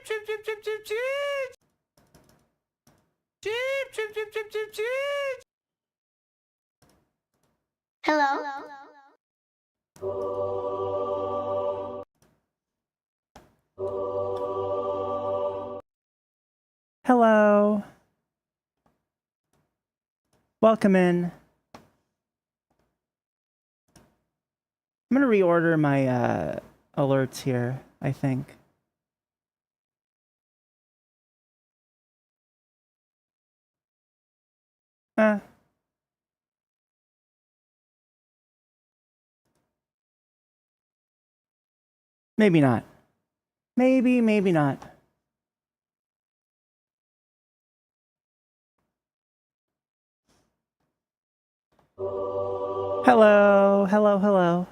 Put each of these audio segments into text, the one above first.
chip, chip, chip, chip, chip. Chip, chip, chip, chip, chip, chip. Hello? Hello. Welcome in. I'm gonna reorder my alerts here, I think. Maybe not. Maybe not. Hello. Hello?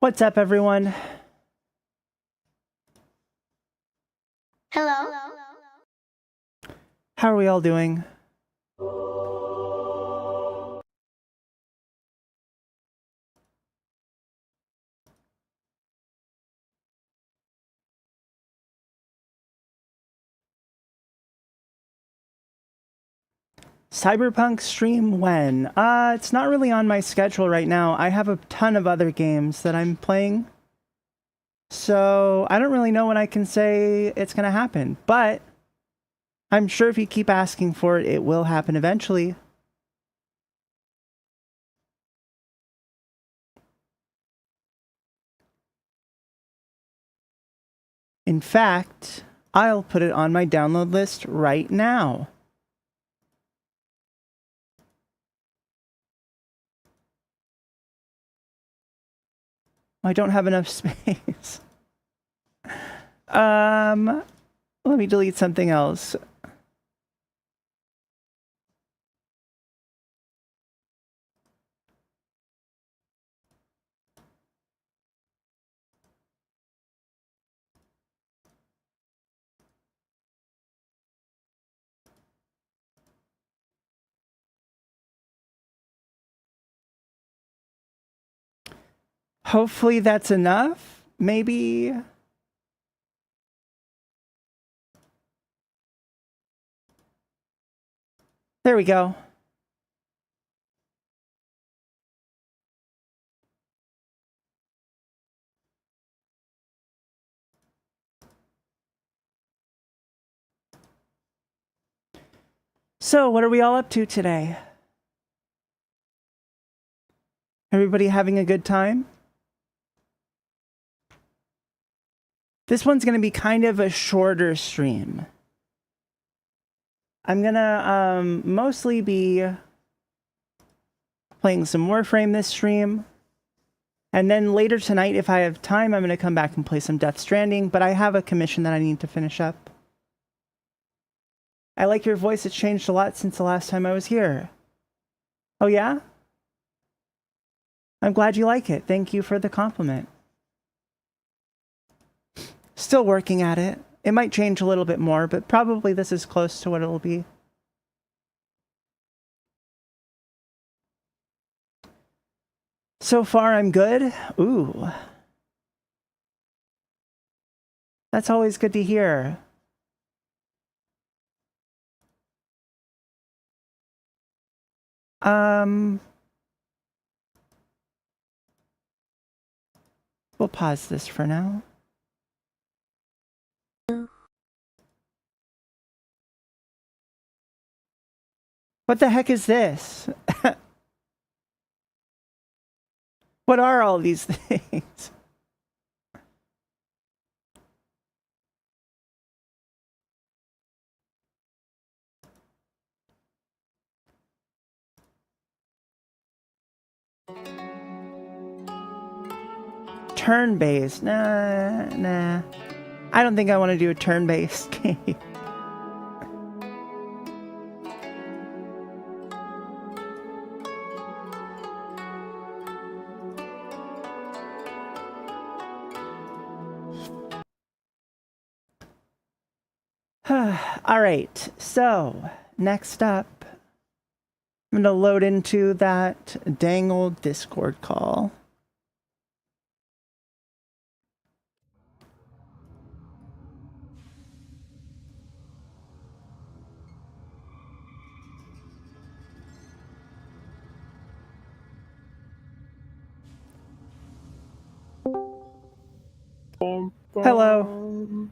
What's up, everyone? Hello? How are we all doing? Cyberpunk stream when? It's not really on my schedule right now. I have a ton of other games that I'm playing. So I don't really know when I can say it's gonna happen. But I'm sure if you keep asking for it, it will happen eventually. In fact, I'll put it on my download list right now. I don't have enough space. Let me delete something else. Hopefully that's enough. Maybe. There we go. So, what are we all up to today? Everybody having a good time? This one's going to be kind of a shorter stream. I'm going to mostly be playing some Warframe this stream. And then later tonight, if I have time, I'm going to come back and play some Death Stranding. But I have a commission that I need to finish up. I like your voice. It's changed a lot since the last time I was here. Oh, yeah? I'm glad you like it. Thank you for the compliment. Still working at it. It might change a little bit more, but probably this is close to what it'll be. So far, I'm good. Ooh. That's always good to hear. We'll pause this for now. What the heck is this? What are all these things? Turn-based. Nah. I don't think I want to do a turn-based game. All right. So next up, I'm gonna load into that dang old Discord call. Hello.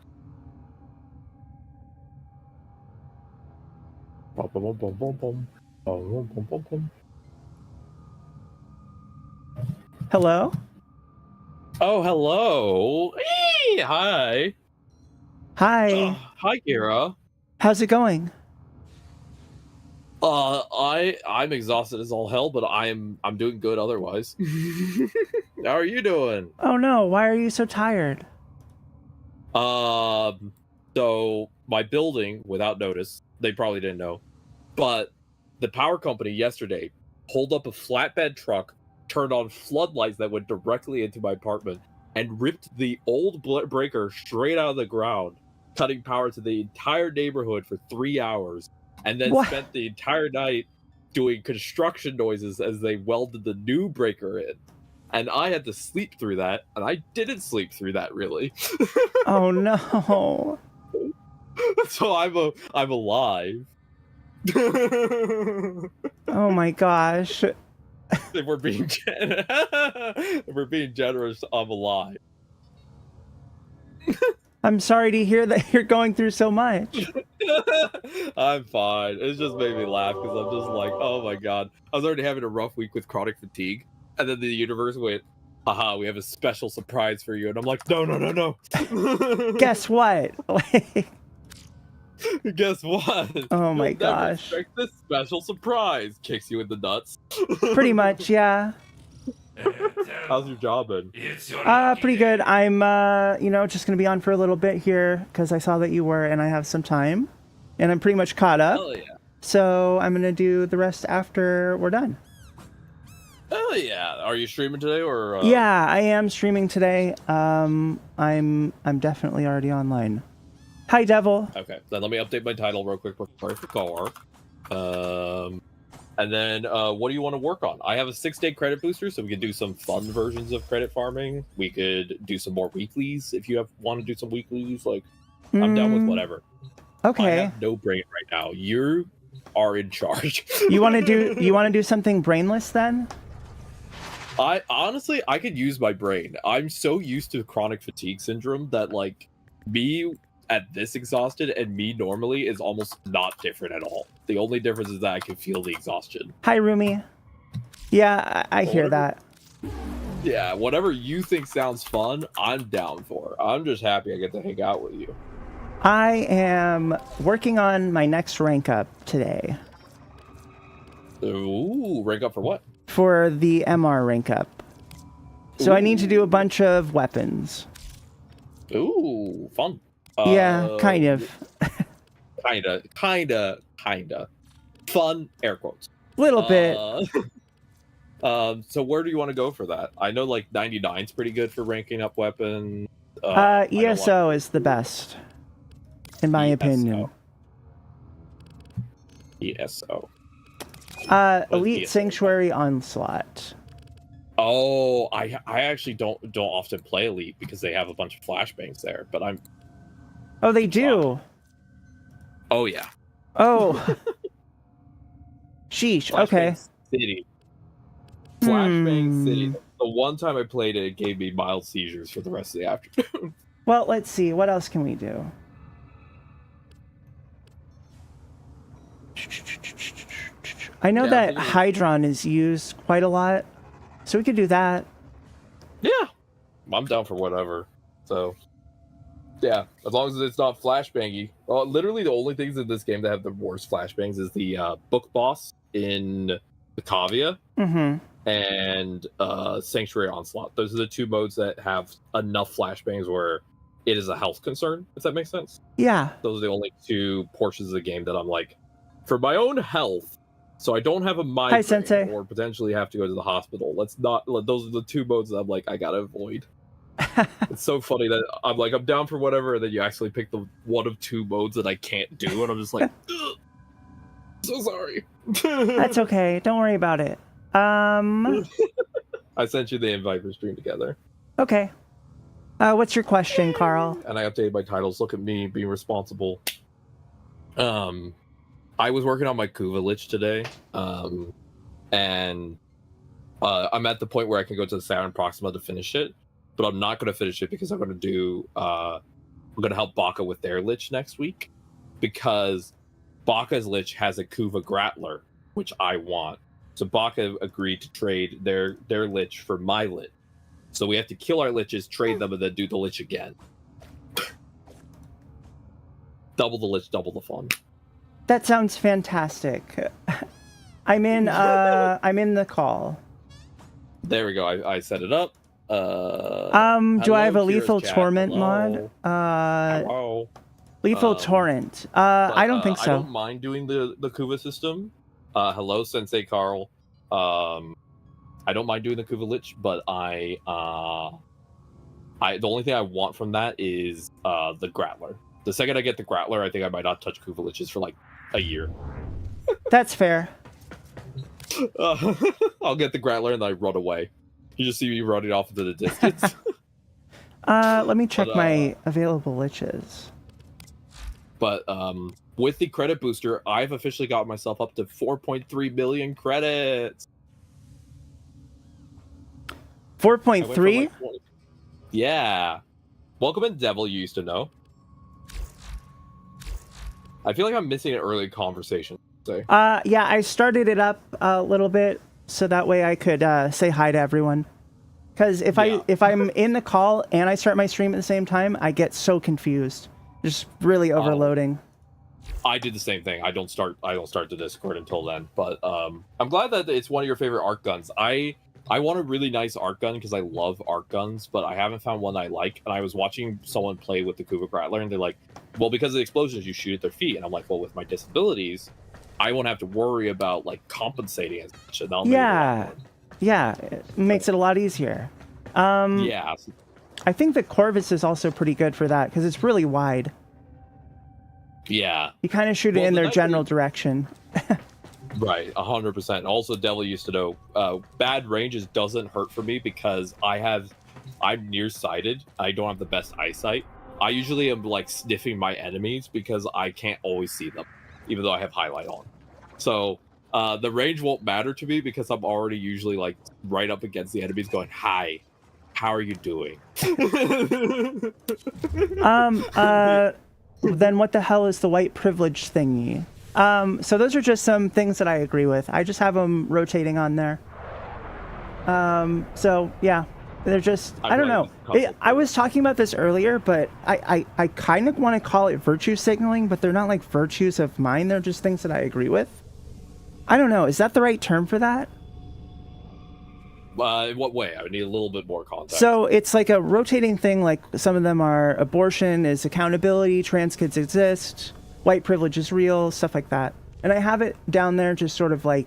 Hello. Oh, hello. Hey, hi. Hi. Hi, Qiyra. How's it going? I'm exhausted as all hell, but I'm doing good otherwise. How are you doing? Oh no, why are you so tired? So my building, without notice, they probably didn't know, but the power company yesterday pulled up a flatbed truck, turned on floodlights that went directly into my apartment, and ripped the old breaker straight out of the ground, cutting power to the entire neighborhood for 3 hours, and then What? spent the entire night doing construction noises as they welded the new breaker in. And I had to sleep through that, and I didn't sleep through that really. Oh no. So I'm alive. Oh my gosh. If we're being generous, I'm alive. I'm sorry to hear that you're going through so much. I'm fine. It just made me laugh because I'm just like, oh my god. I was already having a rough week with chronic fatigue, and then the universe went, haha, we have a special surprise for you. And I'm like, no. Guess what? Guess what? Oh my You'll never gosh. expect this special surprise. Kicks you in the nuts. Pretty much, yeah. How's your job been? Pretty good. I'm, just gonna be on for a little bit here because I saw that you were, and I have some time, and I'm pretty much caught up. Hell yeah. So I'm gonna do the rest after we're done. Hell yeah. Are you streaming today or? Yeah, I am streaming today. I'm definitely already online. Hi, Devil. Okay, then let me update my title real quick before I forget. And then what do you want to work on? I have a 6-day credit booster, so we can do some fun versions of credit farming. We could do some more weeklies if you want to do some weeklies. Like, I'm down with whatever. Okay. I have no brain right now. You are in charge. You want to do something brainless then? I honestly, I could use my brain. I'm so used to chronic fatigue syndrome that like me at this exhausted and me normally is almost not different at all. The only difference is that I can feel the exhaustion. Hi, Rumi. Yeah, I hear that. Yeah, whatever you think sounds fun, I'm down for. I'm just happy I get to hang out with you. I am working on my next rank up today. Ooh, rank up for what? For the MR rank up. So I need to do a bunch of weapons. Ooh, fun. Yeah, kind of. Kinda. Fun, air quotes. Little bit. So where do you want to go for that? I know like 99 is pretty good for ranking up weapons. ESO is the best, in my opinion. ESO. Elite Sanctuary Onslaught. Oh, I actually don't often play Elite because they have a bunch of flashbangs there, but I'm. Oh, they do. Oh yeah. Oh. Sheesh. Flashbang Okay. City. Flashbang City. The one time I played it, it gave me mild seizures for the rest of the afternoon. Well, let's see. What else can we do? I know that Hydron is used quite a lot, so we could do that. Yeah, I'm down for whatever. So, yeah, as long as it's not flashbangy. Well, literally the only things in this game that have the worst flashbangs is the book boss in Batavia and Sanctuary Onslaught. Those are the two modes that have enough flashbangs where it is a health concern, if that makes sense. Yeah. Those are the only two portions of the game that I'm like, for my own health, so I don't have a migraine or potentially have to go to the hospital. Those are the two modes that I'm like, I gotta avoid. It's so funny that I'm like, I'm down for whatever, and then you actually pick the one of two modes that I can't do, and I'm just like, ugh, so sorry. That's okay. Don't worry about it. I sent you the invite for stream together. Okay. What's your question, Carl? And I updated my titles. Look at me being responsible. I was working on my Kuva Lich today, and I'm at the point where I can go to the Saturn Proxima to finish it, but I'm not going to finish it because I'm going to do I'm going to help Baka with their Lich next week, because Baka's Lich has a Kuva Grattler, which I want. So Baka agreed to trade their Lich for my Lich. So we have to kill our Liches, trade them, and then do the Lich again. Double the Lich, double the fun. That sounds fantastic. I'm in the call. There we go. I set it up. Do I have a Qiyra's lethal chat. torment Hello. mod? Hello. Lethal torrent. But, I don't think so. I don't mind doing the Kuva system. Hello, Sensei Carl. I don't mind doing the Kuva Lich, but the only thing I want from that is the Grattler. The second I get the Grattler, I think I might not touch Kuva Liches for like a year. That's fair. I'll get the Grattler and then I run away. You just see me running off into the distance. Let me check my available liches. But with the credit booster, I've officially got myself up to 4.3 million credits. 4.3? Yeah. Welcome in, Devil, you used to know. I feel like I'm missing an early conversation. So. Yeah, I started it up a little bit so that way I could say hi to everyone. Because if I'm in the call and I start my stream at the same time, I get so confused. Just really overloading. I did the same thing. I don't start the Discord until then. But I'm glad that it's one of your favorite arc guns. I want a really nice arc gun because I love arc guns, but I haven't found one I like. And I was watching someone play with the Kuva Grattler, and they're like, well, because of the explosions, you shoot at their feet. And I'm like, well, with my disabilities, I won't have to worry about like compensating as much. And yeah, it makes it a lot easier. Yeah. I think the Corvus is also pretty good for that because it's really wide. Yeah. You kind of shoot it in their general direction. Right, 100%. Also, Devil used to know, bad ranges doesn't hurt for me because I'm nearsighted. I don't have the best eyesight. I usually am like sniffing my enemies because I can't always see them, even though I have highlight on. So the range won't matter to me because I'm already usually like right up against the enemies going, hi, how are you doing? Then what the hell is the white privilege thingy? So those are just some things that I agree with. I just have them rotating on there. So yeah, they're just, I don't know. I was talking about this earlier, but I kind of want to call it virtue signaling, but they're not like virtues of mine. They're just things that I agree with. I don't know. Is that the right term for that? In what way? I would need a little bit more context. So it's like a rotating thing. Like some of them are abortion is accountability, trans kids exist, white privilege is real, stuff like that. And I have it down there just sort of like,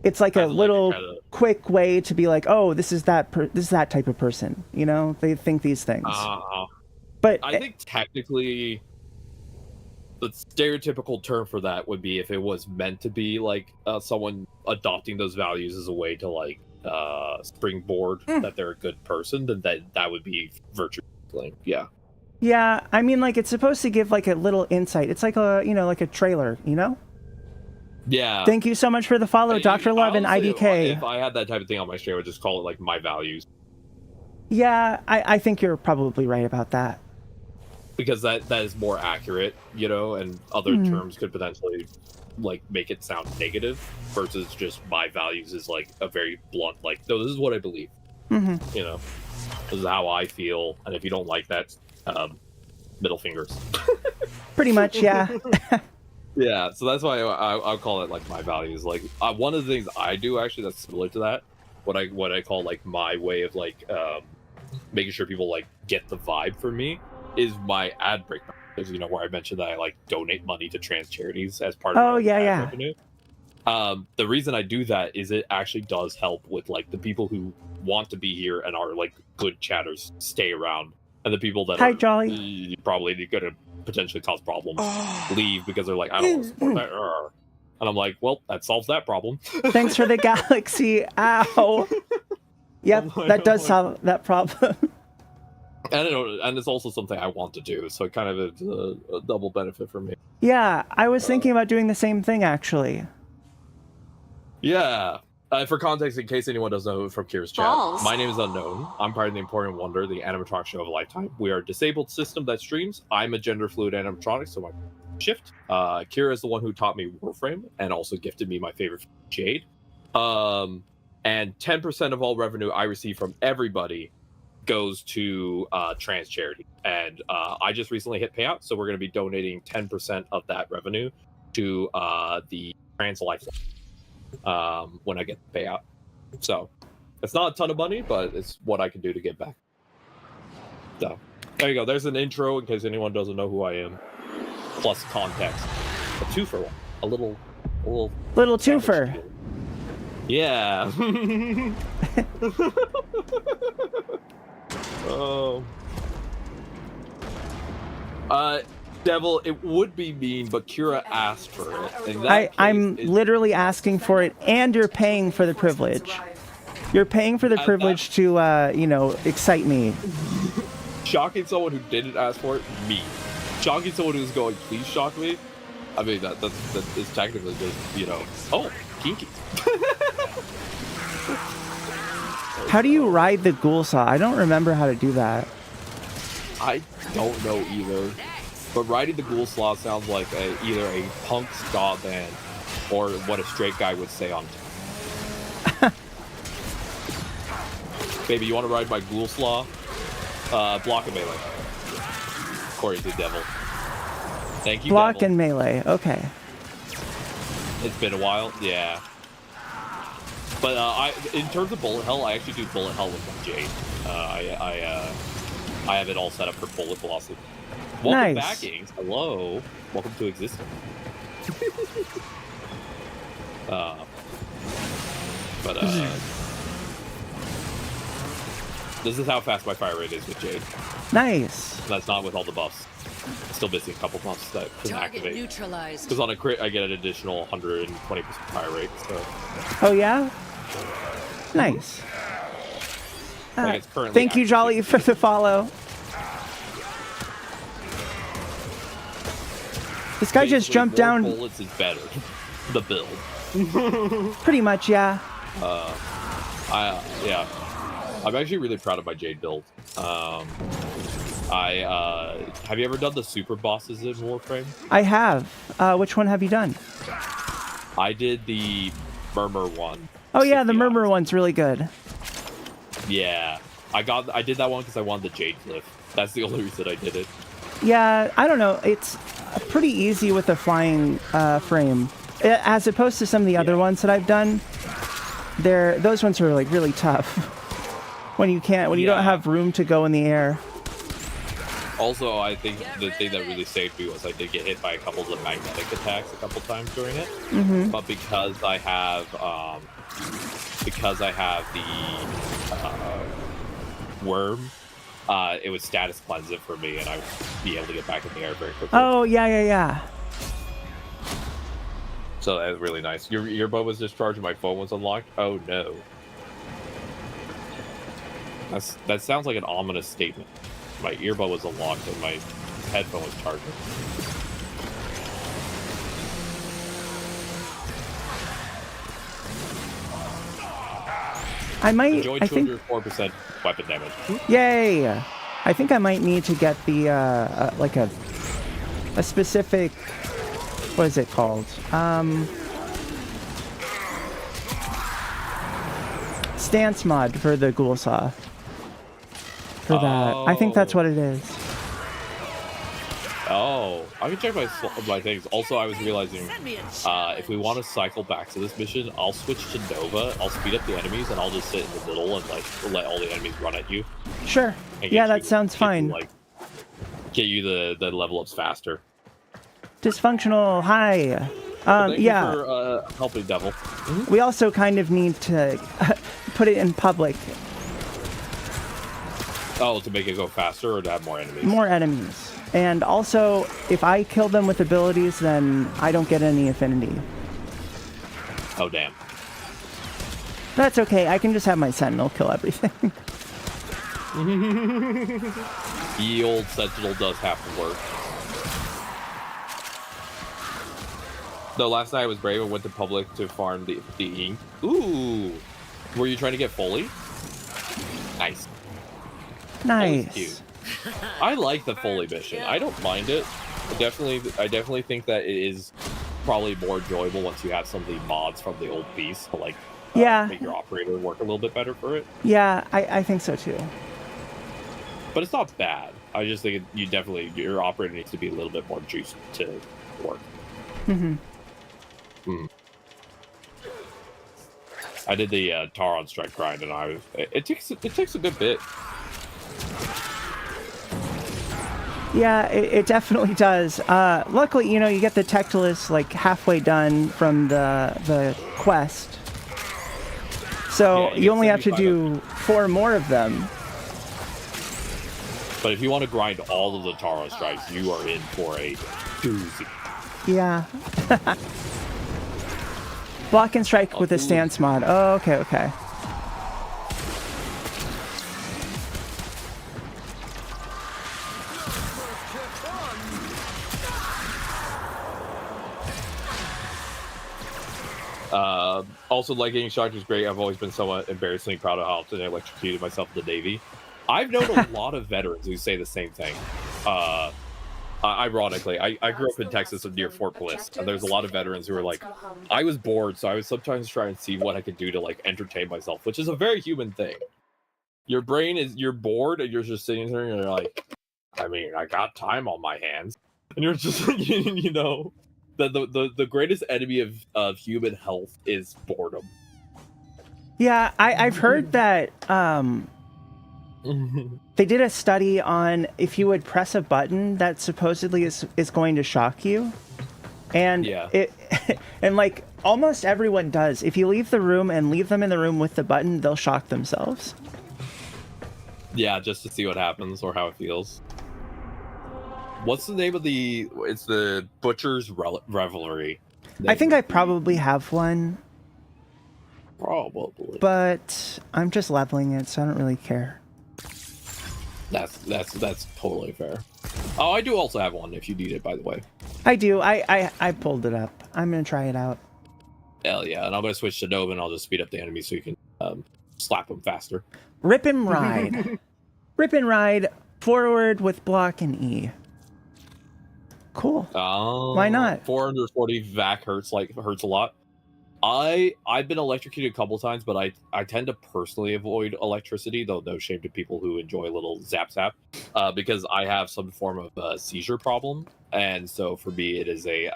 it's like a little quick way to be like, oh, this is that type of person. You know, they think these things. But I think technically the stereotypical term for that would be if it was meant to be like someone adopting those values as a way to like springboard that they're a good person, then that would be virtue signaling. Yeah, I mean, like, it's supposed to give, like, a little insight. It's like a, like a trailer, you know? Yeah. Thank you so much for the follow, Dr. Love and IDK. If I had that type of thing on my stream, I would just call it, like, my values. Yeah, I think you're probably right about that. Because that is more accurate, and other terms could potentially, like, make it sound negative versus just my values is, like, a very blunt, like, no, this is what I believe. Mm-hmm. This is how I feel, and if you don't like that, middle fingers. Pretty much, yeah. Yeah, so that's why I'll call it like my values. Like one of the things I do actually that's similar to that, what I call like my way of like making sure people like get the vibe from me is my ad break. Where I mentioned that I like donate money to trans charities as part of yeah. revenue. The reason I do that is it actually does help with like the people who want to be here and are like good chatters stay around, and the people that Hi, are Jolly. probably going to potentially cause problems leave because they're like, I don't want to support that. And I'm like, well, that solves that problem. Thanks for the galaxy. Ow. Yep, that does solve that problem. And it's also something I want to do, so it kind of is a double benefit for me. Yeah, I was thinking about doing the same thing, actually. Yeah. For context, in case anyone doesn't know from Qiyra's chat, my name is Unknown. I'm part of the Important Wonder, the animatronic show of a lifetime. We are a disabled system that streams. I'm a gender fluid animatronic, so my shift. Qiyra is the one who taught me Warframe and also gifted me my favorite Jade. And 10% of all revenue I receive from everybody goes to trans charity. And I just recently hit payout, so we're going to be donating 10% of that revenue to the Trans Lifeline when I get the payout. So it's not a ton of money, but it's what I can do to give back. So there you go. There's an intro in case anyone doesn't know who I am, plus context. A two for one. A little twofer. Yeah. Oh. Devil, it would be mean, but Qiyra asked for it. I'm literally asking for it, and you're paying for the privilege. You're paying for the privilege to, excite me. Shocking someone who didn't ask for it, me. Shocking someone who's going, please shock me. I mean, that is technically just, oh, kinky. How do you ride the ghoul saw? I don't remember how to do that. I don't know either. But riding the ghoul saw sounds like either a punk ska band or what a straight guy would say on Baby, you want to ride my ghoul slaw? Block and melee. According to Devil. Thank you, Block Devil. and melee, okay. It's been a while, yeah. But in terms of bullet hell, I actually do bullet hell with my Jade. I have it all set up for bullet velocity. Welcome back, Ings. Hello. Welcome to existence. This is how fast my fire rate is with Jade. Nice. That's not with all the buffs. Still missing a couple buffs that can activate. Neutralized. Because on a crit, I get an additional 120% fire rate. So. Oh yeah. Nice. Like thank you, Jolly, for the follow. This guy just jumped down. Bullets is better. The build. Pretty much, yeah. Yeah. I'm actually really proud of my Jade build. Have you ever done the super bosses in Warframe? I have. Which one have you done? I did the Murmur one. Oh yeah, the Murmur one's really good. Yeah. I did that one because I wanted the Jade Cliff. That's the only reason I did it. Yeah, I don't know. It's pretty easy with the flying frame, as opposed to some of the other ones that I've done. Those ones are like really tough when you don't have room to go in the air. Also, I think the thing that really saved me was I did get hit by a couple of the magnetic attacks a couple times during it. Mm-hmm. But because I have the worm, it would status cleanse it for me, and I would be able to get back in the air very quickly. Oh yeah. So that was really nice. Your earbud was discharged and my phone was unlocked? Oh no. That sounds like an ominous statement. My earbud was unlocked and my headphone was charging. Enjoy 204% weapon damage. Yay! I think I might need to get the like a specific, what is it called? Stance mod for the ghoul saw. For that, I think that's what it is. Oh, I can check my things. Also, I was realizing if we want to cycle back to this mission, I'll switch to Nova. I'll speed up the enemies, and I'll just sit in the middle and like let all the enemies run at you. Sure. Yeah, that sounds fine. Get you the level ups faster. Dysfunctional. Hi. Thank yeah. you for helping devil. We also kind of need to put it in public. Oh, to make it go faster or to have more enemies? More enemies. And also, if I kill them with abilities, then I don't get any affinity. Oh, damn. That's okay. I can just have my Sentinel kill everything. The old Sentinel does have to work. No, last night I was brave and went to public to farm the ink. Ooh! Were you trying to get Foley? Nice. Nice. Foley's cute. I like the Foley mission. I don't mind it. I definitely think that it is probably more enjoyable once you have some of the mods from the old piece to like make your operator work a little bit better for it. Yeah, I think so too. But it's not bad. I just think your operator needs to be a little bit more juiced to work. Mm-hmm. I did the Taron Strike grind, and it takes a good bit. Yeah, it definitely does. Luckily, you get the Tectilus like halfway done from the quest. So you only have to do 4 more of them. But if you want to grind all of the Taro strikes, you are in for a doozy. Yeah. Block and strike with a stance mod. Oh, okay. Also, like getting shocked is great. I've always been somewhat embarrassingly proud of how often I electrocuted myself in the Navy. I've known a lot of veterans who say the same thing. Ironically, I grew up in Texas near Fort Bliss, and there's a lot of veterans who are like, I was bored, so I was sometimes trying to see what I could do to like entertain myself, which is a very human thing. Your brain you're bored, and you're just sitting there, and you're like, I mean, I got time on my hands, and you're just, the greatest enemy of human health is boredom. Yeah, I've heard that they did a study on if you would press a button that supposedly is going to shock you. And and like almost everyone does. If you leave the room and leave them in the room with the button, they'll shock themselves. Yeah, just to see what happens or how it feels. What's the name of it's the Butcher's Revelry. I think I probably have one. Probably. But I'm just leveling it, so I don't really care. That's totally fair. Oh, I do also have one if you need it, by the way. I do. I pulled it up. I'm gonna try it out. Hell yeah, and I'm gonna switch to Nova and I'll just speed up the enemy so you can slap them faster. Rip and ride. Rip and ride forward with block and E. Cool. Why not? 440 VAC hurts a lot. I've been electrocuted a couple times, but I tend to personally avoid electricity, though no shame to people who enjoy a little zap, because I have some form of seizure problem, and so for me it is a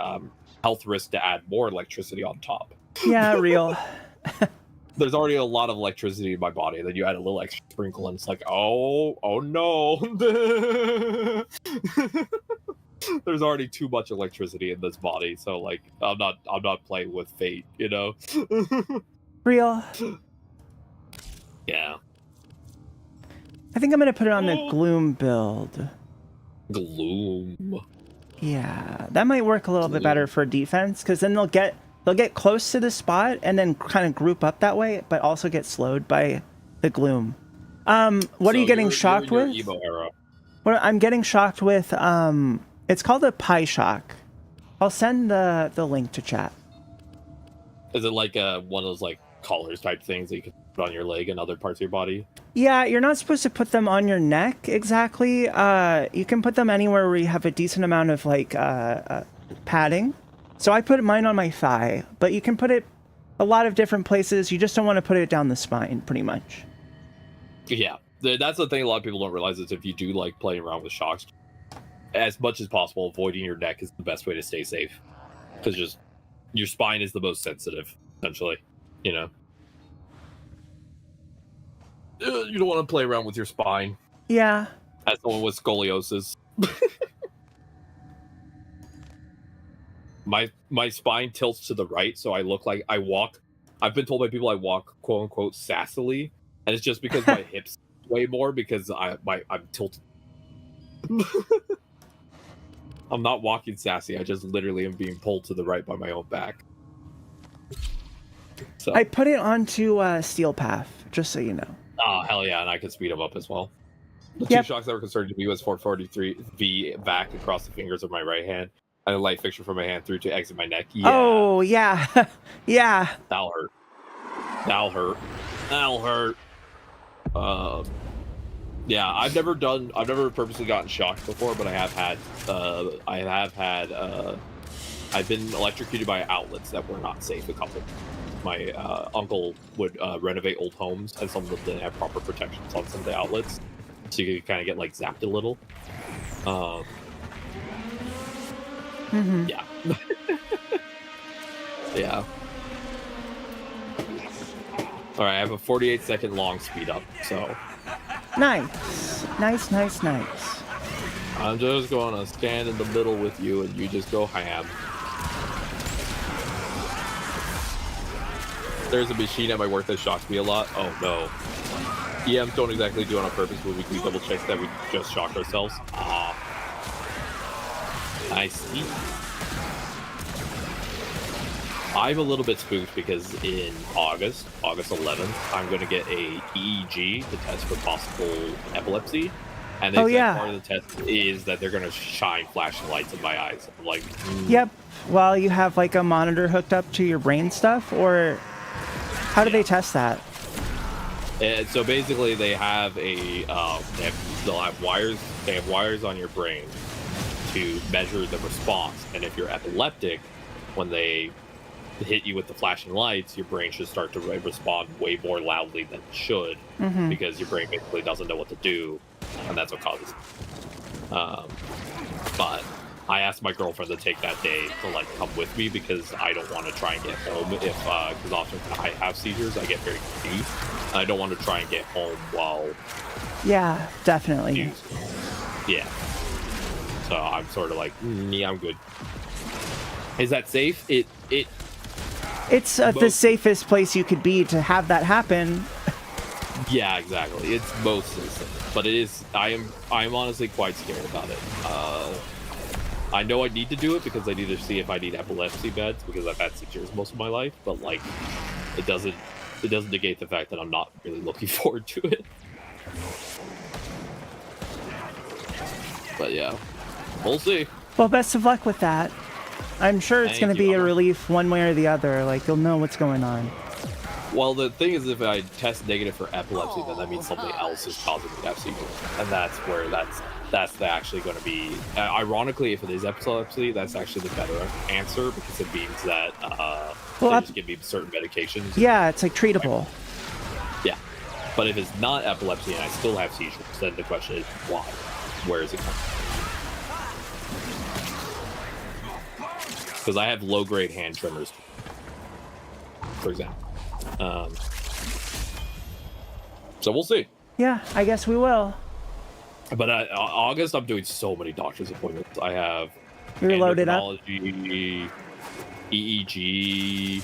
health risk to add more electricity on top. Yeah, real. There's already a lot of electricity in my body, and then you add a little extra sprinkle, and it's like, oh no. There's already too much electricity in this body, so like I'm not playing with fate, Real. Yeah. I think I'm gonna put it on the Gloom build. Gloom. Yeah, that might work a little bit better for defense, because then they'll get close to the spot and then kind of group up that way, but also get slowed by the Gloom. What are you getting shocked with? Emo era. What I'm getting shocked with, it's called a Pie Shock. I'll send the link to chat. Is it like one of those like collars type things that you can put on your leg and other parts of your body? Yeah, you're not supposed to put them on your neck exactly. You can put them anywhere where you have a decent amount of like padding. So I put mine on my thigh, but you can put it a lot of different places. You just don't want to put it down the spine, pretty much. Yeah, that's the thing a lot of people don't realize is if you do like playing around with shocks, as much as possible, avoiding your neck is the best way to stay safe. Because just your spine is the most sensitive, essentially. You don't want to play around with your spine. Yeah. As someone with scoliosis. my spine tilts to the right, so I look like I walk. I've been told by people I walk quote unquote sassily, and it's just because my hips way more because I'm tilted. I'm not walking sassy. I just literally am being pulled to the right by my own back. So I put it onto Steel Path, just so you know. oh hell yeah, and I can speed them up as well. The Yep. two shocks that were concerning to me was 443 V back across the fingers of my right hand, and a light fixture from my hand through to exit my neck. Yeah, Oh yeah, yeah. that'll hurt. That'll hurt. That'll hurt. Yeah, I've never purposely gotten shocked before, but I have had I've been electrocuted by outlets that were not safe. A couple. My uncle would renovate old homes, and some of them didn't have proper protections on some of the outlets, so you could kind of get like zapped a little. Yeah. Yeah. All right, I have a 48-second long speed up, so. Nice. I'm just going to stand in the middle with you, and you just go ham. There's a machine at my work that shocks me a lot. Oh no. EMs don't exactly do it on purpose, but we can double check that we just shocked ourselves. Ah. I see. I'm a little bit spooked because in August 11th, I'm going to get a EEG to test for possible epilepsy. And they said part of the test is that they're going to shine flashing lights in my eyes. I'm like, Yep. Well, you have like a monitor hooked up to your brain stuff, or how do they test that? And so basically, they have they'll have wires. They have wires on your brain to measure the response. And if you're epileptic, when they hit you with the flashing lights, your brain should start to respond way more loudly than it should, because your brain basically doesn't know what to do, and that's what causes it. But I asked my girlfriend to take that day to like come with me because I don't want to try and get home because often when I have seizures, I get very confused. And I don't want to try and get home while. Yeah, definitely. Confused. Yeah. So I'm sort of like, yeah, I'm good. Is that safe? It's the safest place you could be to have that happen. Yeah, exactly. It's mostly safe, but it is. I'm honestly quite scared about it. I know I need to do it because I need to see if I need epilepsy beds because I've had seizures most of my life. But like, it doesn't negate the fact that I'm not really looking forward to it. But yeah, we'll see. Well, best of luck with that. I'm sure it's going to be a relief one way or the other. Like, you'll know what's going on. Well, the thing is, if I test negative for epilepsy, then that means something else is causing me to have seizures. And that's where that's actually going to be. Ironically, if it is epilepsy, that's actually the better answer because it means that they just give me certain medications. Yeah, it's like treatable. Yeah. But if it's not epilepsy and I still have seizures, then the question is why? Where is it coming from? Because I have low-grade hand tremors, for example. So we'll see. Yeah, I guess we will. But August, I'm doing so many doctor's appointments. I have You're loaded up. endocrinology, EEG.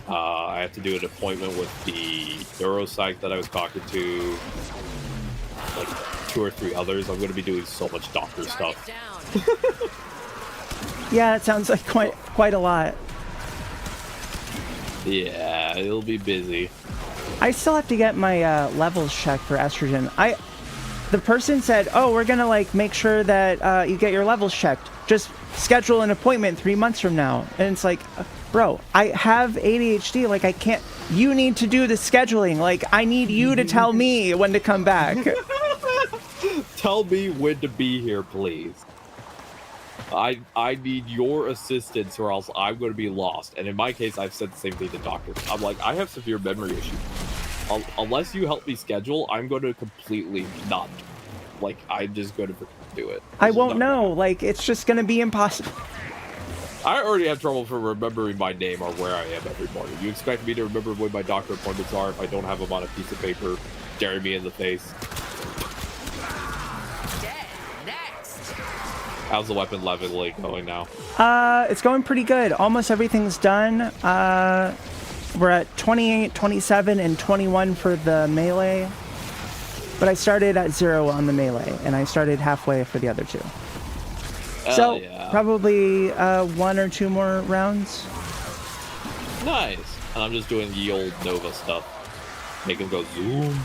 I have to do an appointment with the neuropsych that I was talking to. Like 2 or 3 others. I'm going to be doing so much doctor stuff. Yeah, it sounds like quite a lot. Yeah, it'll be busy. I still have to get my levels checked for estrogen. The person said, "Oh, we're gonna like make sure that you get your levels checked. Just schedule an appointment 3 months from now." And it's like, bro, I have ADHD. Like, I can't. You need to do the scheduling. Like, I need you to tell me when to come back. Tell me when to be here, please. I need your assistance or else I'm going to be lost. And in my case, I've said the same thing to doctors. I'm like, I have severe memory issues. Unless you help me schedule, I'm going to completely not. Like, I'm just going to do it. I won't know. Like, it's just going to be impossible. I already have trouble for remembering my name or where I am every morning. You expect me to remember when my doctor appointments are if I don't have them on a piece of paper staring me in the face? How's the weapon leveling going now? It's going pretty good. Almost everything's done. We're at 28, 27, and 21 for the melee. But I started at 0 on the melee, and I started halfway for the other 2. So, yeah. probably 1 or 2 more rounds. Nice. And I'm just doing the old Nova stuff. Make them go zoom.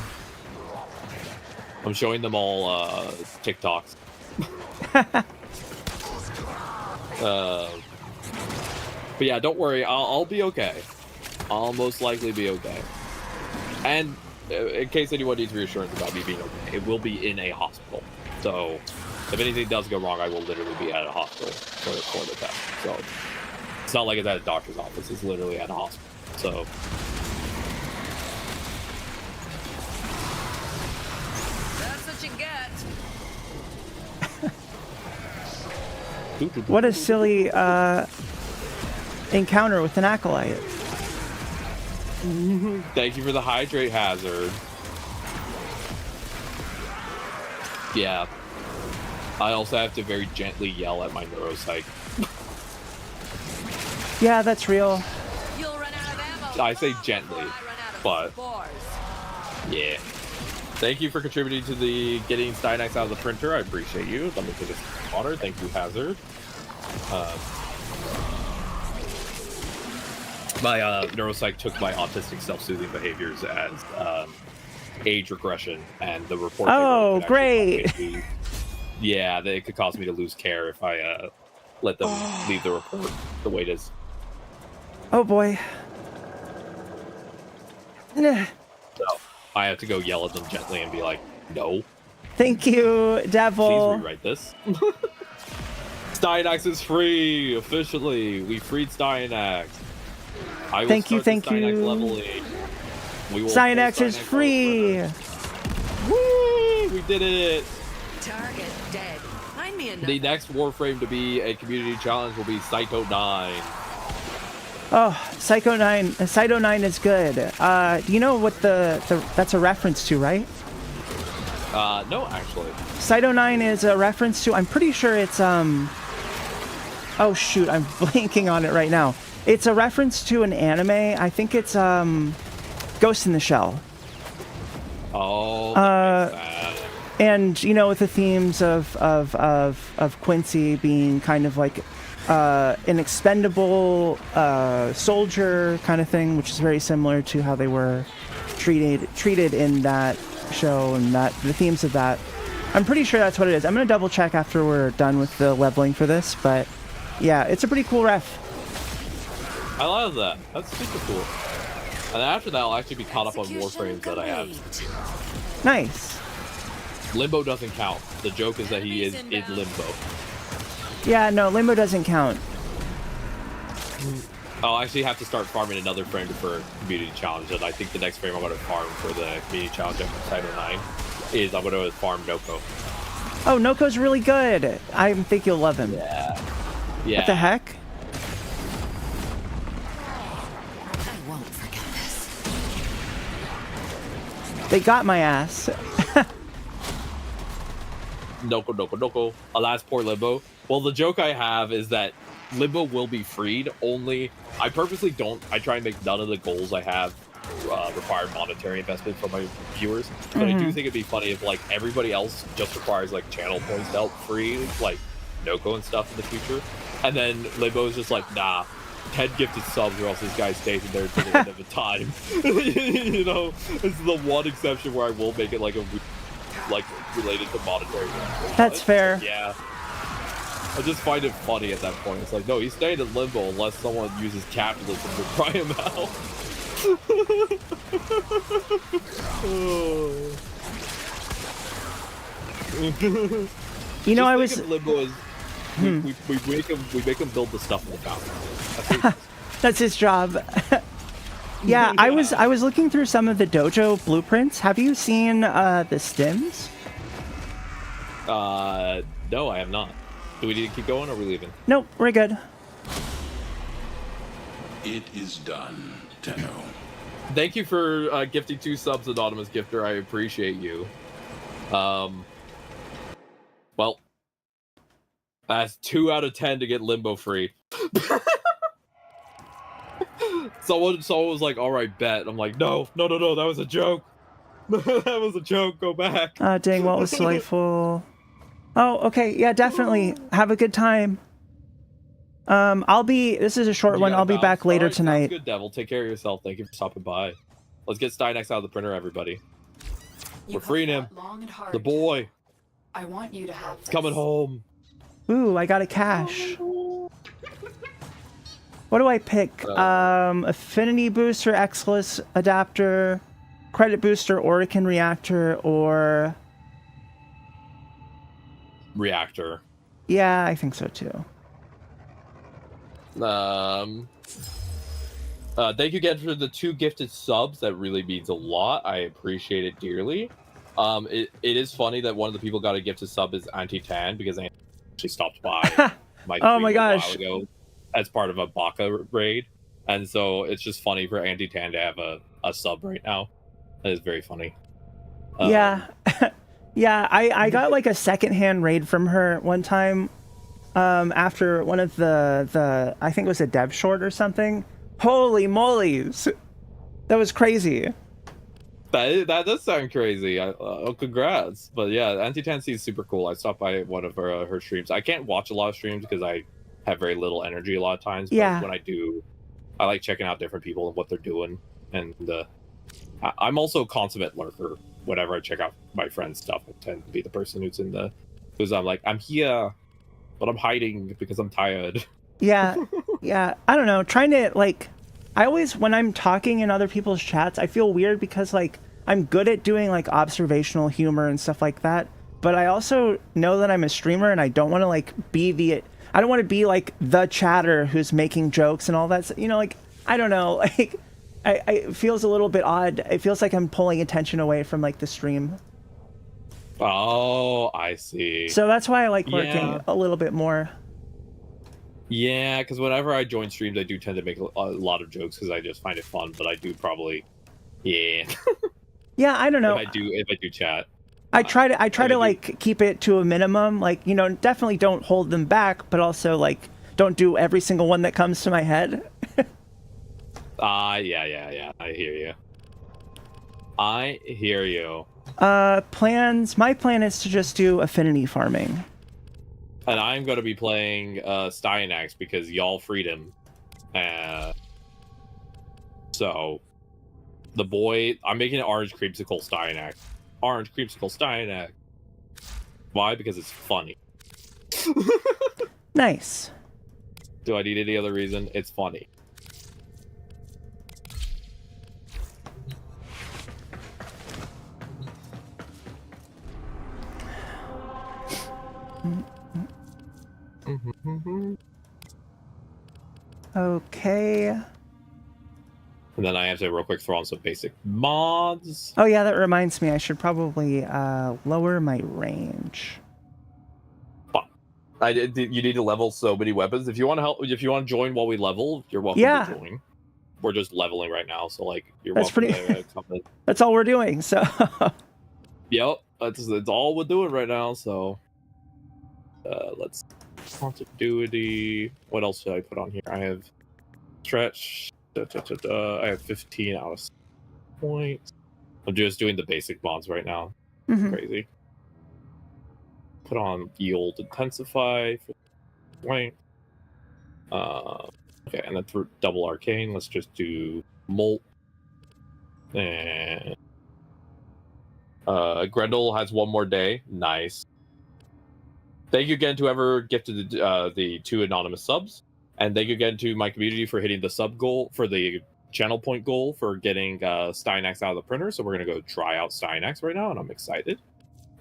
I'm showing them all TikToks. But yeah, don't worry. I'll be okay. I'll most likely be okay. And in case anyone needs reassurance about me being okay, it will be in a hospital. So if anything does go wrong, I will literally be at a hospital for the test. So it's not like it's at a doctor's office. It's literally at a hospital. So that's what you get. What a silly encounter with an acolyte. Thank you for the hydrate hazard. Yeah. I also have to very gently yell at my neuropsych. Yeah, that's real. You'll run out of ammo. I say gently, but yeah. Thank you for contributing to the getting Stynex out of the printer. I appreciate you. Let me take a sip of water. Thank you, Hazard. My neuropsych took my autistic self-soothing behaviors as age regression, and the report. Oh, great! Yeah, it could cause me to lose care if I let them leave the report the way it is. Oh boy. So I have to go yell at them gently and be like, "No." Thank you, Devil. Please rewrite this. Stynex is free officially. We freed Stynex. Thank you. Stynex is free. Woo! We did it. Target dead. Find me another. The next Warframe to be a community challenge will be Saito 9. Oh, Saito 9 is good. Do you know what that's a reference to, right? No, actually. Saito 9 is a reference to, I'm pretty sure it's oh shoot, I'm blanking on it right now. It's a reference to an anime. I think it's Ghost in the Shell. Oh, and you know, with the themes of Quincy being kind of like an expendable soldier kind of thing, which is very similar to how they were treated in that show, and that the themes of that. I'm pretty sure that's what it is. I'm gonna double check after we're done with the leveling for this, but yeah, it's a pretty cool ref. I love that. That's super cool. And after that, I'll actually be caught up on Warframes that I have. Nice. Limbo doesn't count. The joke is that he is in Limbo. Yeah, no, Limbo doesn't count. I'll actually have to start farming another frame for community challenge, and I think the next frame I'm going to farm for the community challenge after Saito 9 is I'm going to farm Noko. Oh, Noko's really good. I think you'll love him. Yeah. What the heck? I won't forget this. They got my ass. Noko. Alas, poor Limbo. Well, the joke I have is that Limbo will be freed, only I purposely don't. I try and make none of the goals I have require monetary investment from my viewers. But I do think it'd be funny if like everybody else just requires like channel points to help free like Noko and stuff in the future. And then Limbo is just like, nah, 10 gifted subs or else this guy stays in there until the end of the time. You know, this is the one exception where I will make it like related to monetary investment. That's fair. Yeah. I just find it funny at that point. It's like, no, he's staying in Limbo unless someone uses capitalism to pry him out. You know, I was. Limbo is we make him build the stuff in the fountain. That's his job. Yeah, I was looking through some of the dojo blueprints. Have you seen the stims? No, I have not. Do we need to keep going, or are we leaving? Nope, we're good. It is done, Tenno. Thank you for gifting 2 subs, Anonymous Gifter. I appreciate you. Well, That's 2 out of 10 to get limbo free. Someone was like, all right, bet. I'm like, no, that was a joke. That was a joke, go back. Dang, what was delightful. Oh, okay, yeah, definitely. Have a good time. This is a short one. I'll be back later tonight. Sounds good, Devil. Take care of yourself. Thank you for stopping by. Let's get Stynex out of the printer, everybody. We're freeing him. The boy. I want you to have He's coming home. Ooh, I got a cache. What do I pick? Affinity booster, Exilus adapter, credit booster, Orican reactor, or... Reactor. Yeah, I think so too. Thank you again for the 2 gifted subs. That really means a lot. I appreciate it dearly. It is funny that one of the people got a gifted sub is Anti-Tan because I actually stopped by my oh my stream gosh. a while ago as part of a Baka raid, and so it's just funny for Anti-Tan to have a sub right now. That is very funny. Yeah. Yeah, I got like a secondhand raid from her one time after one of the I think it was a dev short or something. Holy mollies. That was crazy. That does sound crazy. Congrats. But yeah, Anti-Tansy is super cool. I stopped by one of her streams. I can't watch a lot of streams because I have very little energy a lot of times. But yeah. When I do, I like checking out different people and what they're doing. And I'm also a consummate lurker. Whenever I check out my friends' stuff, I tend to be the person who's I'm like, I'm here, but I'm hiding because I'm tired. Yeah. Yeah. I don't know. Trying to like, I always, when I'm talking in other people's chats, I feel weird because like I'm good at doing like observational humor and stuff like that. But I also know that I'm a streamer and I don't want to like I don't want to be like the chatter who's making jokes and all that. You know, like, I don't know, like, it feels a little bit odd. It feels like I'm pulling attention away from like the stream. Oh, I see. So that's why I like working a little bit more. Yeah, because whenever I join streams, I do tend to make a lot of jokes because I just find it fun. But I do probably, yeah. Yeah, I don't know. If I do chat, I try to like keep it to a minimum. Like, you know, definitely don't hold them back, but also like don't do every single one that comes to my head. Yeah. I hear you. Plans. My plan is to just do affinity farming. And I'm going to be playing Styanax because y'all freed him. So, the boy... I'm making an orange creamsicle Styanax. Orange creamsicle Styanax. Why? Because it's funny. Nice. Do I need any other reason? It's funny. Okay. And then I have to real quick throw on some basic mods. Oh yeah, that reminds me. I should probably lower my range. You need to level so many weapons. If you want to help, if you want to join while we level, you're welcome to join. We're just leveling right now, so like you're welcome to come in. That's all we're doing. So. Yep, that's all we're doing right now. So let's continuity. What else should I put on here? I have stretch. I have 15 out of points. I'm just doing the basic mods right now. Crazy. Put on yield intensify for length. Okay, and then for double arcane, let's just do molt. And Grendel has one more day. Nice. Thank you again to whoever gifted the 2 anonymous subs. And thank you again to my community for hitting the sub goal, for the channel point goal for getting Styanax out of the printer. So we're going to go try out Styanax right now, and I'm excited.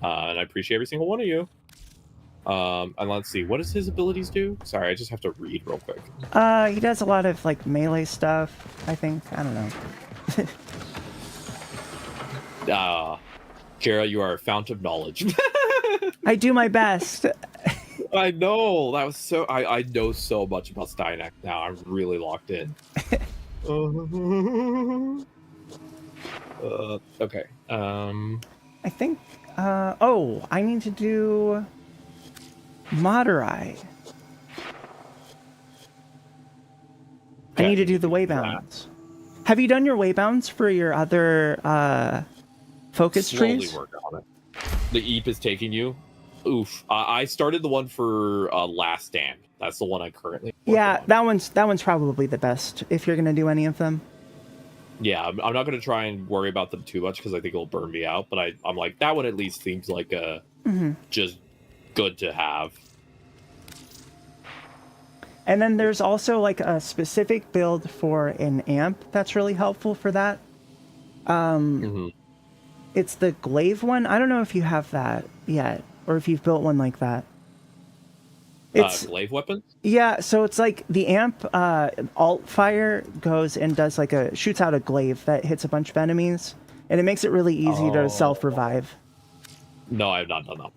And I appreciate every single one of you. And let's see, what does his abilities do? Sorry, I just have to read real quick. He does a lot of like melee stuff, I think. I don't know. Qiyra, you are a fount of knowledge. I do my best. I know. That was so... I know so much about Styanax now. I'm really locked in. Okay. I think... I need to do... Madurai. I need to do the waybounds. Have you done your waybounds for your other focus Slowly trees? working on it. The Eep is taking you. Oof. I started the one for Last Stand. That's the one I currently Yeah, on. that one's probably the best if you're gonna do any of them. Yeah, I'm not going to try and worry about them too much because I think it'll burn me out. But I'm like, that one at least seems like just good to have. And then there's also like a specific build for an amp that's really helpful for that. It's the glaive one. I don't know if you have that yet or if you've built one like that. It's Glaive weapons? yeah, so it's like the amp alt fire goes and does like shoots out a glaive that hits a bunch of enemies, and it makes it really easy to self revive. No, I have not done that.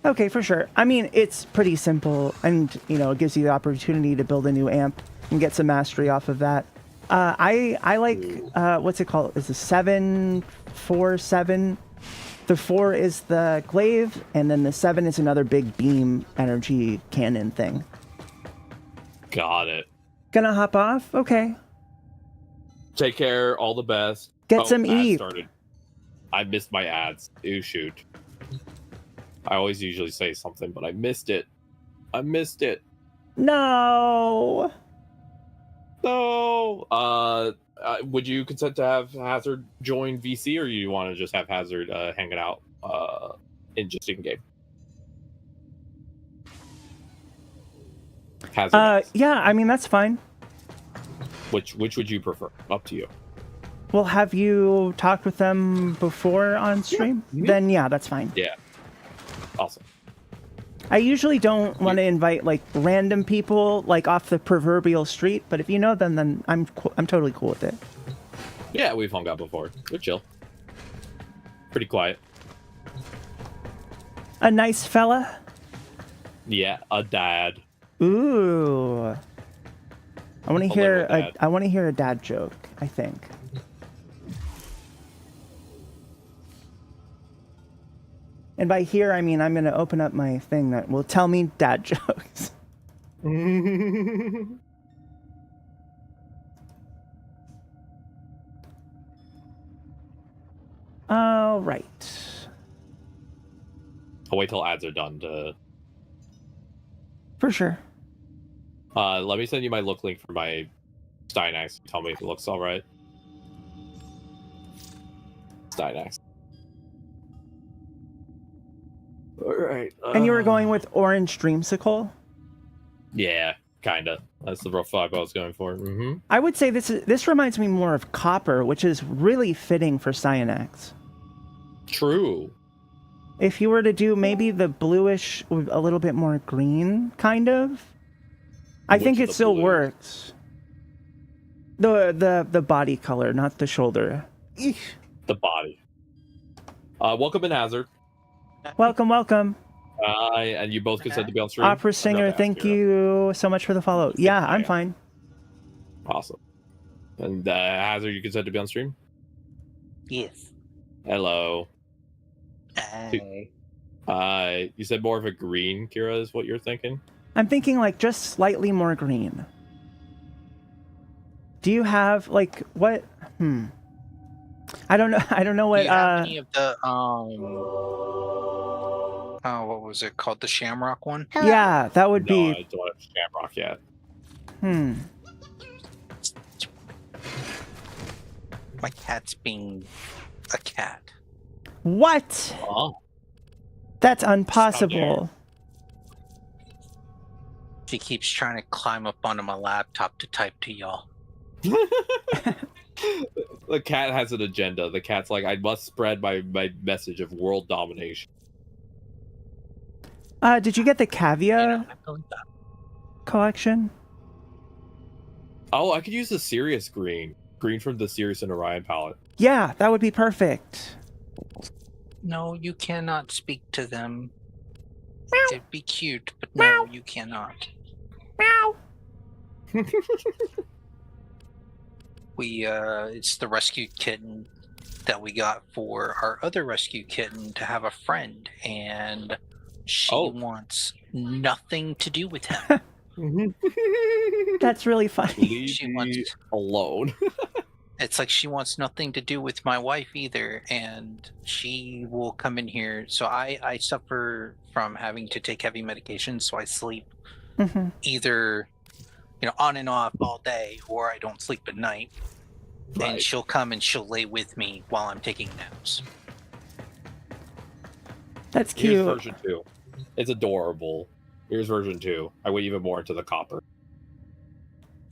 Okay, for sure. I mean, it's pretty simple, and it gives you the opportunity to build a new amp and get some mastery off of that. I like what's it called? Is it 7-4-7? The 4 is the glaive, and then the 7 is another big beam energy cannon thing. Got it. Gonna hop off? Okay. Take care. All the best. Get some ads Eep. started. I missed my ads. Ew, shoot. I always usually say something, but I missed it. No. No. Would you consent to have Hazard join VC, or you want to just have Hazard hanging out in game? Hazard. Yeah, I mean that's fine. Which would you prefer? Up to you. Well, have you talked with them before on stream? Yeah. Then yeah, that's fine. Yeah. Awesome. I usually don't want to invite like random people like off the proverbial street, but if you know them, then I'm totally cool with it. Yeah, we've hung out before. We're chill. Pretty quiet. A nice fella. Yeah, a dad. Ooh. I want to hear dad. I want to hear a dad joke, I think. And by here, I mean I'm going to open up my thing that will tell me dad jokes. All right. I'll wait till ads are done to... For sure. Let me send you my look link for my Stynax. Tell me if it looks all right. Stynax. All right. And you were going with orange dreamsicle? Yeah, kinda. That's the rough vibe I was going for. Mm-hmm. I would say this reminds me more of copper, which is really fitting for Cyanax. True. If you were to do maybe the bluish with a little bit more green, kind of, I think it still works. The body color, not the shoulder. Eesh. The body. Welcome in, Hazard. Welcome. And you both consent to be on stream? Opera singer, thank you so much for the follow. Yeah, I'm fine. Awesome. And Hazard, you consent to be on stream? Yes. Hello. Hi. You said more of a green, Qiyra, is what you're thinking? I'm thinking like just slightly more green. Do you have like what? I don't know. I don't know what. Do you have any of the what was it called? The Shamrock one? Yeah, that would No, be. I don't have Shamrock yet. My cat's being a cat. What? Oh. That's impossible. She keeps trying to climb up onto my laptop to type to y'all. The cat has an agenda. The cat's like, I must spread my message of world domination. Did you get the Cavia I believe that. collection? Oh, I could use the Sirius green. Green from the Sirius and Orion palette. Yeah, that would be perfect. No, you cannot speak to them. It'd be cute, but no, you cannot. Meow. It's the rescue kitten that we got for our other rescue kitten to have a friend, and She Oh. wants nothing to do with him. That's really funny. Leave She me wants- alone. It's like she wants nothing to do with my wife either, and she will come in here. So I suffer from having to take heavy medications, so I sleep Hmm. either on and off all day, or I don't sleep at night. And Right. she'll come and she'll lay with me while I'm taking naps. That's Here's cute. version 2. It's adorable. Here's version 2. I went even more into the copper.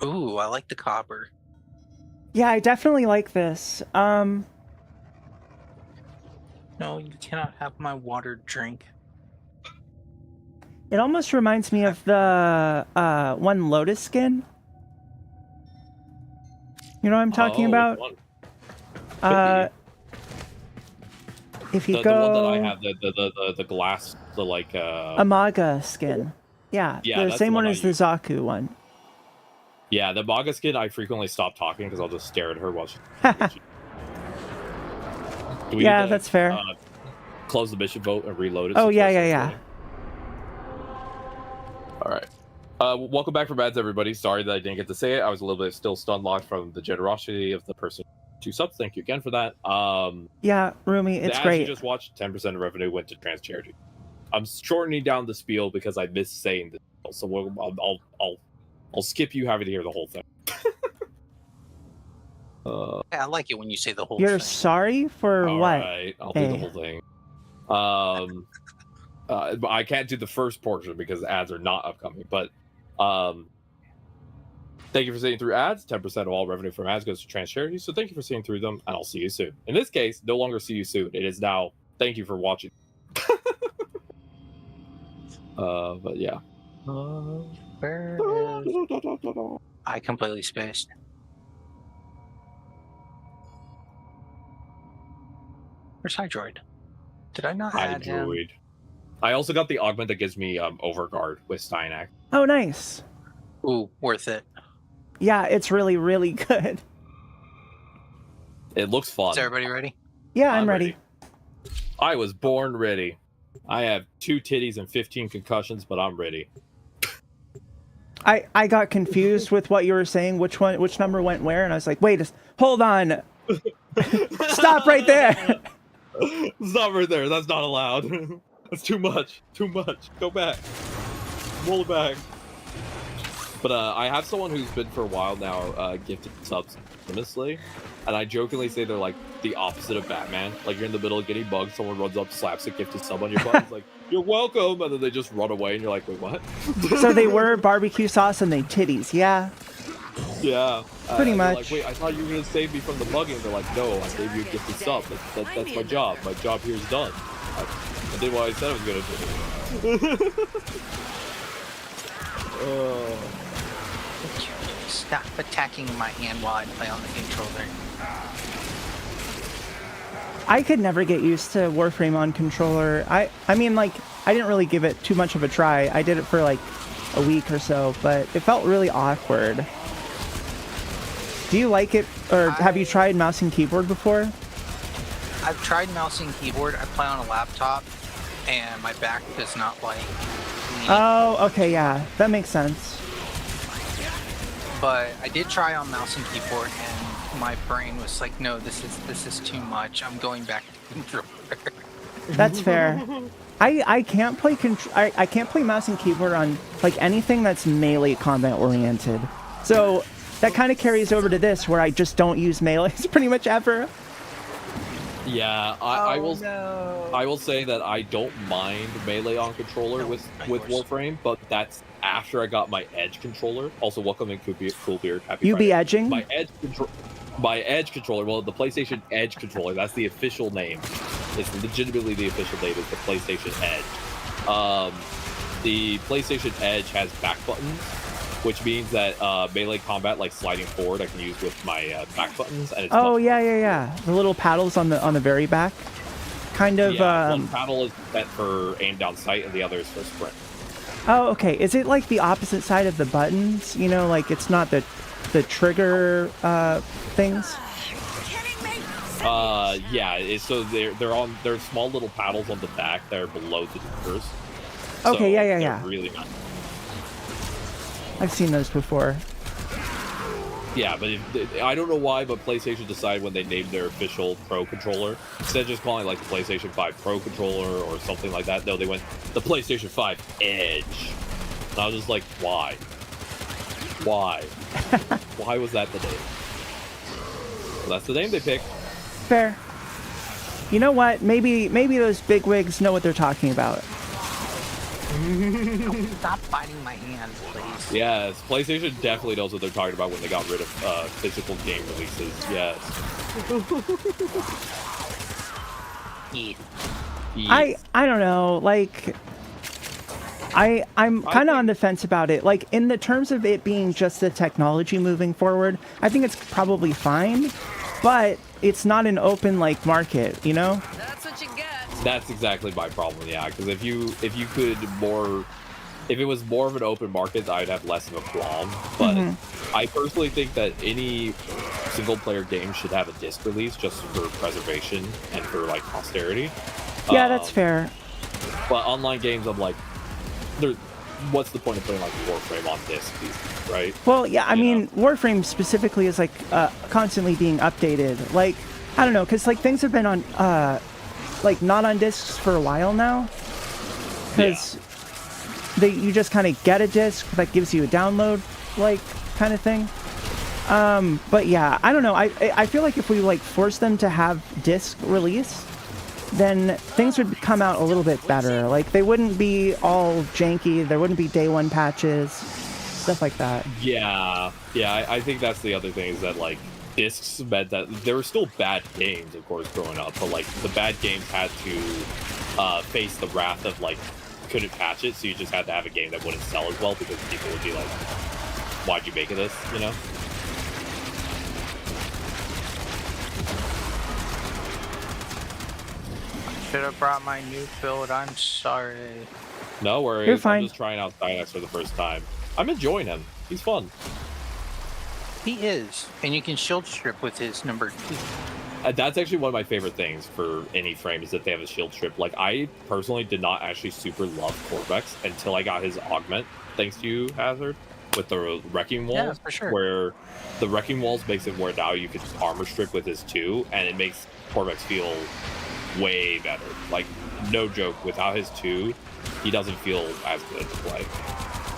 Ooh, I like the copper. Yeah, I definitely like this. No, you cannot have my water drink. It almost reminds me of the one Lotus skin. You know what I'm talking Oh, about? which Uh, if you the go one that I have, the glass, the like Amaga skin. Yeah, Yeah, the that's same the one one I as the use. Zaku one. Yeah, the Maga skin, I frequently stop talking because I'll just stare at her while she. Do we Yeah, need to, that's fair. Close the mission vote and reload it. Oh, since yeah, we're yeah, still All right. Welcome back from ads, everybody. Sorry that I didn't get to say it. I was a little bit still stun locked from the generosity of the person to subs. Thank you again for that. Yeah, Rumi, it's the ads great. you just watched, 10% of revenue went to trans charity. I'm shortening down the spiel because I missed saying this, so I'll skip you having to hear the whole thing. I like it when you say the whole You're thing. sorry for All what? right, I'll do the Hey. whole thing. But I can't do the first portion because ads are not upcoming. But thank you for sitting through ads. 10% of all revenue from ads goes to trans charities. So thank you for sitting through them, and I'll see you soon. In this case, no longer see you soon. It is now thank you for watching. But yeah. Where is... I completely spaced. Where's Hydroid? Did I not I add him? enjoyed. I also got the augment that gives me overguard with Steinak. Oh, nice. Ooh, worth it. Yeah, it's really, really good. It looks fun. Is everybody ready? Yeah, I'm ready. I was born ready. I have 2 titties and 15 concussions, but I'm ready. I got confused with what you were saying, which number went where, and I was like, wait, hold on. Stop right there. Stop right there. That's not allowed. That's too much. Too much. Go back. Roll it back. But I have someone who's been for a while now gifted subs honestly, and I jokingly say they're like the opposite of Batman. Like you're in the middle of getting bugged, someone runs up, slaps a gifted sub on your butt, it's like, you're welcome, and then they just run away, and you're like, wait, what? So they were barbecue sauce and they titties, yeah. Yeah. Pretty and much. they're like, wait, I thought you were gonna save me from the bugging. They're like, no, I gave you a gifted sub. That's my job. My job here is done. I did what I said I was gonna do. Stop attacking my hand while I play on the controller. I could never get used to Warframe on controller. I mean, like, I didn't really give it too much of a try. I did it for like a week or so, but it felt really awkward. Do you like it, or have you tried mouse and keyboard before? I've tried mouse and keyboard. I play on a laptop, and my back does not like leaning. Oh, okay, yeah, that makes sense. But I did try on mouse and keyboard, and my brain was like, no, this is too much. I'm going back to controller. That's fair. I can't play I can't play mouse and keyboard on like anything that's melee combat oriented. So that kind of carries over to this, where I just don't use melees pretty much ever. Yeah, I will say that I don't mind melee on controller with Warframe, but that's after I got my Edge controller. Also, welcome in Coolbeard. Happy You Friday. be edging? My Edge controller, well, the PlayStation Edge controller, that's the official name. It's legitimately the official name is the PlayStation Edge. The PlayStation Edge has back buttons, which means that melee combat, like sliding forward, I can use with my back buttons. And it's Oh yeah. The little paddles on the very back, kind of. Yeah, one paddle is meant for aim down sight, and the other is for sprint. Oh, okay. Is it like the opposite side of the buttons? You know, like it's not the trigger things. Yeah. So they're small little paddles on the back that are below the triggers. Okay, yeah, they're yeah. Really nice. I've seen those before. Yeah, but I don't know why, but PlayStation decided when they named their official Pro controller, instead of just calling it like the PlayStation 5 Pro controller or something like that, no, they went the PlayStation 5 Edge. And I was just like, why? Why? Why was that the name? Well, that's the name they picked. Fair. You know what? Maybe those bigwigs know what they're talking about. Stop biting my hand, please. Yes, PlayStation definitely knows what they're talking about when they got rid of physical game releases. Yes. I don't know. Like, I'm kind of on the fence about it. Like, in the terms of it being just the technology moving forward, I think it's probably fine, but it's not an open like market, you know? That's what you get. That's exactly my problem, yeah. Because if it was more of an open market, I'd have less of a qualm. But I personally think that any single player game should have a disc release just for preservation and for like posterity. Yeah, that's fair. But online games, I'm like, what's the point of putting like Warframe on disc, right? Well, yeah, I mean, Warframe specifically is like constantly being updated. Like, I don't know, because like things have been on like not on discs for a while now. Because you just kind of get a disc that gives you a download, like kind of thing. But yeah, I don't know. I feel like if we like force them to have disc release, then things would come out a little bit better. Like they wouldn't be all janky. There wouldn't be day one patches, stuff like that. Yeah, I think that's the other thing is that like discs meant that there were still bad games, of course, growing up, but like the bad games had to face the wrath of like couldn't patch it, so you just had to have a game that wouldn't sell as well because people would be like, "Why'd you make this?" You know. Should have brought my new build. I'm sorry. No worries. You're fine. I'm just trying out Dynex for the first time. I'm enjoying him. He's fun. He is, and you can shield strip with his number 2. That's actually one of my favorite things for any frame is that they have a shield strip. Like, I personally did not actually super love Corvex until I got his augment, thanks to you, Hazard, with the Wrecking Walls. Yeah, for sure. Where the Wrecking Walls makes it where now you can armor strip with his 2, and it makes Corvex feel way better. Like, no joke, without his 2, he doesn't feel as good to play.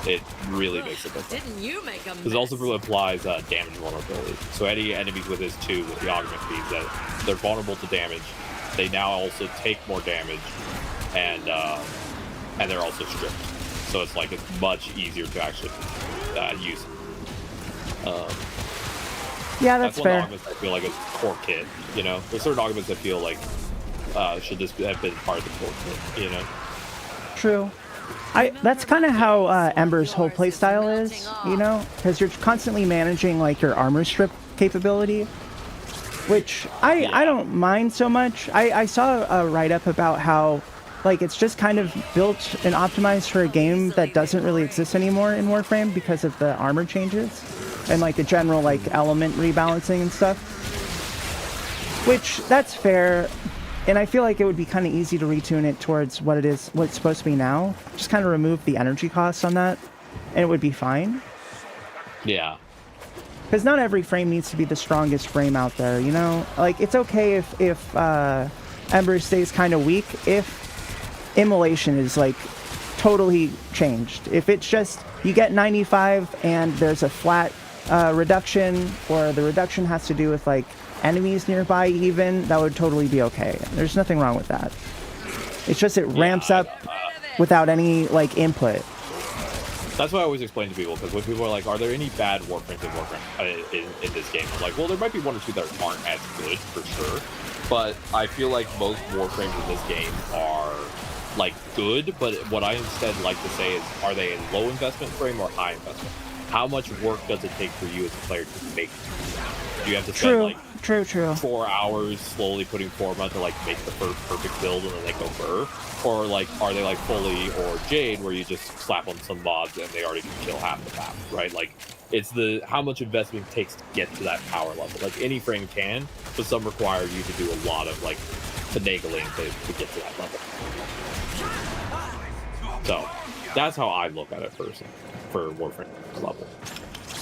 It really makes a difference. Didn't you make a mess? This also applies damage vulnerability. So any enemies with his 2 with the augment means that they're vulnerable to damage. They now also take more damage, and they're also stripped. So it's like it's much easier to actually use. Yeah, that's one fair. augment I feel like is core kit. You know, there's certain augments I feel like should just have been part of the core kit. You know. True. That's kind of how Ember's whole playstyle is, you know, because you're constantly managing like your armor strip capability, which I don't mind so much. I saw a write-up about how like it's just kind of built and optimized for a game that doesn't really exist anymore in Warframe because of the armor changes and like the general like element rebalancing and stuff, which that's fair. And I feel like it would be kind of easy to retune it towards what it's supposed to be now. Just kind of remove the energy costs on that, and it would be fine. Yeah. Because not every frame needs to be the strongest frame out there, you know? Like, it's okay if Ember stays kind of weak if immolation is, like, totally changed. If it's just, you get 95 and there's a flat reduction, or the reduction has to do with, like, enemies nearby even, that would totally be okay. There's nothing wrong with that. It's just it ramps up without any like input. That's what I always explain to people, because when people are like, are there any bad Warframes in this game? I'm like, well, there might be 1 or 2 that aren't as good, for sure. But I feel like most Warframes in this game are like good, but what I instead like to say is, are they a low investment frame or high investment? How much work does it take for you as a player to make them? Do you have to spend like True. 4 hours slowly putting forma to like make the perfect build and then they go burr? Or like are they like Fully or Jade where you just slap on some mods and they already can kill half the map, right? Like it's the how much investment it takes to get to that power level. Like any frame can, but some require you to do a lot of like finagling to get to that level. So that's how I look at it first for Warframe level.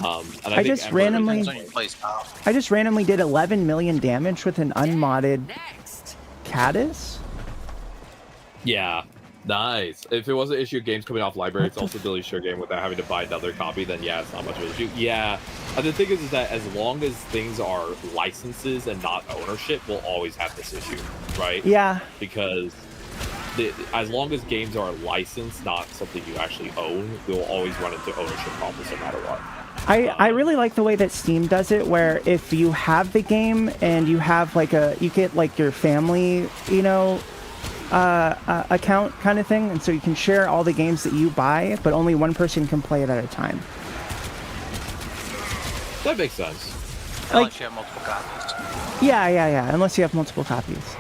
And I think just Ember randomly- is Depends on your play style. I just randomly did 11 million damage with an unmodded Next. Caddis. Yeah, nice. If it was an issue of games coming off library, it's also ability to share game without having to buy another copy, then yeah, it's not much of an issue. Yeah, and the thing is that as long as things are licenses and not ownership, we'll always have this issue, right? Yeah. Because as long as games are licensed, not something you actually own, we'll always run into ownership problems no matter what. I really like the way that Steam does it, where if you have the game and you have like you get like your family, you know, account kind of thing, and so you can share all the games that you buy, but only one person can play it at a time. That makes sense. Unless you have multiple copies. Yeah. Unless you have multiple copies.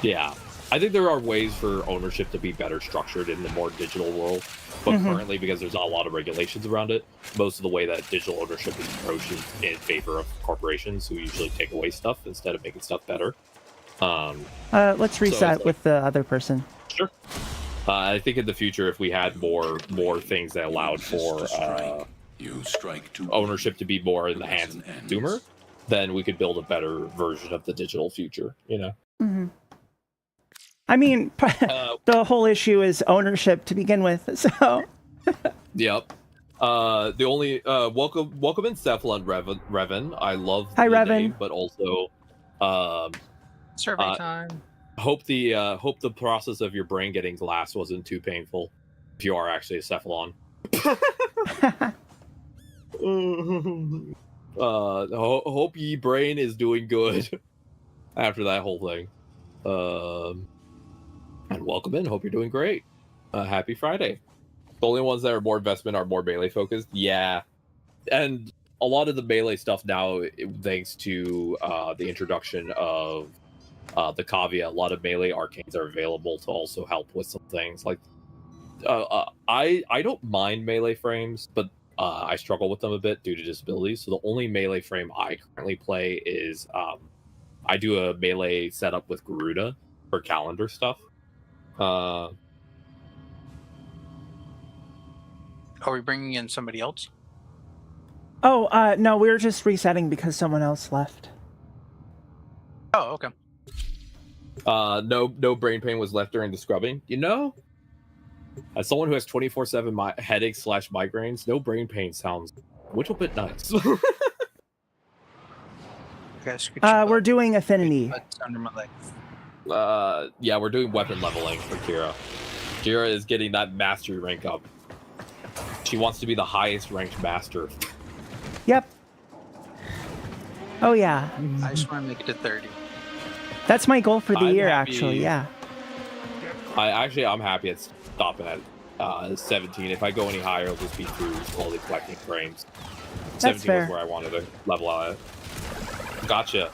Yeah. I think there are ways for ownership to be better structured in the more digital world, but currently, because there's not a lot of regulations around it, most of the way that digital ownership is approached is in favor of corporations who usually take away stuff instead of making stuff better. Let's reset like- with the other person. Sure. I think in the future, if we had more things that allowed for You strike to ownership to be more in the hands of the Lesson consumer, ends. then we could build a better version of the digital future. You know. I mean, the whole issue is ownership to begin with. So Yep. The only welcome in Cephalon Revan. I love Hi, the Revan. name, but also Survey time. hope the process of your brain getting glass wasn't too painful. If you are actually a Cephalon. Hope ye brain is doing good after that whole thing. And welcome in. Hope you're doing great. Happy Friday. The only ones that are more investment are more melee focused. Yeah, and a lot of the melee stuff now, thanks to the introduction of the caveat, a lot of melee arcanes are available to also help with some things. Like, I don't mind melee frames, but I struggle with them a bit due to disabilities. So the only melee frame I currently play is I do a melee setup with Garuda for calendar stuff. Are we bringing in somebody else? oh, no, we were just resetting because someone else left. Oh, okay. No brain pain was left during the scrubbing. You know, as someone who has 24/7 headaches / migraines, no brain pain sounds a little bit nice. Okay, scoot your We're butt. doing affinity. Butts under my leg. Yeah, we're doing weapon leveling for Qiyra. Qiyra is getting that mastery rank up. She wants to be the highest ranked master. Yep. Oh yeah, I just want to make it to 30. that's my goal for the I'm year. happy- Actually, yeah. I'm happy at stopping at 17. If I go any higher, it'll just be through slowly collecting frames. 17 fair. was where I wanted to level out at. Gotcha.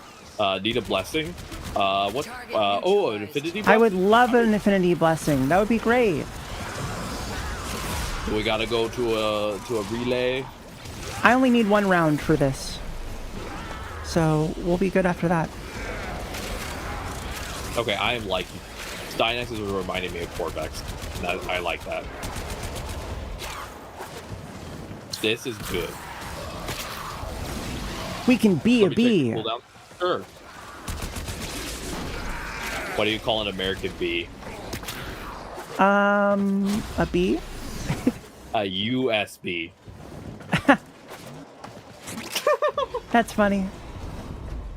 Need a blessing? What? Oh, an infinity. I would blessing? love an infinity blessing. That would be great. We gotta go to a relay. I only need one round for this, so we'll be good after that. Okay, I am liking. Stynex is reminding me of Corvex. I like that. This is good. We can be a Let me take bee. the cooldown. Sure. What do you call an American bee? A bee? A USB. That's funny.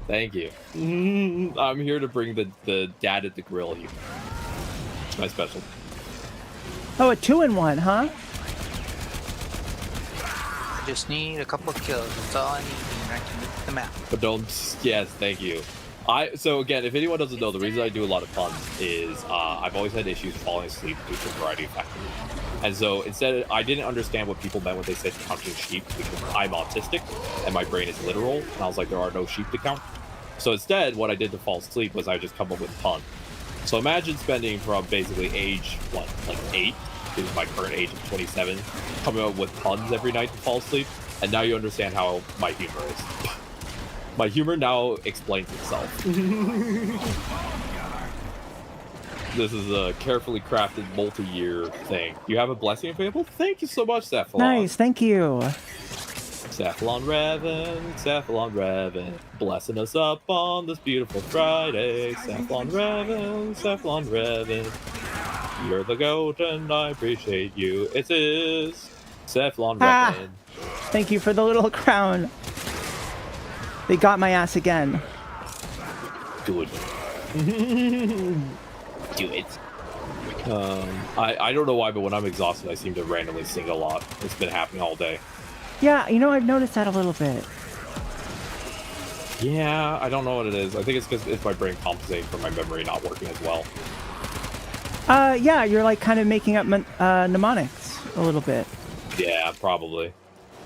Thank you. I'm here to bring the dad at the grill. It's my special. Oh, a 2-in-1, huh? I just need a couple of kills. That's all I need, and I can make the map. But don't. Yes, thank you. So again, if anyone doesn't know, the reason I do a lot of puns is I've always had issues falling asleep due to a variety of factors. And so instead, I didn't understand what people meant when they said counting sheep because I'm autistic and my brain is literal. And I was like, there are no sheep to count. So instead, what I did to fall asleep was I just come up with puns. So imagine spending from basically age, like 8 to my current age of 27, coming up with puns every night to fall asleep. And now you understand how my humor is. My humor now explains itself. This is a carefully crafted multi-year thing. You have a blessing available? Thank you so much, Cephalon. Nice, thank you. Cephalon Revan, blessing us up on this beautiful Friday. Cephalon Revan, you're the goat and I appreciate you. It is Cephalon Revan. Thank you for the little crown. They got my ass again. Good. Do it. I don't know why, but when I'm exhausted, I seem to randomly sing a lot. It's been happening all day. Yeah, you know, I've noticed that a little bit. Yeah, I don't know what it is. I think it's because it's my brain compensating for my memory not working as well. Yeah, you're like kind of making up mnemonics a little bit. Yeah, probably.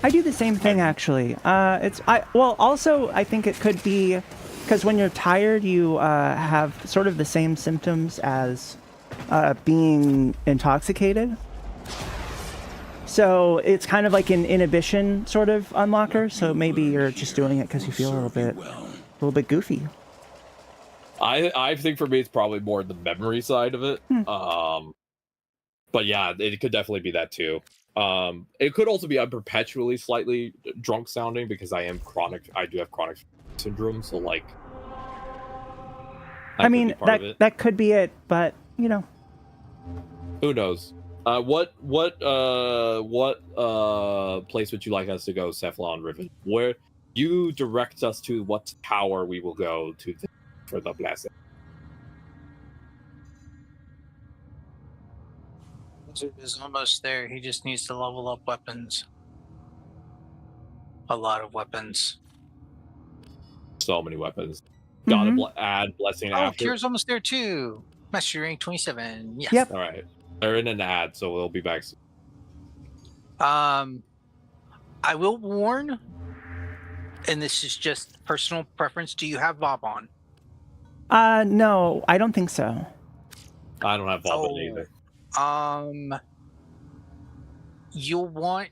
I do the same thing actually. Also I think it could be because when you're tired, you have sort of the same symptoms as being intoxicated. So it's kind of like an inhibition sort of unlocker. So maybe you're just doing it because you feel a little bit goofy. I think for me it's probably more the memory side of it. But yeah, it could definitely be that too. It could also be I'm perpetually slightly drunk sounding because I do have chronic syndrome, so like I mean that could be it, but you know. Who knows? What place would you like us to go, Cephalon Riven? Where you direct us to what tower we will go to for the blessing. Wizard is almost there. He just needs to level up weapons. A lot of weapons. So many weapons. Gotta add blessing after. Qiyra's almost there too. Mastery rank 27. Yes. Yep. All right. They're in an ad, so we'll be back soon. I will warn, and this is just personal preference. Do you have Bob on? No, I don't think so. I don't have Bob either. You'll want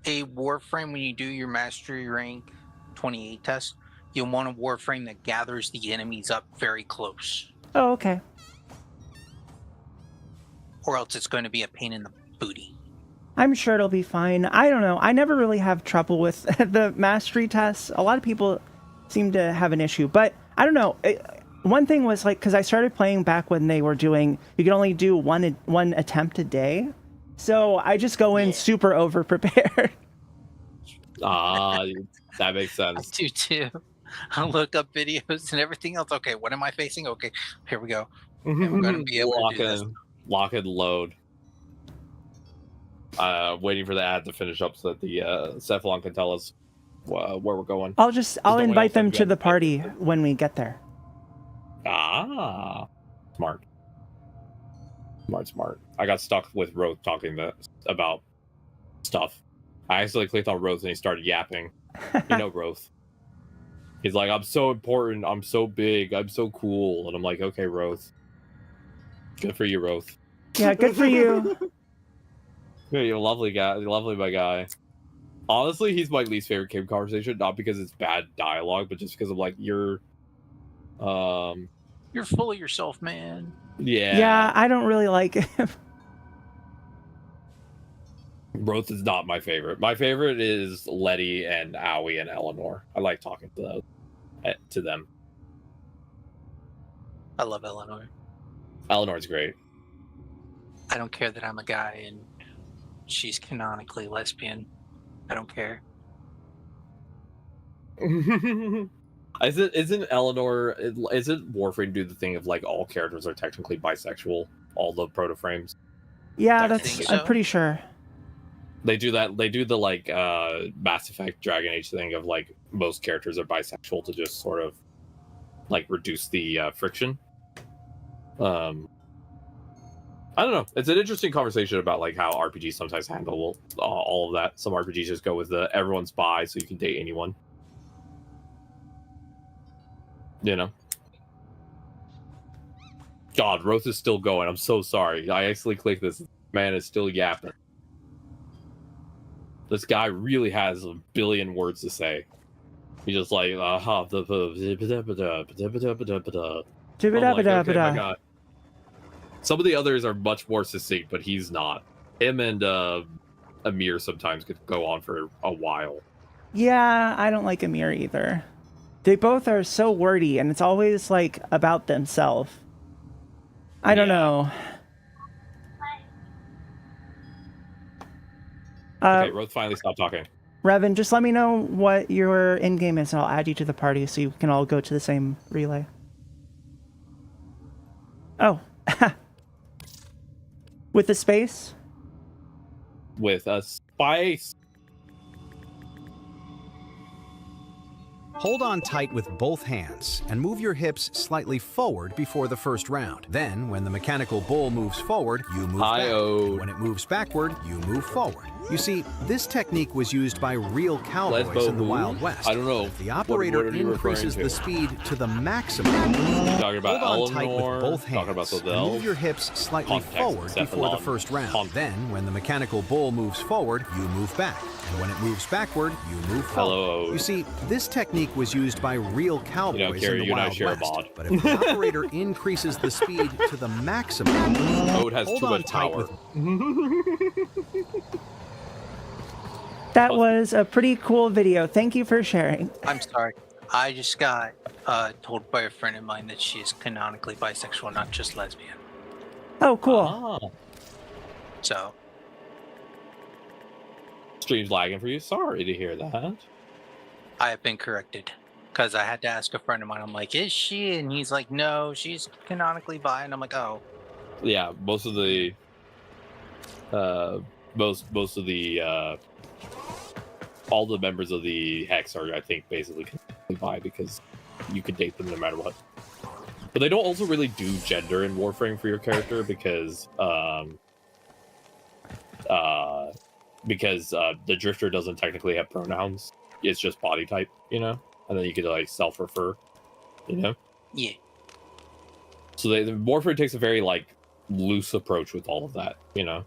a warframe when you do your mastery rank 28 test. You'll want a warframe that gathers the enemies up very close. Oh, okay. Or else it's going to be a pain in the booty. I'm sure it'll be fine. I don't know. I never really have trouble with the mastery tests. A lot of people seem to have an issue, but I don't know. One thing was like, because I started playing back when they were doing, you could only do one attempt a day. So I just go in super over prepared. That makes sense. I do too. I'll look up videos and everything else. Okay, what am I facing? Okay, here we go. And we're going to be able to do this. Lock and load. Waiting for the ad to finish up so that the Cephalon can tell us where we're going. I'll invite them to the party when we get there. Smart. I got stuck with Roth talking about stuff. I accidentally clicked on Roth and he started yapping. You know Roth. He's like, I'm so important, I'm so big, I'm so cool. And I'm like, okay, Roth. Good for you, Roth. Yeah, good for you. You're a lovely guy. Lovely, my guy. Honestly, he's my least favorite game conversation. Not because it's bad dialogue, but just because of like you're full of yourself, man. Yeah. Yeah, I don't really like him. Roth is not my favorite. My favorite is Letty and Owie and Eleanor. I like talking to them. I love Eleanor. Eleanor's great. I don't care that I'm a guy and she's canonically lesbian. I don't care. Isn't Eleanor? Isn't Warframe do the thing of like all characters are technically bisexual? All the proto frames. Yeah, so. I'm pretty sure. They do that. They do the like Mass Effect Dragon Age thing of like most characters are bisexual to just sort of like reduce the friction. I don't know. It's an interesting conversation about like how RPGs sometimes handle all of that. Some RPGs just go with everyone's bi, so you can date anyone. You know. God, Roth is still going. I'm so sorry. I accidentally clicked this. Man is still yapping. This guy really has a billion words to say. He's just like, I'm like, okay, my God. Some of the others are much more succinct, but he's not. Him and Amir sometimes could go on for a while. Yeah, I don't like Amir either. They both are so wordy, and it's always like about themselves. I don't know. Okay, Roth finally stopped talking. Revan, just let me know what your in-game is, and I'll add you to the party so you can all go to the same relay. Oh. With the space? With a spice. Hold on tight with both hands and move your hips slightly forward before the first round. Then, when the mechanical bull moves forward, you move back. And when it moves backward, you move forward. You see, this technique was used by real cowboys in the Wild West. I don't know. The operator increases the speed to the maximum. Talking about Hold on tight Eleanor, with both hands. talking about the And move your hips slightly forward before the first round. Then, when the mechanical bull moves forward, you move back. And when it moves backward, you move forward. You see, this technique was used by real cowboys in the Wild West. But if the operator increases the speed to the maximum, Ode has too much power. That was a pretty cool video. Thank you for sharing. I'm sorry. I just got told by a friend of mine that she is canonically bisexual, not just lesbian. Oh, cool. So. Stream's lagging for you. Sorry to hear that. I have been corrected. Because I had to ask a friend of mine, I'm like, is she? And he's like, no, she's canonically bi. And I'm like, oh. Yeah, most of the... most of the... all the members of the Hex are, I think, basically bi because you can date them no matter what. But they don't also really do gender in Warframe for your character because the Drifter doesn't technically have pronouns. It's just body type, you know? And then you could, like, self-refer, you know? Yeah. So the Warframe takes a very, like, loose approach with all of that, you know?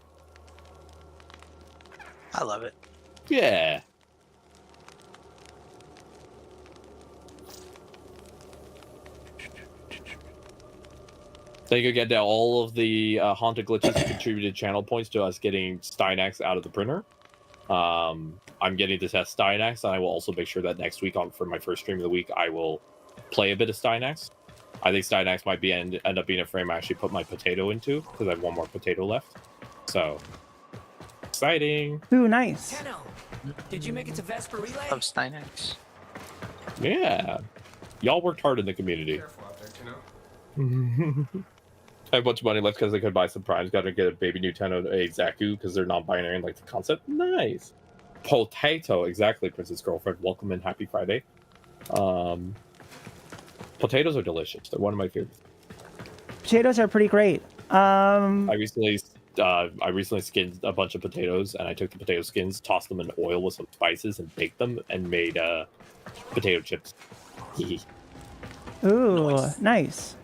I love it. Yeah. Thank you again to all of the Haunted Glitches who contributed channel points to us getting Stynax out of the printer. I'm getting to test Stynax, and I will also make sure that next week for my first stream of the week, I will play a bit of Stynax. I think Stynax might be end up being a frame I actually put my potato into, because I have one more potato left. So, exciting. Ooh, nice. Tenno, did you make it to Vesper Relay? Of Stynax. Yeah. Y'all worked hard in the community. Careful out there, Tenno. I have a bunch of money left because I could buy some primes. Got to get a baby Nintendo, a Zaku, because they're non-binary and like the concept. Nice. Potato, exactly, Princess Girlfriend. Welcome and happy Friday. Potatoes are delicious. They're one of my favorites. Potatoes are pretty great. I recently skinned a bunch of potatoes, and I took the potato skins, tossed them in oil with some spices, and baked them, and made potato chips. Ooh, nice.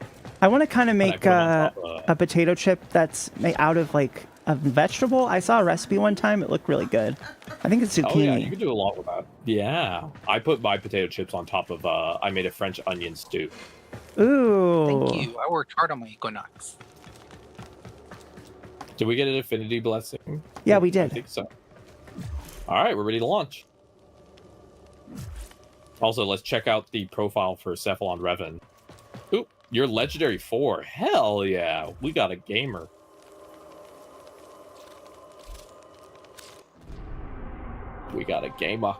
I want to kind of make a potato chip that's made out of like a vegetable. I saw a recipe one time. It looked really good. I think it's zucchini. Oh yeah, you can do a lot with that. Yeah, I put my potato chips on top of. I made a French onion stew. Ooh. Thank you. I worked hard on my Equinox. Did we get an affinity blessing? Yeah, we did. I think so. All right, we're ready to launch. Also, let's check out the profile for Cephalon Revan. Ooh, you're legendary 4. Hell yeah, we got a gamer. We got a gamer.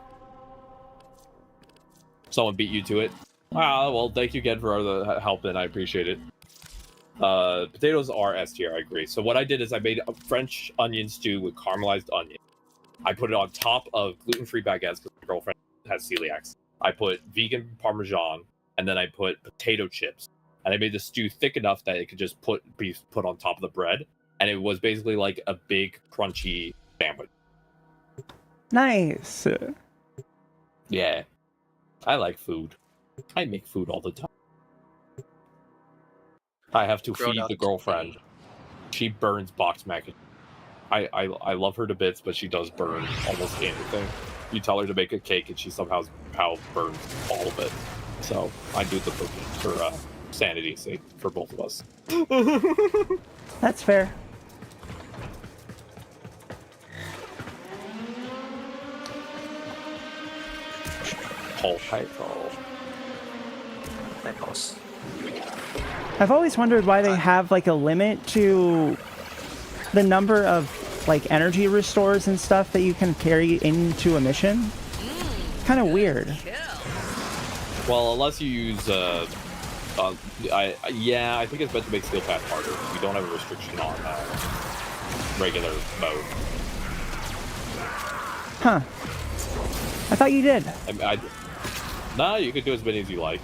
Someone beat you to it. Ah, well, thank you again for the help, and I appreciate it. Potatoes are S tier, I agree. So what I did is I made a French onion stew with caramelized onion. I put it on top of gluten-free baguettes because my girlfriend has celiacs. I put vegan Parmesan, and then I put potato chips. And I made the stew thick enough that it could just be put on top of the bread. And it was basically like a big, crunchy sandwich. Nice. Yeah. I like food. I make food all the time. I have to feed the girlfriend. She burns box mac. I love her to bits, but she does burn almost anything. You tell her to make a cake, and she somehow burns all of it. So I do the cooking for sanity's sake for both of us. That's fair. I've always wondered why they have like a limit to the number of like energy restores and stuff that you can carry into a mission. Kind of weird. Well, unless you use I think it's meant to make Steel Path harder. You don't have a restriction on regular mode. Huh. I thought you did. Nah, you could do as many as you like.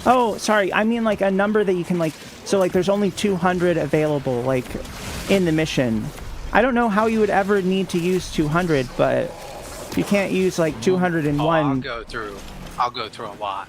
Oh, sorry. I mean like a number that you can like, so like there's only 200 available like in the mission. I don't know how you would ever need to use 200, but you can't use like 201. I'll go through a lot.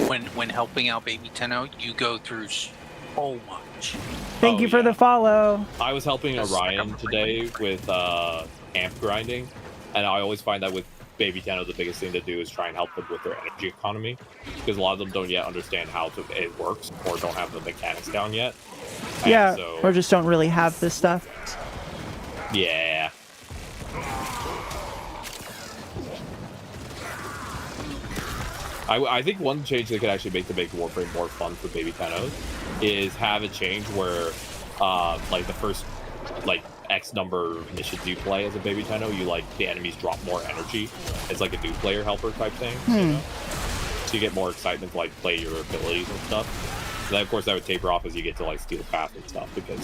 when helping out Baby Tenno, you go through so much. Thank you for the follow. I was helping Orion today with amp grinding, and I always find that with Baby Tenno, the biggest thing to do is try and help them with their energy economy, because a lot of them don't yet understand how it works or don't have the mechanics down yet. Yeah, so, or just don't really have this stuff. Yeah. I think one change they could actually make to make Warframe more fun for Baby Tenno is have a change where, like the first, like X number of missions you play as a Baby Tenno, the enemies drop more energy. It's like a new player helper type thing. You know? So you get more excitement to like play your abilities and stuff. And then of course that would taper off as you get to like Steel Path and stuff, because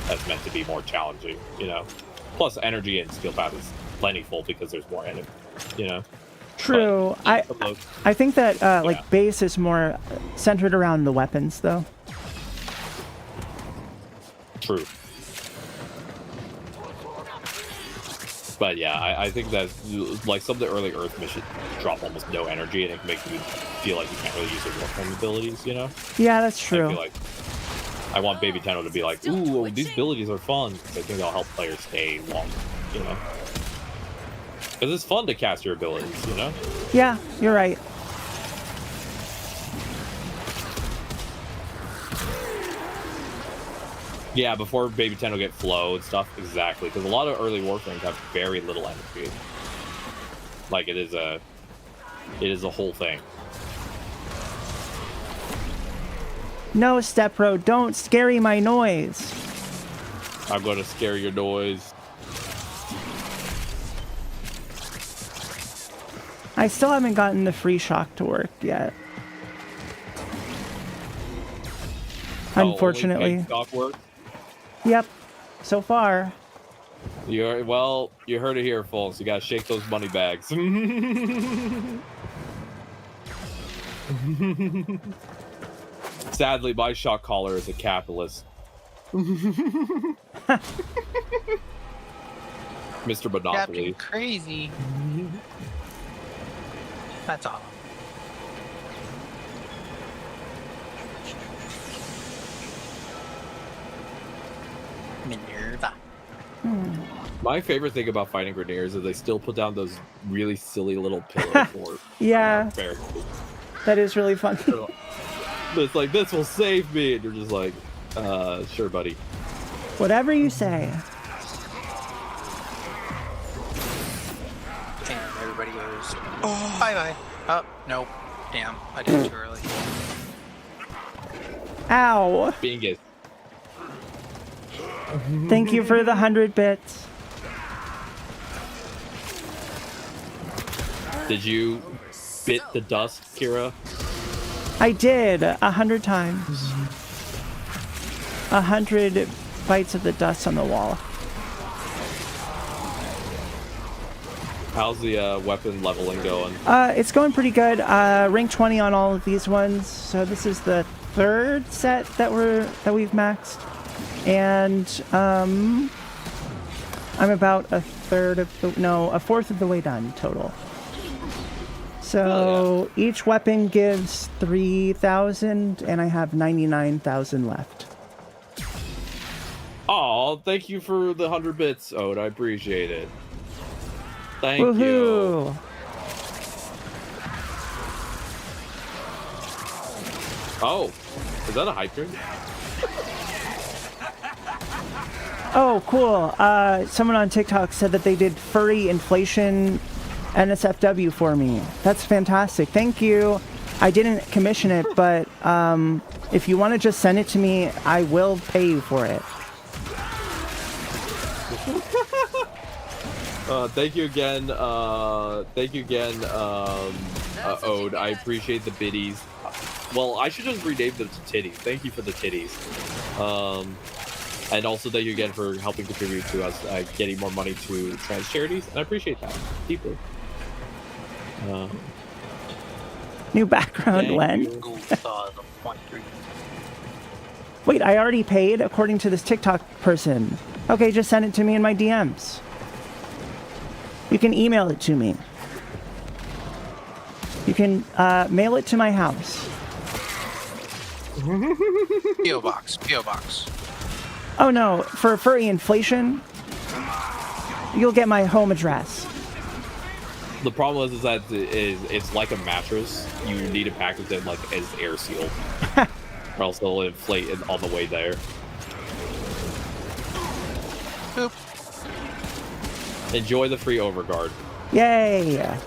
that's meant to be more challenging, you know. Plus energy in Steel Path is plentiful because there's more enemy, you know. True. I think that like base is more centered around the weapons though. True. But yeah, I think that like some of the early Earth missions drop almost no energy, and it can make you feel like you can't really use your Warframe abilities, you know? Yeah, that's true. I feel like I want Baby Tenno to be like, ooh, these abilities are fun. I think they'll help players stay longer, you know? Because it's fun to cast your abilities, you know? Yeah, you're right. Yeah, before Baby Tenno get flow and stuff, exactly. Because a lot of early Warframes have very little energy. Like it is a whole thing. No, Stepbro, don't scary my noise. I'm gonna scare your noise. I still haven't gotten the free shock to work yet. Unfortunately. Shock work? Yep. So far. You heard it here, folks. You gotta shake those money bags. Sadly, my shock collar is a capitalist. Mr. Monopoly. Captain Crazy. That's all. Minerva. My favorite thing about fighting Grenadiers is they still put down those really silly little pillows for yeah. barricades. That is really funny. It's like, this will save me, and you're just like, sure, buddy. Whatever you say. And everybody goes, oh, bye-bye. Oh, nope. Damn, I did it too early. Ow. Bingus. Thank you for the 100 bits. Did you bit the dust, Qiyra? I did 100 times. 100 bites of the dust on the wall. How's the weapon leveling going? It's going pretty good. Rank 20 on all of these ones. So this is the third set that we've maxed, and I'm about a fourth of the way done total. So each weapon gives 3,000, and I have 99,000 left. Oh, thank you for the 100 bits, Ode. I appreciate it. Thank Woohoo! you. Oh, is that a hype drink? Oh, cool. Someone on TikTok said that they did furry inflation NSFW for me. That's fantastic. Thank you. I didn't commission it, but if you want to just send it to me, I will pay you for it. Thank you again. Ode. I appreciate the biddies. Well, I should just rename them to titties. Thank you for the titties. And also thank you again for helping contribute to us getting more money to trans charities. And I appreciate that deeply. New background, Len. Wait, I already paid according to this TikTok person. Okay, just send it to me in my DMs. You can email it to me. You can mail it to my house. P.O. Box. P.O. Box. Oh no, for furry inflation, you'll get my home address. The problem is that it's like a mattress. You need to package it like as air sealed, or else it'll inflate on the way there. Boop. Enjoy the free overguard. Yay!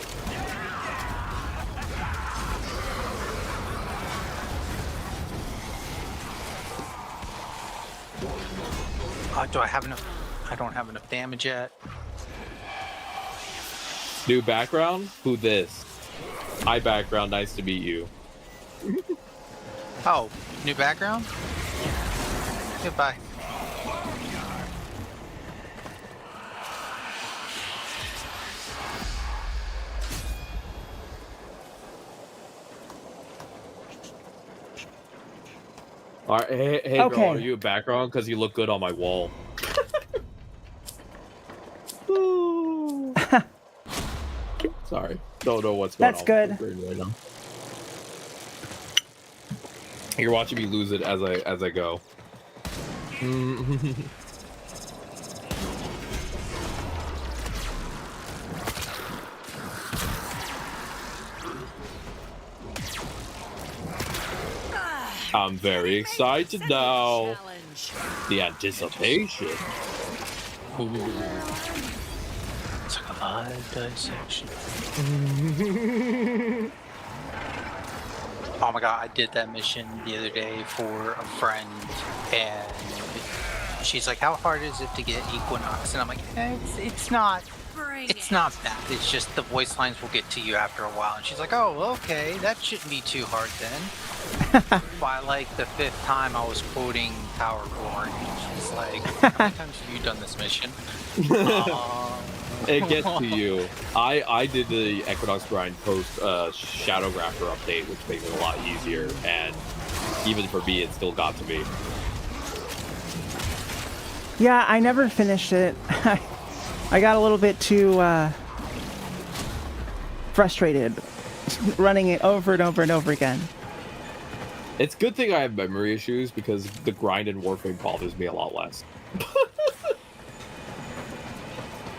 Do I have enough? I don't have enough damage yet. New background? Who this? Hi background, nice to meet you. Oh, new background? Goodbye. All right, hey Okay. girl, are you a background? Because you look good on my wall. Sorry, don't know what's going That's on. good. Right now. You're watching me lose it as I go. I'm very excited now. Challenge. The anticipation. It's like a live dissection. Oh my god, I did that mission the other day for a friend, and she's like, how hard is it to get Equinox? And I'm like, it's not. Bring It's it. not bad. It's just the voice lines will get to you after a while. And she's like, oh, okay, that shouldn't be too hard then. By like the 5th time I was quoting Power Born, she's like, how many times have you done this mission? It gets to you. I did the Equinox grind post Shadow Grafter update, which makes it a lot easier, and even for me, it still got to me. Yeah, I never finished it. I got a little bit too frustrated running it over and over and over again. It's a good thing I have memory issues because the grind in Warframe bothers me a lot less.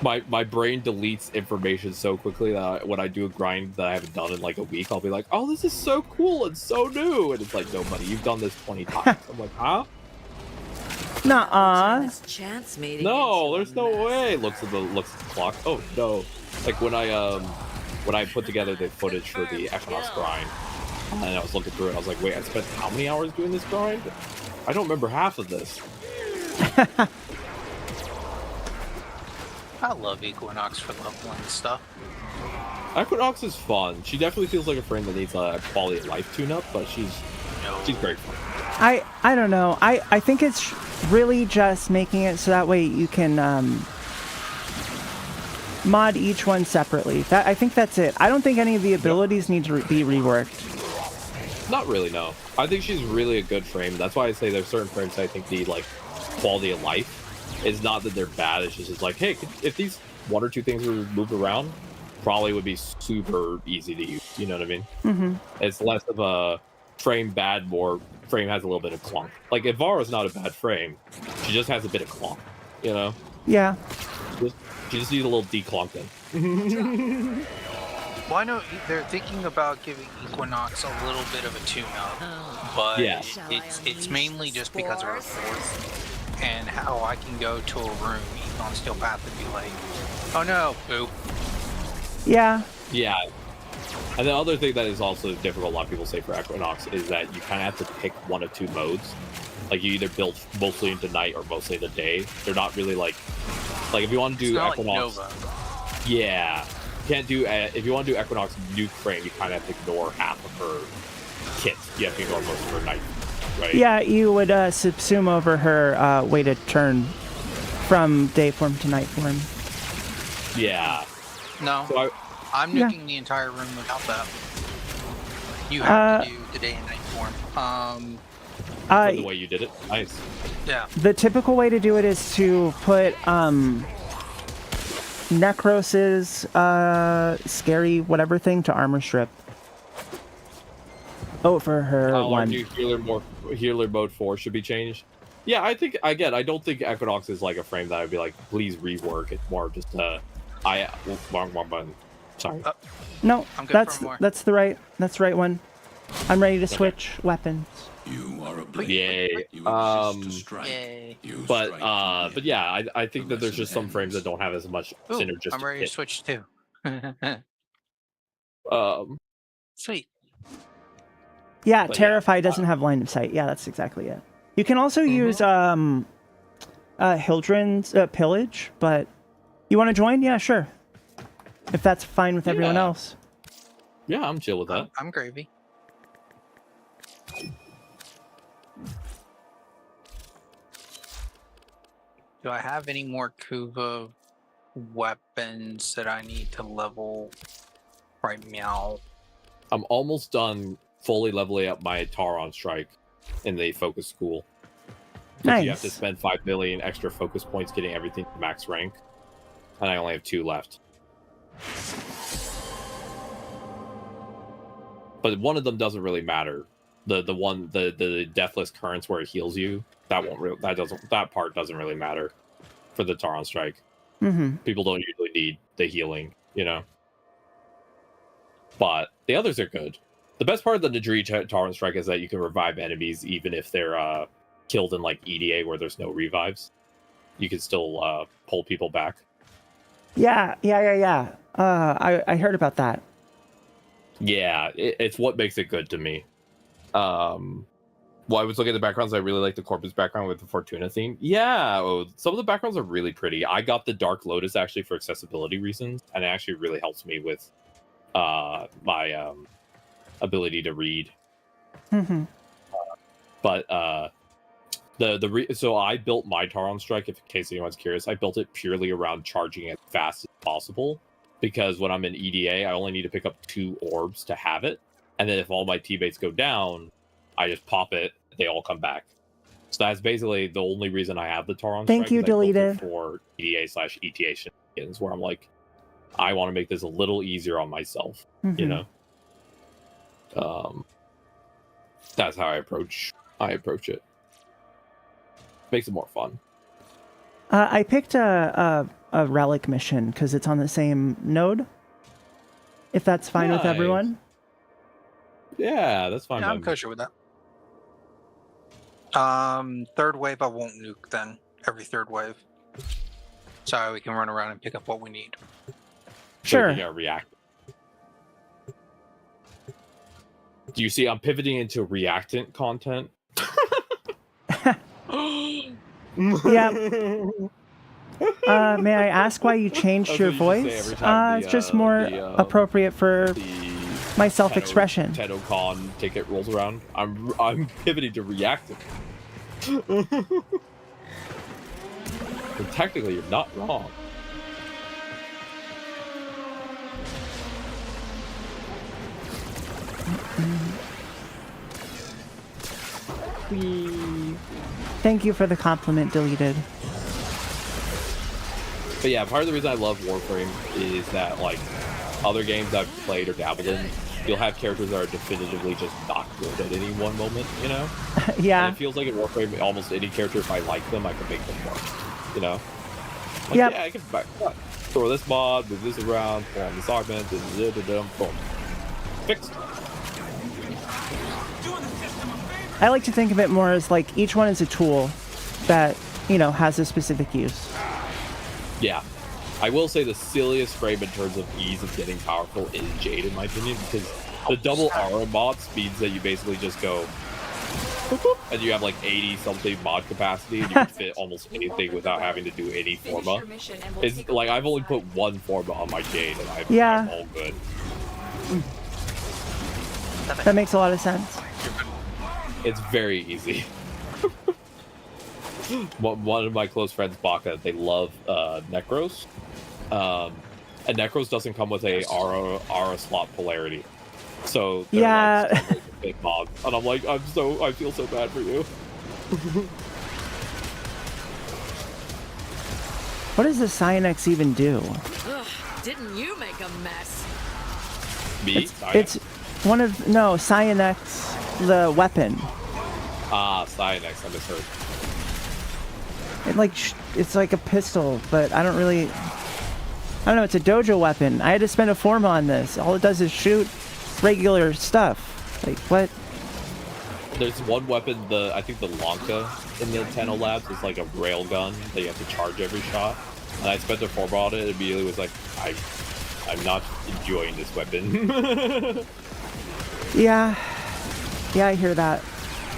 My brain deletes information so quickly that when I do a grind that I haven't done in like a week, I'll be like, oh, this is so cool and so new. And it's like, no, buddy, you've done this 20 times. I'm like, huh? Nuh-uh. This chance meeting No, into there's a no mess. way. Looks at the clock. Oh no! Like when I put together the footage for the Equinox grind, and I was looking through it, I was like, wait, I spent how many hours doing this grind? I don't remember half of this. I love Equinox for leveling stuff. Equinox is fun. She definitely feels like a friend that needs a quality of life tune-up, but she's great fun. I don't know. I think it's really just making it so that way you can mod each one separately. I think that's it. I don't think any of the abilities need to be reworked. Not really, no. I think she's really a good frame. That's why I say there's certain frames I think need like quality of life. It's not that they're bad. It's just like, hey, if these one or two things were moved around, probably would be super easy to use. You know what I mean? Mm-hmm. It's less of a frame bad, more frame has a little bit of clunk. Like Ivara's not a bad frame. She just has a bit of clunk. You know? Yeah. She just needs a little declunking. Well, I know they're thinking about giving Equinox a little bit of a tune-up, but Yeah. it's mainly just because of her fourth and how I can go to a room even on Steel Path and be like, oh no, boop. Yeah. Yeah. And the other thing that is also difficult, a lot of people say for Equinox, is that you kind of have to pick one of two modes. Like, you either build mostly into night or mostly into day. They're not really like if you want to do Equinox. Like Nova. Yeah. You can't do, if you want to do Equinox nuke frame, you kind of have to ignore half of her kit. You have to ignore most of her night, right? Yeah, you would subsume over her weighted turn from day form to night form. Yeah. No. So I'm nuking the entire room without that. You have to do the day and night form. for the way you did it. Nice. Yeah. The typical way to do it is to put Necros's scary whatever thing to armor strip. Oh, for her one. Healer mode 4 should be changed. Yeah, I think I don't think Equinox is like a frame that I'd be like, please rework. It's more just wrong button. Sorry. No, I'm good that's for more. that's the right one. I'm ready to switch weapons. You are a blade. Yay. You exist to strike. Yay. You But strike yeah, I think that there's just some frames that don't have as much Ooh, synergistic I'm ready to hit. switch too. Sweet. Yeah, But Terrify doesn't have line of sight. Yeah, that's exactly it. You can also use Hildren's Pillage, but you want to join? Yeah, sure. If that's fine with everyone Yeah. else. Yeah, I'm chill with that. I'm gravy. Do I have any more Kuva weapons that I need to level right meow? I'm almost done fully leveling up my Taron Strike in the focus school. Nice. You have to spend 5 million extra focus points getting everything to max rank. And I only have 2 left. But one of them doesn't really matter. The Deathless Currents where it heals you, that part doesn't really matter for the Taron Strike. Mm-hmm. People don't usually need the healing, you know. But the others are good. The best part of the Nadri Taron Strike is that you can revive enemies even if they're killed in like EDA where there's no revives. You can still pull people back. Yeah. I heard about that. Yeah, it's what makes it good to me. Well, I was looking at the backgrounds. I really like the Corpus background with the Fortuna theme. Yeah, some of the backgrounds are really pretty. I got the Dark Lotus actually for accessibility reasons, and it actually really helps me with my ability to read. Mm-hmm. But so I built my Taron Strike, in case anyone's curious. I built it purely around charging as fast as possible, because when I'm in EDA, I only need to pick up 2 orbs to have it, and then if all my teammates go down, I just pop it. They all come back. So that's basically the only reason I have the Taron Strike. Thank you, is I built it deleted. for EDA/ETA shenanigans, where I'm like, I want to make this a little easier on myself. Mm-hmm. You know. That's how I approach it. Makes it more fun. I picked a relic mission because it's on the same node. If that's fine with Nice. everyone. Yeah, that's fine. Yeah, I'm kosher with that. Third wave I won't nuke then. Every third wave. So we can run around and pick up what we need. Sure. Yeah, react. Do you see? I'm pivoting into reactant content. Yeah. May I ask why you changed your voice? It's just more appropriate for my self-expression. TedoCon ticket rolls around. I'm pivoting to reactant. And technically, you're not wrong. Thank you for the compliment, deleted. But yeah, part of the reason I love Warframe is that, like, other games I've played or dabbled in, you'll have characters that are definitively just not good at any one moment, you know? Yeah. And it feels like in Warframe, almost any character, if I like them, I can make them work, you know? Like, Yep. yeah, I can back up. Throw this mod, move this around, form this augment, boom. Fixed. I like to think of it more as like each one is a tool that, you know, has a specific use. Yeah. I will say the silliest frame in terms of ease of getting powerful is Jade, in my opinion, because the double aura mod means that you basically just go boop, boop, and you have like 80 something mod capacity and you can fit almost anything without having to do any forma. It's like I've only put one forma on my Jade and I'm all good. That makes a lot of sense. It's very easy. One of my close friends, Baka, they love Necros. And Necros doesn't come with a aura slot polarity. So they're like a big mob. And I'm like, I feel so bad for you. What does the Cyanex even do? Ugh, didn't you make a mess? Me? It's one of Cyanex, the weapon. Ah, Cyanex, I misheard. It's like a pistol, but I don't know, it's a dojo weapon. I had to spend a forma on this. All it does is shoot regular stuff. Like, what? There's one weapon, I think the Lanka in the Tenno Labs is like a rail gun that you have to charge every shot. And I spent a forma on it and immediately was like, I'm not enjoying this weapon. Yeah, I hear that.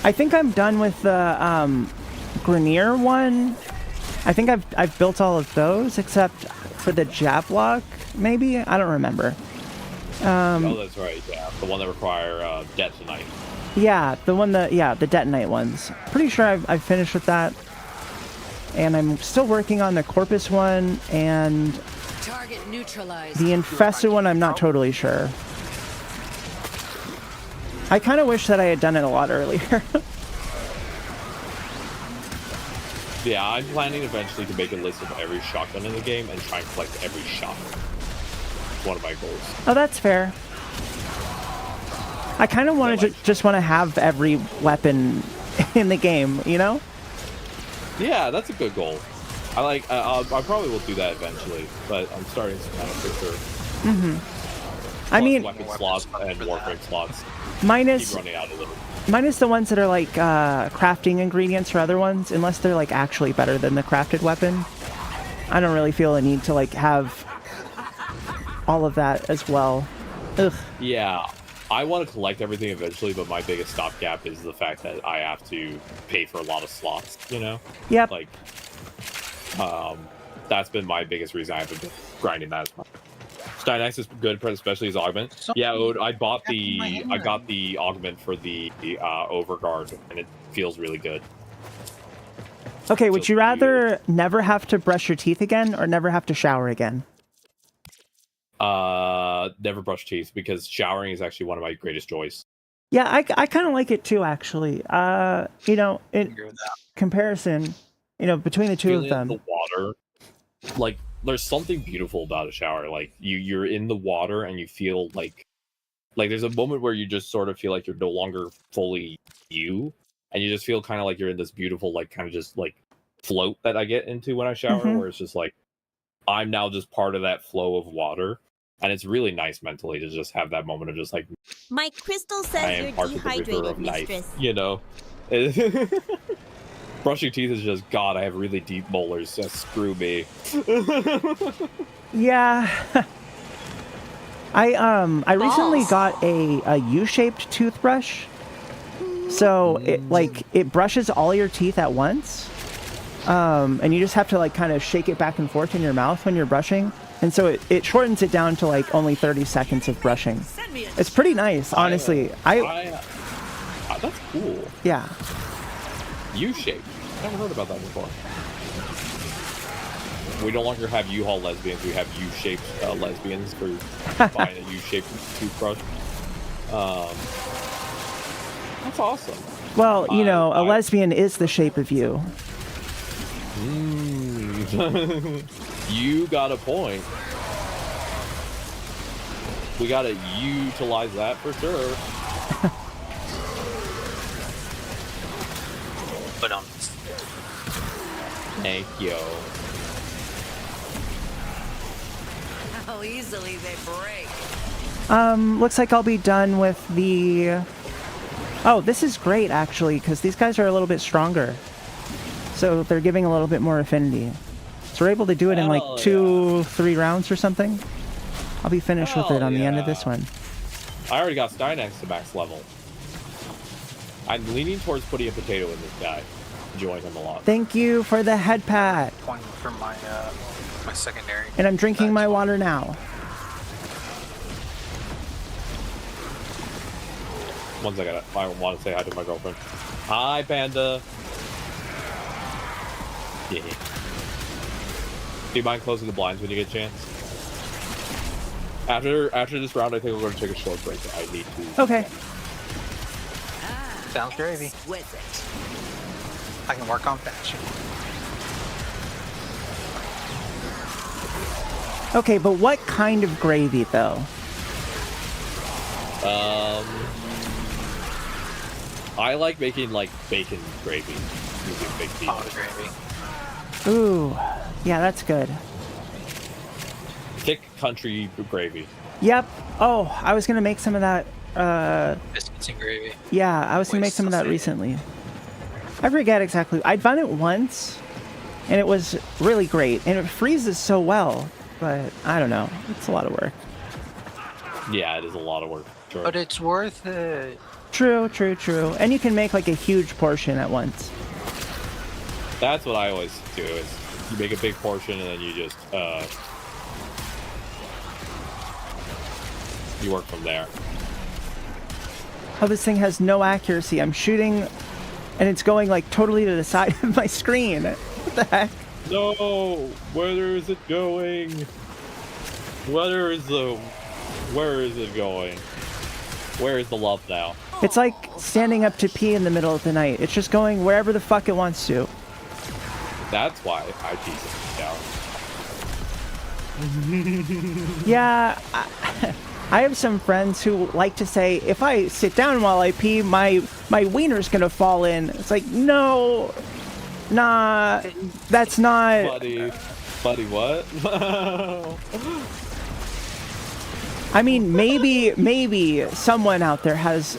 I think I'm done with the Grenier one. I think I've built all of those except for the Javelok, maybe? I don't remember. Oh, that's right, yeah. The one that require Detonite. Yeah, the Detonite ones. Pretty sure I've finished with that. And I'm still working on the Corpus one, and Target neutralized. the Infested one I'm not totally sure. I kind of wish that I had done it a lot earlier. Yeah, I'm planning eventually to make a list of every shotgun in the game and try and collect every shot. It's one of my goals. Oh, that's fair. I kind of want to just want to have every weapon in the game, you know? Yeah, that's a good goal. I probably will do that eventually, but I'm starting to kind of for sure. Mm-hmm. I mean, weapon slots and warframe slots. Minus keep running out a little. Minus the ones that are like crafting ingredients for other ones, unless they're like actually better than the crafted weapon. I don't really feel a need to like have all of that as well. Ugh. Yeah, I want to collect everything eventually, but my biggest stopgap is the fact that I have to pay for a lot of slots, you know? Yep. Like, that's been my biggest reason I haven't been grinding that as much. Steinex is good, especially as augment. Yeah, I got the augment for the Overguard, and it feels really good. Okay, would you rather never have to brush your teeth again or never have to shower again? Never brush teeth, because showering is actually one of my greatest joys. Yeah, I kind of like it too, actually. You know, in comparison, you know, between the two of them. The water, like, there's something beautiful about a shower. Like, you're in the water and you feel like there's a moment where you just sort of feel like you're no longer fully you, and you just feel kind of like you're in this beautiful, like, kind of just like float that I get into when I shower, where it's just like I'm now just part of that flow of water, and it's really nice mentally to just have that moment of just like, my crystal says you're dehydrated, mistress. You know. Brushing teeth is just, God, I have really deep molars, so screw me. Yeah. I recently got a U-shaped toothbrush. So it brushes all your teeth at once. And you just have to like kind of shake it back and forth in your mouth when you're brushing. And so it shortens it down to like only 30 seconds of brushing. It's pretty nice, honestly. That's cool. Yeah. U-shaped. Never heard about that before. We no longer have U-Haul lesbians. We have U-shaped lesbians for buying a U-shaped toothbrush. That's awesome. Well, you know, a lesbian is the shape of you. You got a point. We gotta utilize that for sure. But thank you. How easily they break. Looks like I'll be done with the... Oh, this is great, actually, because these guys are a little bit stronger. So they're giving a little bit more affinity. So we're able to do it in like 2-3 rounds or something. I'll be finished with it on the end of this one. I already got Steinax to max level. I'm leaning towards putting a potato in this guy. Enjoying him a lot. Thank you for the head pat. Point for my my secondary. And I'm drinking my water now. One second, I want to say hi to my girlfriend. Hi, Panda. Yeah. Do you mind closing the blinds when you get a chance? After this round, I think we're going to take a short break. I need to. Okay. Sounds gravy. I can work on fashion. Okay, but what kind of gravy, though? I like making like bacon gravy using big beef. Gravy. Ooh, yeah, that's good. Thick country gravy. Yep. Oh, I was gonna make some of that. Biscuits and gravy. Yeah, I was gonna make some of that recently. I forget exactly. I'd done it once, and it was really great, and it freezes so well. But I don't know. It's a lot of work. Yeah, it is a lot of work. Sure. But it's worth it. True, true, true. And you can make like a huge portion at once. That's what I always do. Is you make a big portion and then you just you work from there. Oh, this thing has no accuracy. I'm shooting, and it's going like totally to the side of my screen. What the heck? No, where is it going? Where is it going? Where is the love now? It's like standing up to pee in the middle of the night. It's just going wherever the fuck it wants to. That's why I pee down. Yeah, I have some friends who like to say, if I sit down while I pee, my wiener's gonna fall in. It's like, no, nah, that's not... Buddy, what? I mean, maybe someone out there has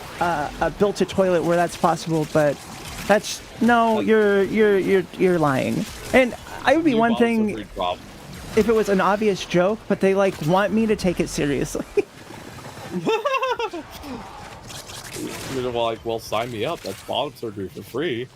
built a toilet where that's possible, but that's... No, you're lying. And I would be one thing if it was an obvious joke, but they like want me to take it seriously. You're like, well, sign me up. That's bottom surgery for free.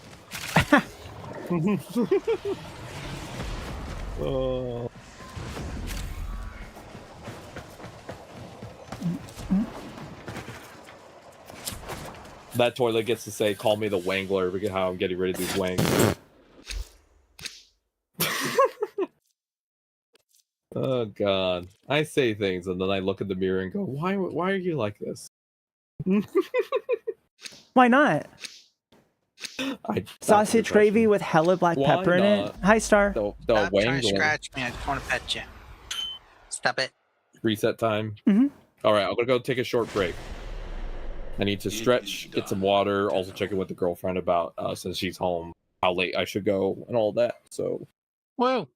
That toilet gets to say, call me the Wangler, because how I'm getting rid of these wangs. Oh god. I say things and then I look in the mirror and go, why are you like this? Why not? Sausage gravy question. with hella black Why pepper in it. not? Hi, Star. The Stop trying to Wangler. scratch me. I just want to pet you. Stop it. Reset time. Mm-hmm. Alright, I'm gonna go take a short break. I need to stretch, get some water, also check in with the girlfriend about, since she's home, how late I should go and all that. So Whoa.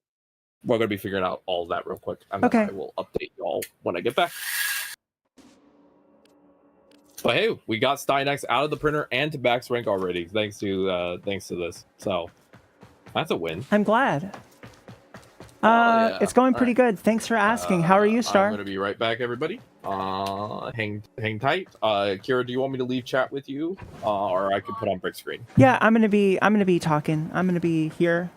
we're going to be figuring out all of that real quick. And then I will update y'all when I get back. But hey, we got Steinax out of the printer and to max rank already, thanks to this. So that's a win. I'm glad. Yeah. It's going pretty good. Thanks for asking. How are you, Star? I'm going to be right back, everybody. Hang tight. Qiyra, do you want me to leave chat with you, or I could put on brick screen? Yeah, I'm gonna be talking. I'm gonna be here.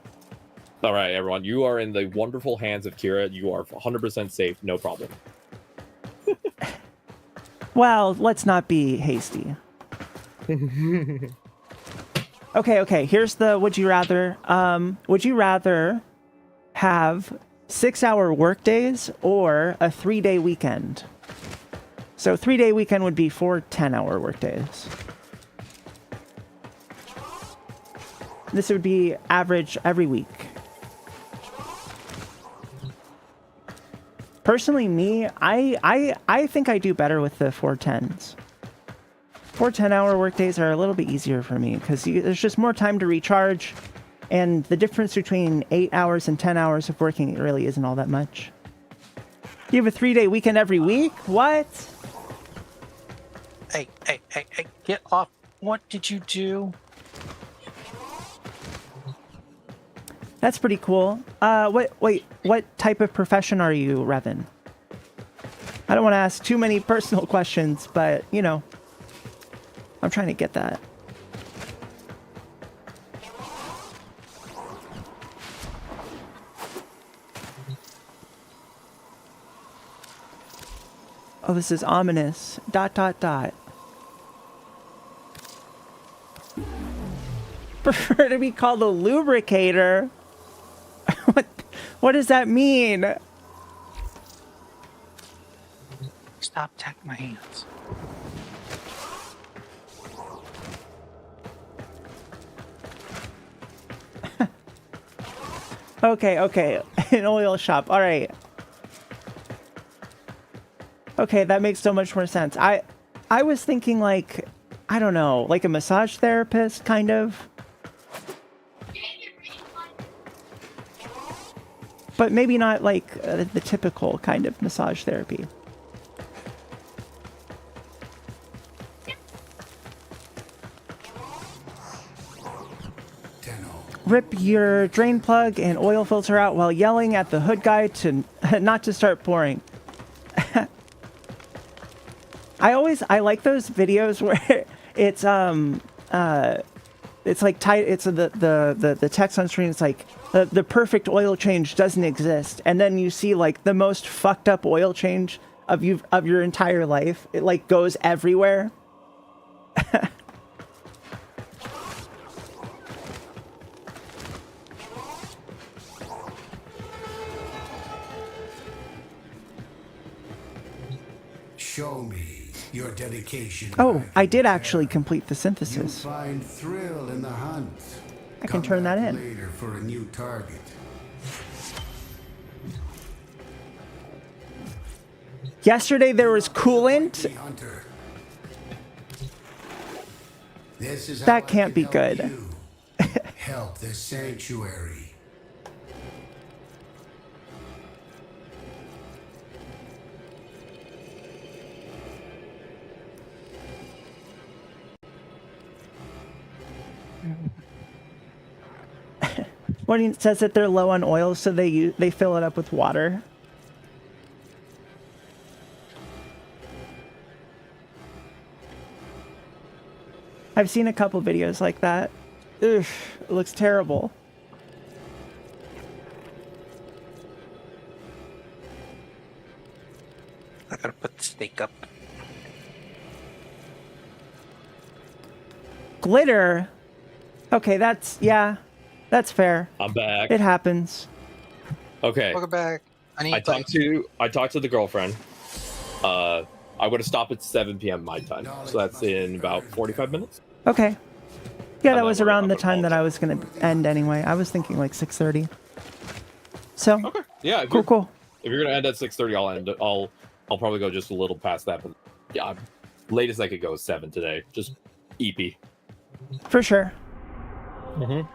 All right, everyone. You are in the wonderful hands of Qiyra. You are 100% safe. No problem. Well, let's not be hasty. Okay. Here's the would you rather. Would you rather have 6-hour workdays or a 3-day weekend? So 3-day weekend would be 4 10-hour workdays. This would be average every week. Personally, me, I think I do better with the 4 10s. 4 10-hour workdays are a little bit easier for me because there's just more time to recharge, and the difference between 8 hours and 10 hours of working really isn't all that much. You have a 3-day weekend every week? What? Hey, get off. What did you do? That's pretty cool. What type of profession are you, Revan? I don't want to ask too many personal questions, but, you know, I'm trying to get that. Oh, this is ominous. ... Prefer to be called a lubricator? What does that mean? Stop tapping my hands. Okay. An oil shop. All right. Okay, that makes so much more sense. I was thinking like, I don't know, like a massage therapist, kind of. But maybe not like the typical kind of massage therapy. Rip your drain plug and oil filter out while yelling at the hood guy to not to start pouring. I like those videos where it's like tight. It's the text on screen. It's like the perfect oil change doesn't exist, and then you see like the most fucked up oil change of your entire life. It like goes everywhere. Show me your dedication. Oh, I did actually complete the synthesis. You find thrill in the hunt. I can turn that in. Later for a new target. Yesterday there was coolant. This is That can't be good. Help the sanctuary. When it says that they're low on oil, so they fill it up with water. I've seen a couple videos like that. Ugh, it looks terrible. I gotta put the steak up. Glitter? Okay, that's that's fair. I'm back. It happens. Okay. Welcome back. I talked to the girlfriend. I'm going to stop at 7 p.m. my time, so that's in about 45 minutes. Okay. Yeah, that was around the time that I was gonna end anyway. I was thinking like 6:30. So. Okay. Yeah. Cool. If you're gonna end at 6:30, I'll end. I'll probably go just a little past that, but yeah, latest I could go is 7 today. Just EP. For sure. Mm-hmm.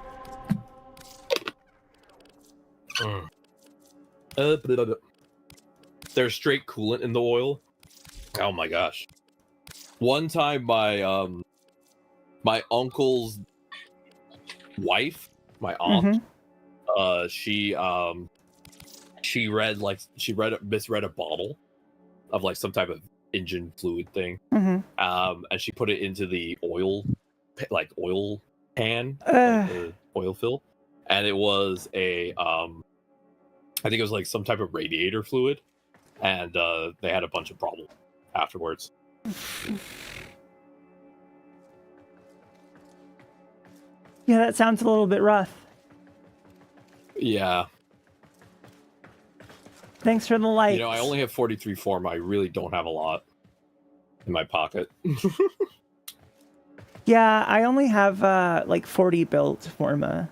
There's straight coolant in the oil. Oh my gosh. One time my uncle's wife, my aunt, she misread a bottle of like some type of engine fluid thing. And she put it into the oil pan, the oil fill, and it was a I think it was like some type of radiator fluid, and they had a bunch of problems afterwards. Yeah, that sounds a little bit rough. Yeah. Thanks for the light. You know, I only have 43 form. I really don't have a lot in my pocket. Yeah, I only have like 40 built Forma.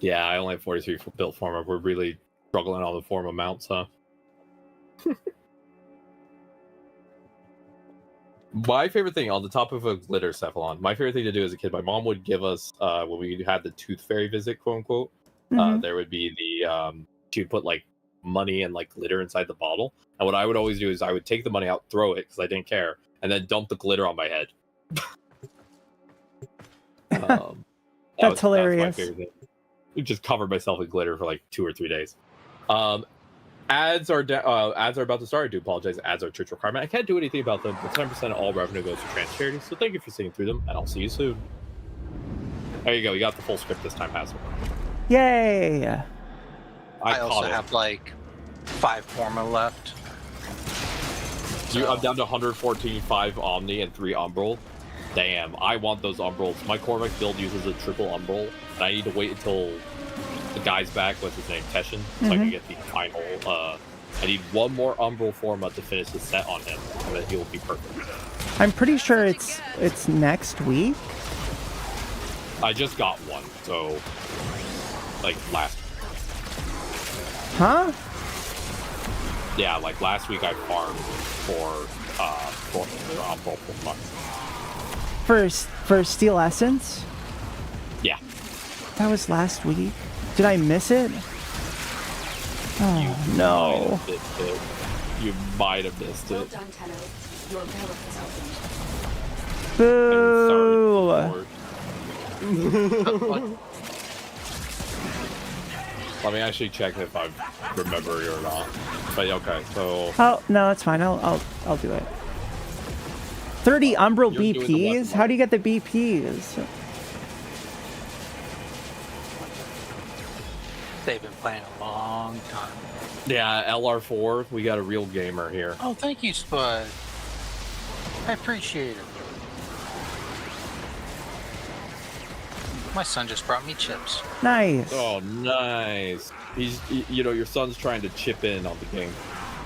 Yeah, I only have 43 built Forma. We're really struggling on the Forma mounts, huh? My favorite thing on the top of a glitter cephalon, my favorite thing to do as a kid, my mom would give us when we had the tooth fairy visit, quote unquote. There would be the she would put like money and like glitter inside the bottle. And what I would always do is I would take the money out, throw it because I didn't care, and then dump the glitter on my head. That's hilarious. That's my favorite thing. You just covered myself in glitter for like 2 or 3 days. Ads are about to start. I do apologize. Ads are a church requirement. I can't do anything about them. But 10% of all revenue goes to trans charities. So thank you for seeing through them, and I'll see you soon. There you go. You got the full script this time, Hazel. Yay! I also have like 5 Forma left. So. I'm down to 114, 5 Omni, and 3 Umbral. Damn, I want those Umbrals. My Corvix build uses a triple Umbral, and I need to wait until the guy's back, what's his name, Teshin, so I can get the final, I need 1 more Umbral Forma to finish the set on him, and then he'll be perfect. I'm pretty sure it's next week. I just got one, so, like, last week. Huh? Yeah, like, last week I farmed for Umbral Forma. For Steel Essence? Yeah. That was last week? Did I miss it? Oh, no. You might have missed it. Boo! Let me actually check if I remember it or not. But okay, so. Oh no, that's fine. I'll do it. 30 Umbral BPs? How do you get the BPs? They've been playing a long time. Yeah, LR4. We got a real gamer here. Oh, thank you, Spud. I appreciate it. My son just brought me chips. Nice. Oh, nice. Your son's trying to chip in on the game.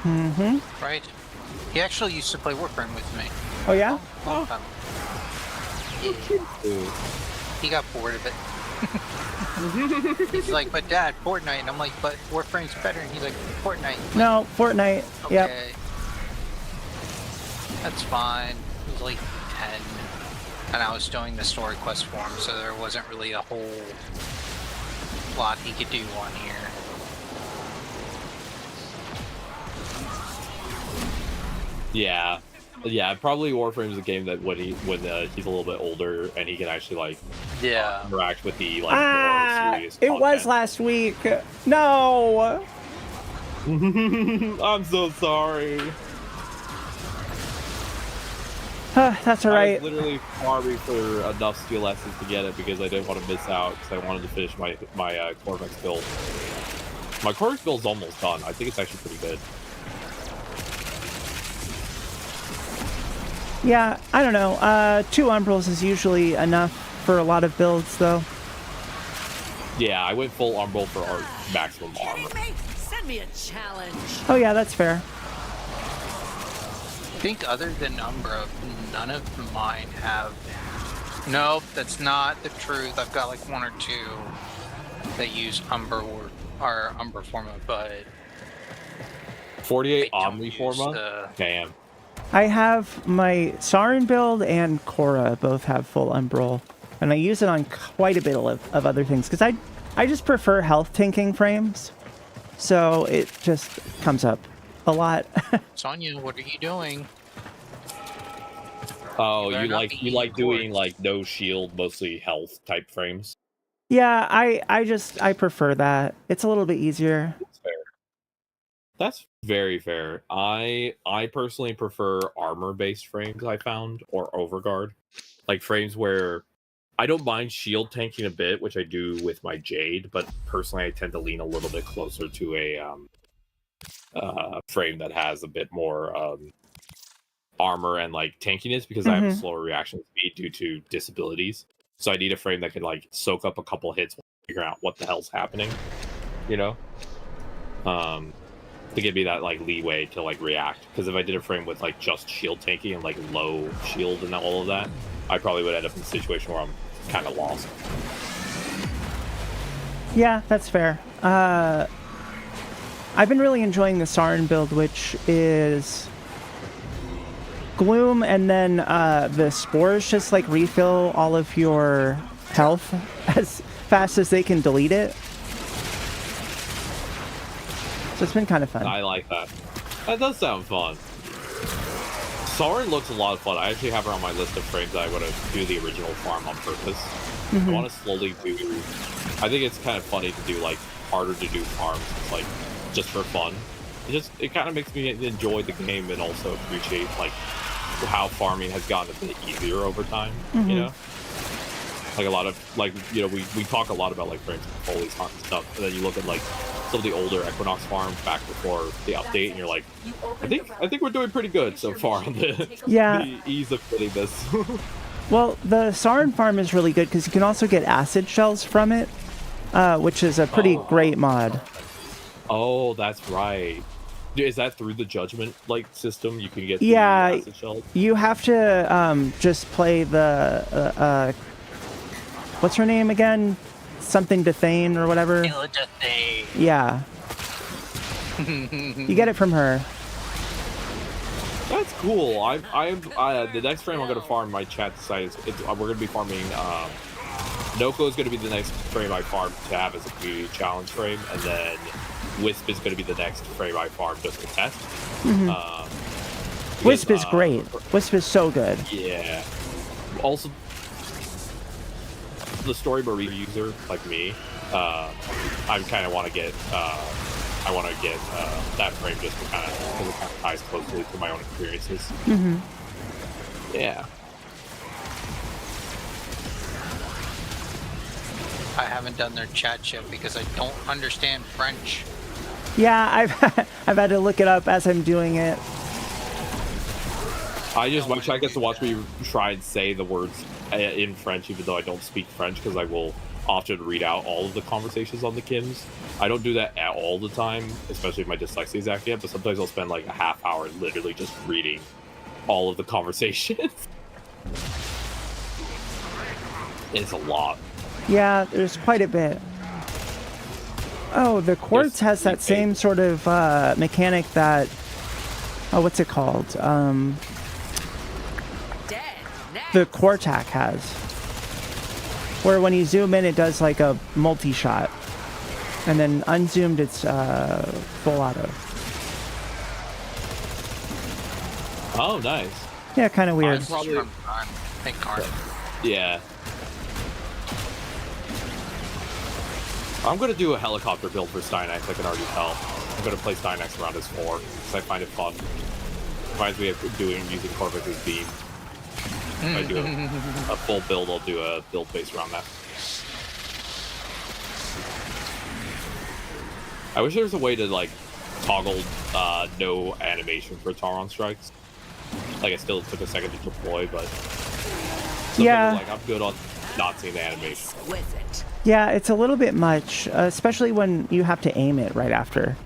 Mm-hmm. Right. He actually used to play Warframe with me. Oh, yeah? Long time. Yeah. He got bored of it. He's like, but Dad, Fortnite. And I'm like, but Warframe's better. And he's like, Fortnite. No, Fortnite. Okay. Yep. That's fine. He was like 10. And I was doing the story quest for him, so there wasn't really a whole lot he could do on here. Yeah. Yeah, probably Warframe is a game that when he's a little bit older and he can actually like interact with the like more serious it content. was last week. No. I'm so sorry. That's all right. I was literally farming for enough steel lessons to get it because I didn't want to miss out because I wanted to finish my Corvix build. My Corvix build's almost done. I think it's actually pretty good. Yeah, I don't know. 2 Umbrals is usually enough for a lot of builds, though. Yeah, I went full Umbral for our maximum armor. Send me a challenge. Oh yeah, that's fair. I think other than Umbra, none of mine have. Nope, that's not the truth. I've got like 1 or 2 that use Umbra or Umbra Forma, but 48 Omni Forma? Damn. I have my Sarin build and Qiyra both have full Umbral, and I use it on quite a bit of other things because I just prefer health tanking frames, so it just comes up a lot. Sonya, what are you doing? Oh, you like doing like no shield, mostly health type frames? Yeah, I prefer that. It's a little bit easier. That's fair. That's very fair. I personally prefer armor-based frames, I found, or overguard. Like frames where I don't mind shield tanking a bit, which I do with my Jade, but personally I tend to lean a little bit closer to a frame that has a bit more armor and like tankiness because I have a slower reaction speed due to disabilities. So I need a frame that can like soak up a couple hits and figure out what the hell's happening, you know? To give me that like leeway to like react. Because if I did a frame with like just shield tanking and like low shield and all of that, I probably would end up in a situation where I'm kind of lost. Yeah, that's fair. I've been really enjoying the Sarin build, which is Gloom, and then the spores just like refill all of your health as fast as they can delete it. So it's been kind of fun. I like that. That does sound fun. Soren looks a lot of fun. I actually have her on my list of frames that I want to do the original farm on purpose. I want to slowly do... I think it's kind of funny to do, like, harder to do farms. It's, like, just for fun. It kind of makes me enjoy the game and also appreciate, like, how farming has gotten a bit easier over time, you know? Like, a lot of, like, you know, we talk a lot about, like, frames and Foley's and stuff, and then you look at, like, some of the older Equinox farms back before the update, and you're like, I think we're doing pretty good so far on the, the ease of getting this. Well, the Soren farm is really good because you can also get acid shells from it, which is a pretty great mod. Oh, that's right. Is that through the judgment like system? You can get the acid shells? You have to just play the what's her name again? Something Dethane or whatever. Yeah. You get it from her. That's cool. The next frame I'm gonna farm, my chat decided we're gonna be farming. Noko is gonna be the next frame I farm to have as a community challenge frame, and then Wisp is gonna be the next frame I farm just to test. Wisp is great. Wisp is so good. Yeah. Also, the story marine user like me, I kind of want to get. I want to get that frame just to kind of ties closely to my own experiences. Yeah. I haven't done their chat yet because I don't understand French. Yeah, I've had to look it up as I'm doing it. My chat gets to watch me try and say the words in French, even though I don't speak French, because I will often read out all of the conversations on the Kims. I don't do that at all the time, especially if my dyslexia is acting up, but sometimes I'll spend like a half hour literally just reading all of the conversations. It's a lot. Yeah, there's quite a bit. Oh, the Quartz has that same sort of mechanic that... Oh, what's it called? The Quartac has. Where when you zoom in, it does like a multi-shot. And then unzoomed, it's full auto. Oh, nice. Yeah, kind of weird. Yeah. I'm going to do a helicopter build for Stynax, I can already tell. I'm going to play Stynax around his 4, because I find it fun. Reminds me of using Corvus's beam. If I do a full build, I'll do a build based around that. I wish there was a way to, like, toggle no animation for Tauron strikes. Like, it still took a second to deploy, but... Yeah. Like, I'm good on not seeing the animation. Yeah, it's a little bit much, especially when you have to aim it right after.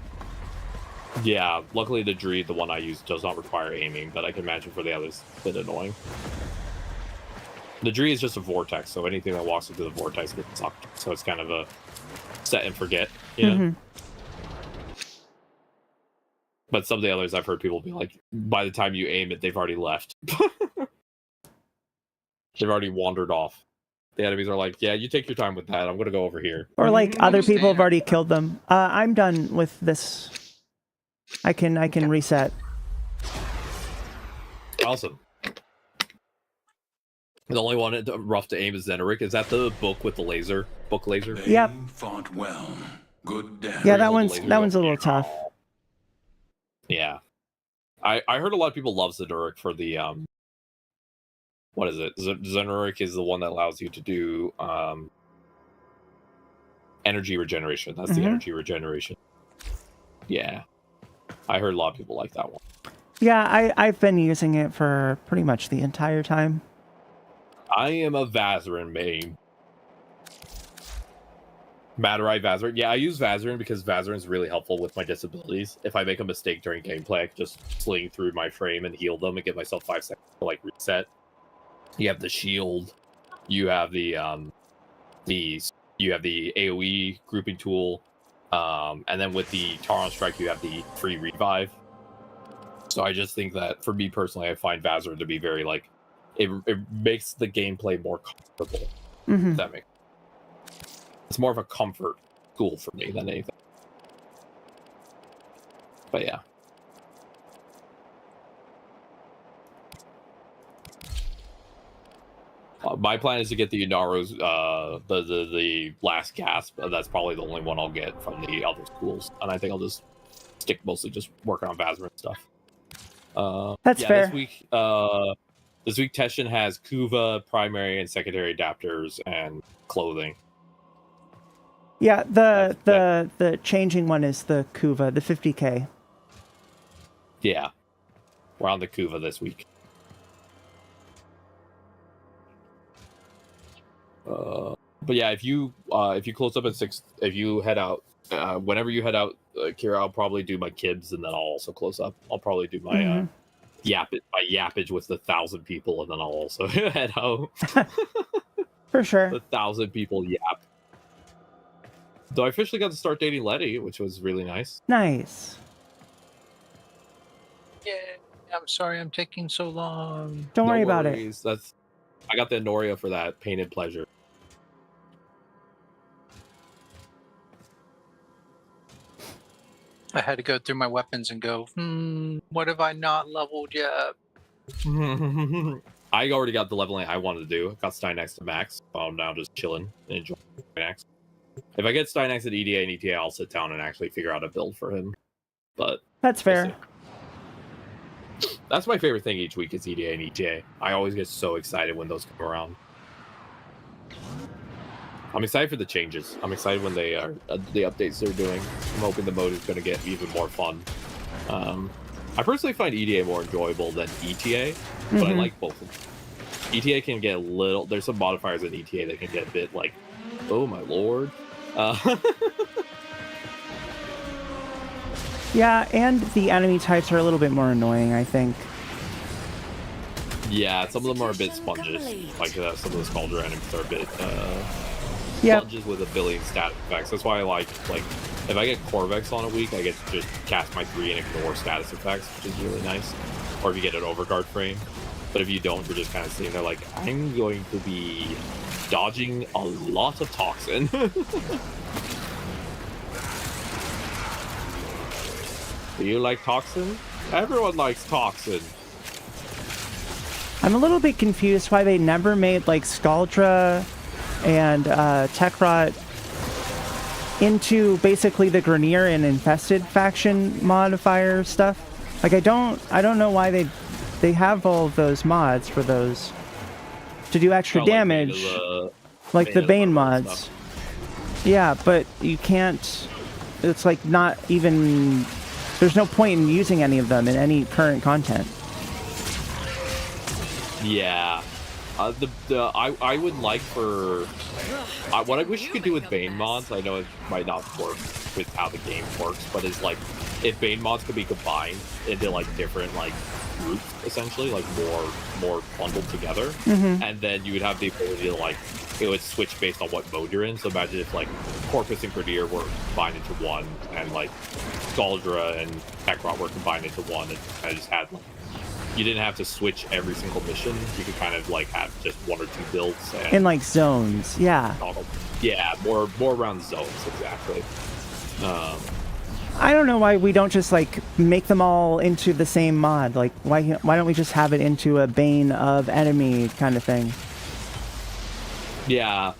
Yeah, luckily the Dreed, the one I use, does not require aiming, but I can imagine for the others, it's a bit annoying. The Dreed is just a vortex, so anything that walks into the vortex gets sucked. So it's kind of a set and forget, you know? But some of the others I've heard people be like, by the time you aim it, they've already left. They've already wandered off. The enemies are like, yeah, you take your time with that. I'm going to go over here. Or like other people have already killed them. I'm done with this. I can reset. Awesome. The only one rough to aim is Zenerik. Is that the book with the laser? Book laser? Yep. Fought well. Good damage. Yeah, that one's a little tough. Yeah. I heard a lot of people love Zenerik for the what is it? Zenerik is the one that allows you to do energy regeneration. That's the energy regeneration. Yeah. I heard a lot of people like that one. Yeah, I've been using it for pretty much the entire time. I am a Vazarin main. Materite Vazarin. Yeah, I use Vazarin because Vazarin is really helpful with my disabilities. If I make a mistake during gameplay, I can just sling through my frame and heal them and give myself 5 seconds to like reset. You have the shield. You have the AoE grouping tool. And then with the Tauron Strike, you have the free revive. So I just think that for me personally, I find Vazarin to be very like it makes the gameplay more comfortable. If that makes sense. It's more of a comfort tool for me than anything. But yeah. My plan is to get the Unaro's, the last gasp. That's probably the only one I'll get from the other schools, and I think I'll just stick mostly just working on Vasmer and stuff. That's fair. This week Teshin has Kuva, primary and secondary adapters, and clothing. Yeah, the changing one is the Kuva, the 50k. Yeah, we're on the Kuva this week. But yeah, if you close up at 6, if you head out, whenever you head out, Qiyra, I'll probably do my Kibs, and then I'll also close up. I'll probably do my yappage with the 1,000 people, and then I'll also head out. For sure. The 1,000 people yap. Though I officially got to start dating Letty, which was really nice. Nice. Yeah, I'm sorry I'm taking so long. Don't worry about it. I got the Noria for that, pain and pleasure. I had to go through my weapons and go, what have I not leveled yet? I already got the leveling I wanted to do. I got Stynex to max. I'm now just chilling and enjoying Stynex. If I get Stynex at EDA and ETA, I'll sit down and actually figure out a build for him. But that's fair. That's my favorite thing each week is EDA and ETA. I always get so excited when those come around. I'm excited for the changes. I'm excited when they are the updates they're doing. I'm hoping the mode is going to get even more fun. I personally find EDA more enjoyable than ETA, but I like both of them. ETA can get a little... There's some modifiers in ETA that can get a bit like, oh my lord. Yeah, and the enemy types are a little bit more annoying, I think. Yeah, some of them are a bit sponges. Like some of the Scaldra enemies are a bit sponges with a billion static effects. That's why I like if I get Corvex on a week, I get to just cast my 3 and ignore status effects, which is really nice. Or if you get an overguard frame. But if you don't, you're just kind of sitting there like, I'm going to be dodging a lot of toxin. Do you like toxin? Everyone likes toxin. I'm a little bit confused why they never made like Scaldra and Tekrot into basically the Grenier and Infested faction modifier stuff. Like I don't know why they have all of those mods for those to do extra damage, like the Bane mods. Yeah, but you can't. It's like not even. There's no point in using any of them in any current content. Yeah. I would like for... what I wish you could do with Bane mods, I know it might not work with how the game works, but it's like, if Bane mods could be combined into like different like groups, essentially, like more bundled together, and then you would have the ability to like, it would switch based on what mode you're in. So imagine if like Corpus and Grenier were combined into one, and like Scaldra and Tekrot were combined into one, and I just had like, you didn't have to switch every single mission. You could kind of like have just 1 or 2 builds. And in like zones, yeah. Yeah, more around zones, exactly. I don't know why we don't just like make them all into the same mod. Like why don't we just have it into a Bane of enemy kind of thing? Yeah.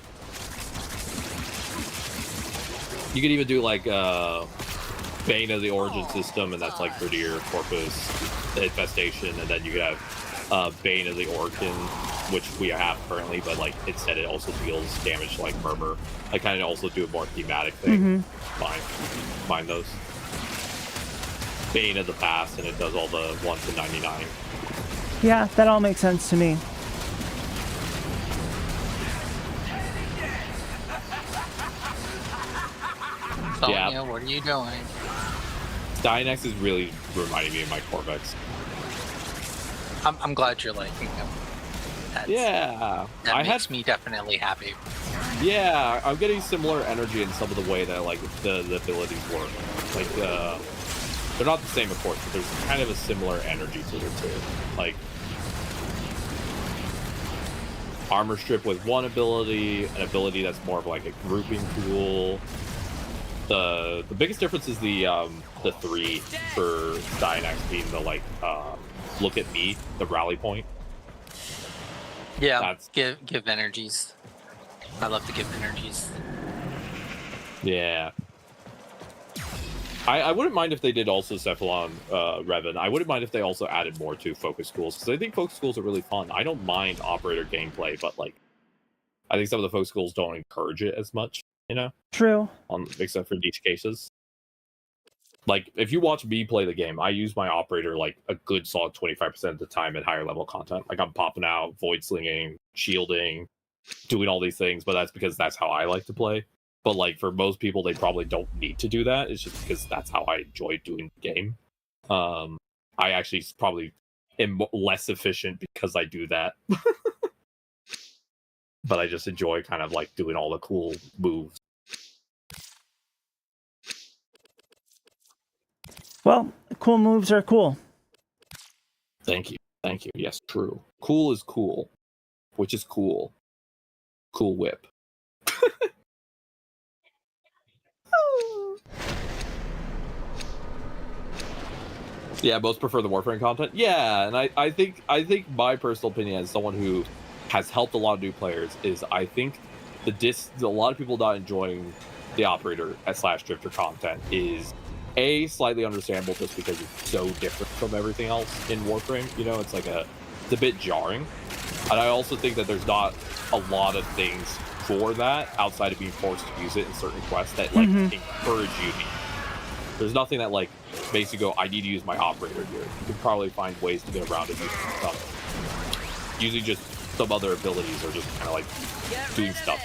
You could even do like Bane of the Origin system, and that's like Grenier, Corpus, Infestation, and then you could have Bane of the Origin, which we have currently, but like instead it also deals damage like Murmur. I kind of also do a more thematic thing. Find those. Bane of the past, and it does all the 1 to 99. Yeah, that all makes sense to me. Sonia, what are you doing? Dynex is really reminding me of my Corvex. I'm glad you're liking him. That makes me definitely happy. Yeah, I'm getting similar energy in some of the way that like the abilities work. Like they're not the same, of course, but there's kind of a similar energy to it too. Like Armor Strip with one ability, an ability that's more of like a grouping tool. The biggest difference is the 3 for Dianax being the like look at me, the rally point. Yeah, That's... give energies. I love to give energies. Yeah. I wouldn't mind if they did also Cephalon Revan. I wouldn't mind if they also added more to focus schools, because I think focus schools are really fun. I don't mind operator gameplay, but like I think some of the focus schools don't encourage it as much, you know? True. Except for niche cases. Like, if you watch me play the game, I use my operator like a good solid 25% of the time in higher level content. Like, I'm popping out, void slinging, shielding, doing all these things, but that's because that's how I like to play. But like for most people, they probably don't need to do that. It's just because that's how I enjoy doing the game. I actually probably am less efficient because I do that. But I just enjoy kind of like doing all the cool moves. Well, cool moves are cool. Thank you. Thank you. Yes, true. Cool is cool. Which is cool. Cool whip. Yeah, most prefer the Warframe content. Yeah, and I think my personal opinion as someone who has helped a lot of new players is I think a lot of people not enjoying the operator / drifter content is slightly understandable just because it's so different from everything else in Warframe. You know, it's a bit jarring. And I also think that there's not a lot of things for that outside of being forced to use it in certain quests that like encourage you to. There's nothing that like makes you go, I need to use my operator here. You can probably find ways to get around it using just some other abilities or just kind of like doing stuff.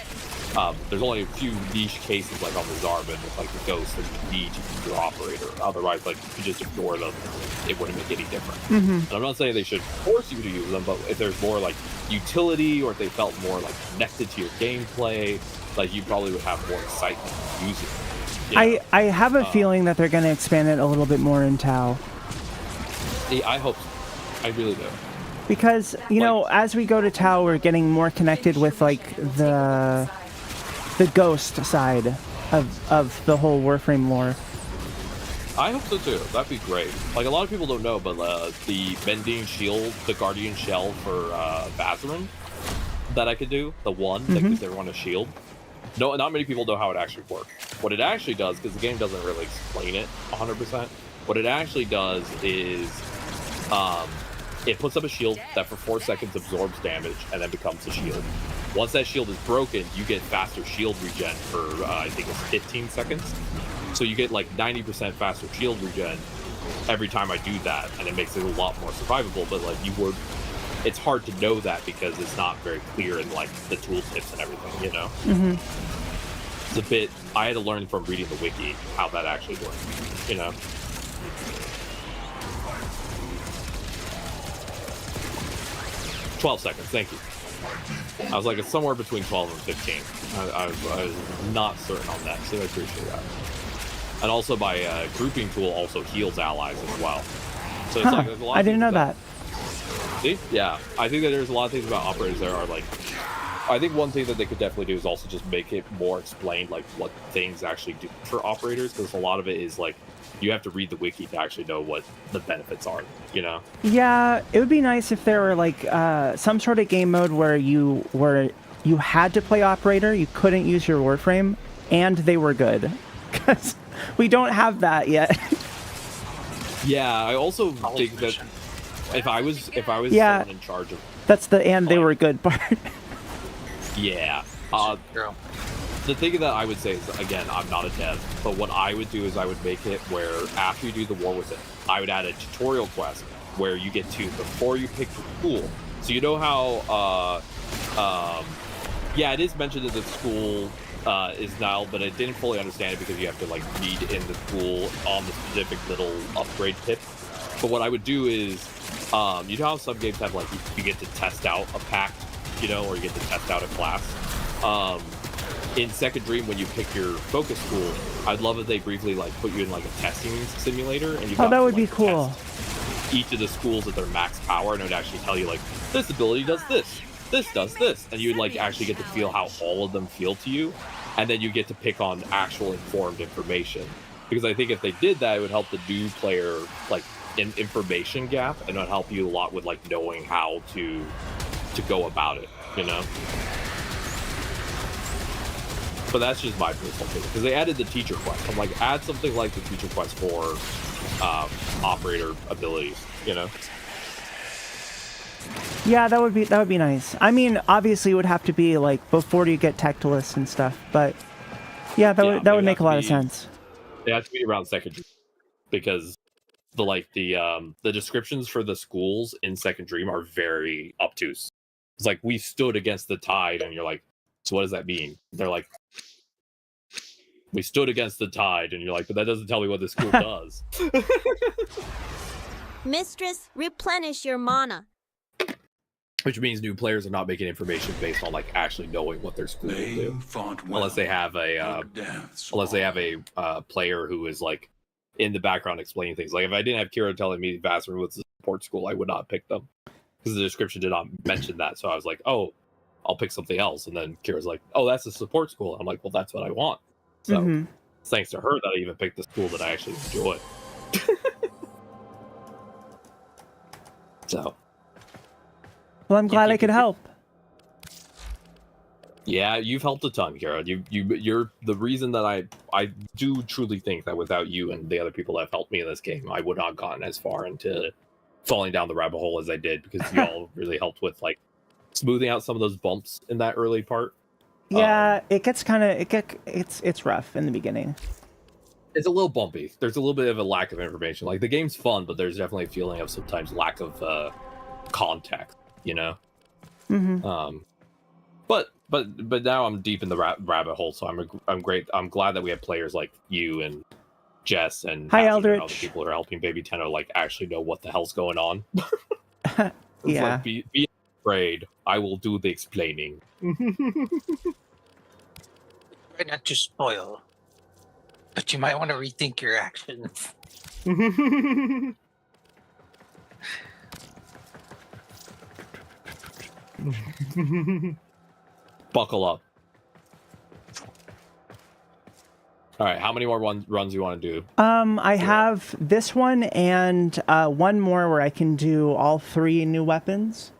There's only a few niche cases like on the Zarban with like the ghost that you need to use your operator. Otherwise, like if you just ignore them, it wouldn't make any difference. And I'm not saying they should force you to use them, but if there's more like utility or if they felt more like connected to your gameplay, like you probably would have more excitement using it. Yeah. I have a feeling that they're going to expand it a little bit more in Tau. I hope so. I really do. Because, you know, as we go to Tau, we're getting more connected with, like, the ghost side of the whole Warframe lore. I hope so, too. That'd be great. Like, a lot of people don't know, but the Bending Shield, the Guardian Shell for Vazarin that I could do, the one that gives everyone a shield, no, not many people know how it actually works. What it actually does, because the game doesn't really explain it 100%, what it actually does is it puts up a shield that for 4 seconds absorbs damage and then becomes a shield. Once that shield is broken, you get faster shield regen for, I think it's 15 seconds. So you get like 90% faster shield regen every time I do that, and it makes it a lot more survivable, but like it's hard to know that because it's not very clear in like the tooltips and everything, you know? It's a bit, I had to learn from reading the wiki how that actually works, you know? "12 seconds, thank you." I was like, it's somewhere between 12 and 15. I was not certain on that, so I appreciate that. And also my grouping tool also heals allies as well. So it's like, there's a lot I didn't know that. See? Yeah. I think that there's a lot of things about operators that are like, I think one thing that they could definitely do is also just make it more explained, like what things actually do for operators, because a lot of it is like, you have to read the wiki to actually know what the benefits are, you know? Yeah, it would be nice if there were like some sort of game mode where you had to play operator, you couldn't use your Warframe, and they were good. Because we don't have that yet. Yeah, I also think that if I was someone in charge of, that's the "and they were good" part. Yeah. The thing that I would say is, again, I'm not a dev, but what I would do is I would make it where after you do the war with it, I would add a tutorial quest where you get to, before you pick the school. So you know how, yeah, it is mentioned that the school is now, but I didn't fully understand it because you have to like read in the school on the specific little upgrade tip. But what I would do is, you know how some games have like, you get to test out a pact, you know, or you get to test out a class. In Second Dream, when you pick your focus school, I'd love if they briefly like put you in like a testing simulator, and you that would be cool. Each of the schools at their max power, and it would actually tell you like, this ability does this does this, and you'd like actually get to feel how all of them feel to you. and then you get to pick on actual informed information. Because I think if they did that, it would help the new player like an information gap, and it would help you a lot with like knowing how to go about it, you know. But that's just my personal opinion, because they added the teacher quest. I'm like, add something like the teacher quest for operator abilities, you know. Yeah, that would be nice. I mean, obviously, it would have to be like before you get Tectalus and stuff, but yeah, that would make a lot of sense. They have to be around Second Dream, because the descriptions for the schools in Second Dream are very obtuse. It's like, we stood against the tide, and you're like, so what does that mean? They're like, we stood against the tide, and you're like, but that doesn't tell me what the school does. Mistress, replenish your mana. Which means new players are not making information based on like actually knowing what their school will do, unless they have a player who is like in the background explaining things. Like if I didn't have Qiyra telling me Vassar was a support school, I would not pick them, because the description did not mention that. So I was like, oh, I'll pick something else. And then Kira's like, oh, that's a support school. I'm like, well, that's what I want. So it's thanks to her that I even picked the school that I actually enjoy. So. Well, I'm glad I could help. Yeah, you've helped a ton, Qiyra. You're the reason that I do truly think that without you and the other people that have helped me in this game, I would not have gotten as far into falling down the rabbit hole as I did, because you all really helped with like smoothing out some of those bumps in that early part. Yeah, it gets kind of it's rough in the beginning. It's a little bumpy. There's a little bit of a lack of information. Like the game's fun, but there's definitely a feeling of sometimes lack of context. You know, but now I'm deep in the rabbit hole, so I'm great. I'm glad that we have players like you and Jess and Hi, other Eldritch. people who are helping Baby Tenno like actually know what the hell's going on. Yeah, like, be afraid. I will do the explaining. Try not to spoil, but you might want to rethink your actions. Buckle up. All right, how many more runs you want to do? I have this one and one more where I can do all 3 new weapons,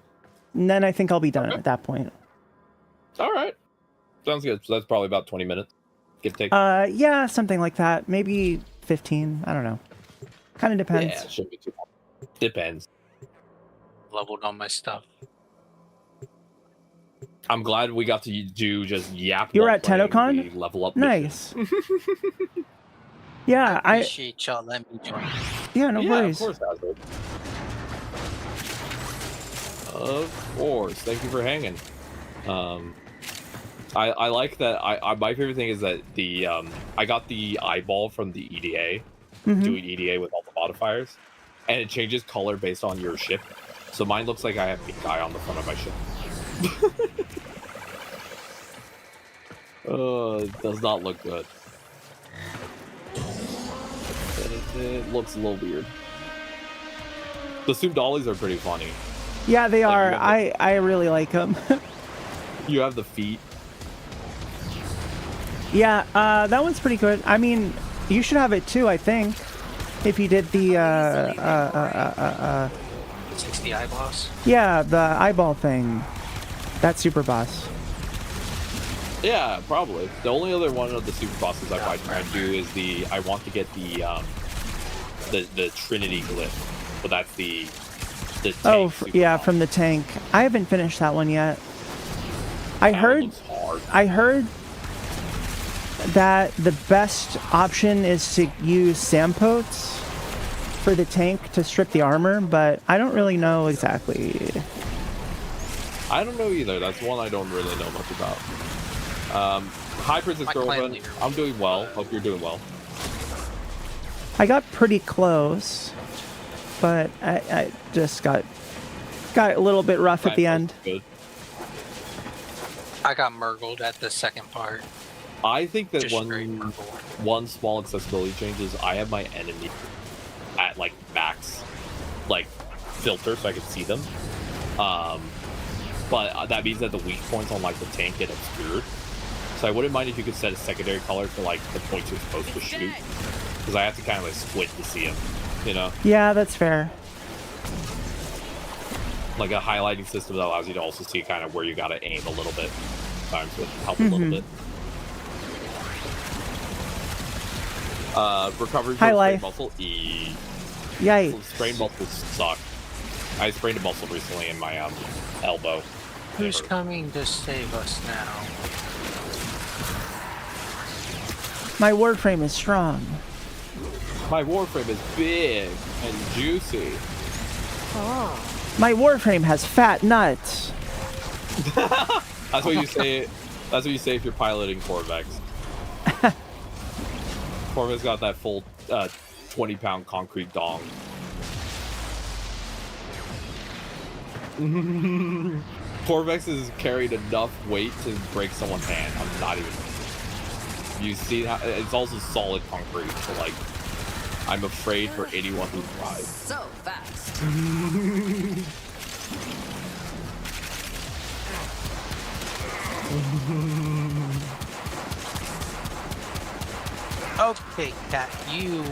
and then I think I'll be done at that point. All right, sounds good. So that's probably about 20 minutes. Give take. Yeah, something like that. Maybe 15. I don't know. Kind of depends. Yeah, should be too long. Depends. Leveled on my stuff. I'm glad we got to do just yap. You were at TennoCon? Level up. Nice. Yeah, I appreciate y'all letting me join. Yeah, no worries. Of course, Hazard. Of course. Thank you for hanging. I like that. I my favorite thing is that the I got the eyeball from the EDA, doing EDA with all the modifiers, and it changes color based on your ship. So mine looks like I have pink eye on the front of my ship. It does not look good. It looks a little weird. The soup dollies are pretty funny. Yeah, they Like, are. I really like them. You have the feet. Yeah, that one's pretty good. I mean, you should have it too, I think. If you did the 60 eye boss? yeah, the eyeball thing. That super boss. Yeah, probably. The only other one of the super bosses I might try and do is I want to get the Trinity glyph. But that's the tank yeah, boss. from the tank. I haven't finished that one yet. I heard that the best option is to use Sampotes for the tank to strip the armor, but I don't really know exactly. I don't know either. That's one I don't really know much about. Hi, Princess Girlfriend. I'm doing well. Hope you're doing well. I got pretty close, but I just got a little bit rough at the end. Good. I got Murgled at the second part. I think that Just one small accessibility change is I have my enemy at like max like filter so I can see them. But that means that the weak points on like the tank get obscured. So I wouldn't mind if you could set a secondary color for like the points you're supposed to shoot, because I have to kind of like squint to see him, you know? Yeah, that's fair. Like a highlighting system that allows you to also see kind of where you gotta aim a little bit. Sometimes would help a little bit. Recovery from sprained muscle. Yikes. Sprained muscles suck. I sprained a muscle recently in my elbow. Who's coming to save us now? My Warframe is strong. My Warframe is big and juicy. Oh. My Warframe has fat nuts. That's what you say. That's what you say if you're piloting Corvex. Corvex got that full 20-pound concrete dong. Corvex has carried enough weight to break someone's hand. I'm not even. You see how it's also solid concrete, so like, I'm afraid for anyone who tries. So fast. Okay, cat, you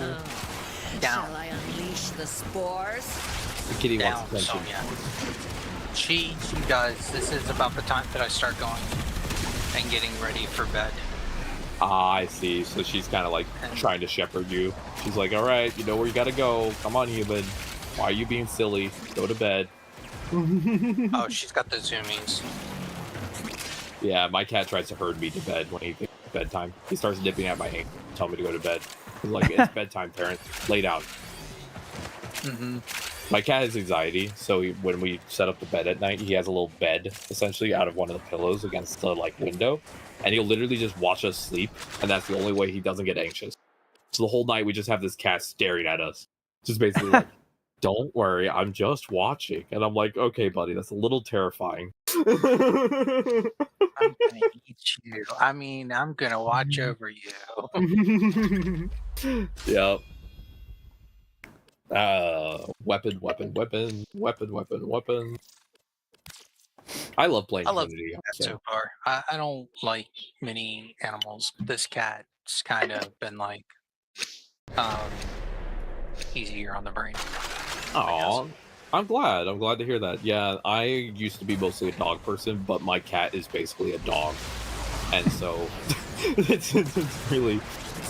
down. Shall I unleash the spores? The kitty Down, wants attention. Sonya. She does. This is about the time that I start going and getting ready for bed. Ah, I see. So she's kind of like trying to shepherd you. She's like, all right, you know where you gotta go. Come on, human. Why are you being silly? Go to bed. Oh, she's got the zoomies. Yeah, my cat tries to herd me to bed when he thinks it's bedtime. He starts nipping at my ankle, telling me to go to bed. He's like, it's bedtime, parent. Lay down. My cat has anxiety, so when we set up the bed at night, he has a little bed, essentially, out of one of the pillows against the like window. And he'll literally just watch us sleep, and that's the only way he doesn't get anxious. So the whole night, we just have this cat staring at us. Just basically like, don't worry, I'm just watching. And I'm like, okay, buddy, that's a little terrifying. I'm gonna eat you. I mean, I'm gonna watch over you. Yep. Weapon. I love playing Unity. So far. I don't like many animals. This cat's kind of been like easier on the brain. Aw, I'm glad to hear that. Yeah, I used to be mostly a dog person, but my cat is basically a dog, and so it's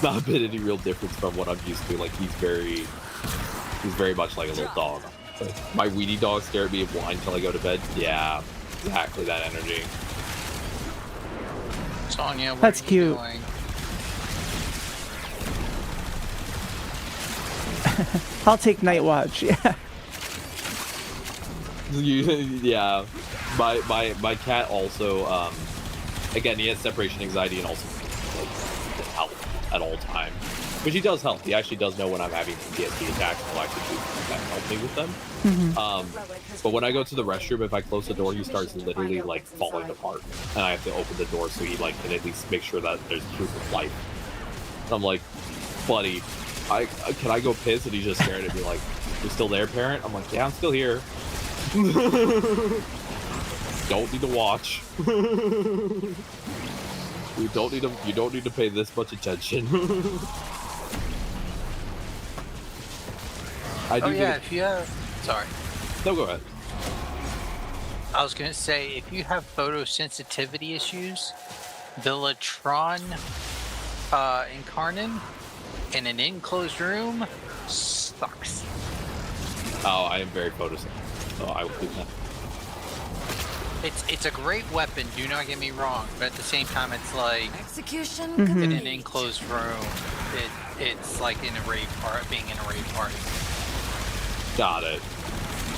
not been any real difference from what I'm used to. Like he's very much like a little dog. Like, my weedy dog stare at me and whine until I go to bed. Yeah, exactly that energy. Sonya, what That's are you cute. doing? I'll take night watch. Yeah. Yeah, my cat also again, he has separation anxiety and also like health at all times. But he does help. He actually does know when I'm having PTSD attacks. He'll actually do that help me with them. But when I go to the restroom, if I close the door, he starts literally like falling apart, and I have to open the door so he like can at least make sure that there's proof of life. And I'm like, buddy, can I go piss? And he's just staring at me like, "You're still there, parent?" I'm like, "Yeah, I'm still here." Don't need to watch. You don't need to pay this much attention. If you have... Sorry. No, go ahead. I was going to say, if you have photosensitivity issues, the Latron Incarnon in an enclosed room sucks. Oh, I am very photosensitive, so I will do that. It's a great weapon, do not get me wrong, but at the same time, it's like... Execution in an enclosed room, it's like in a rave party, being in a rave party. Got it.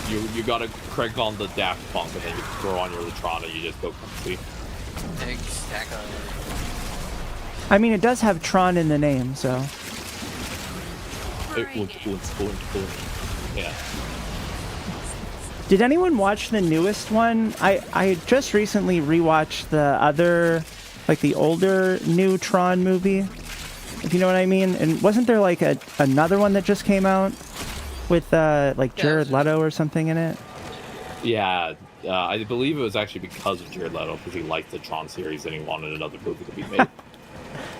You gotta crank on the Daft Punk and then you throw on your Latron and you just go complete. Exactly. I mean, it does have Tron in the name, so. Yeah. Did anyone watch the newest one? I just recently rewatched the other, like the older new Tron movie, if you know what I mean. And wasn't there like another one that just came out with like Jared Leto or something in it? Yeah, I believe it was actually because of Jared Leto, because he liked the Tron series and he wanted another movie to be made.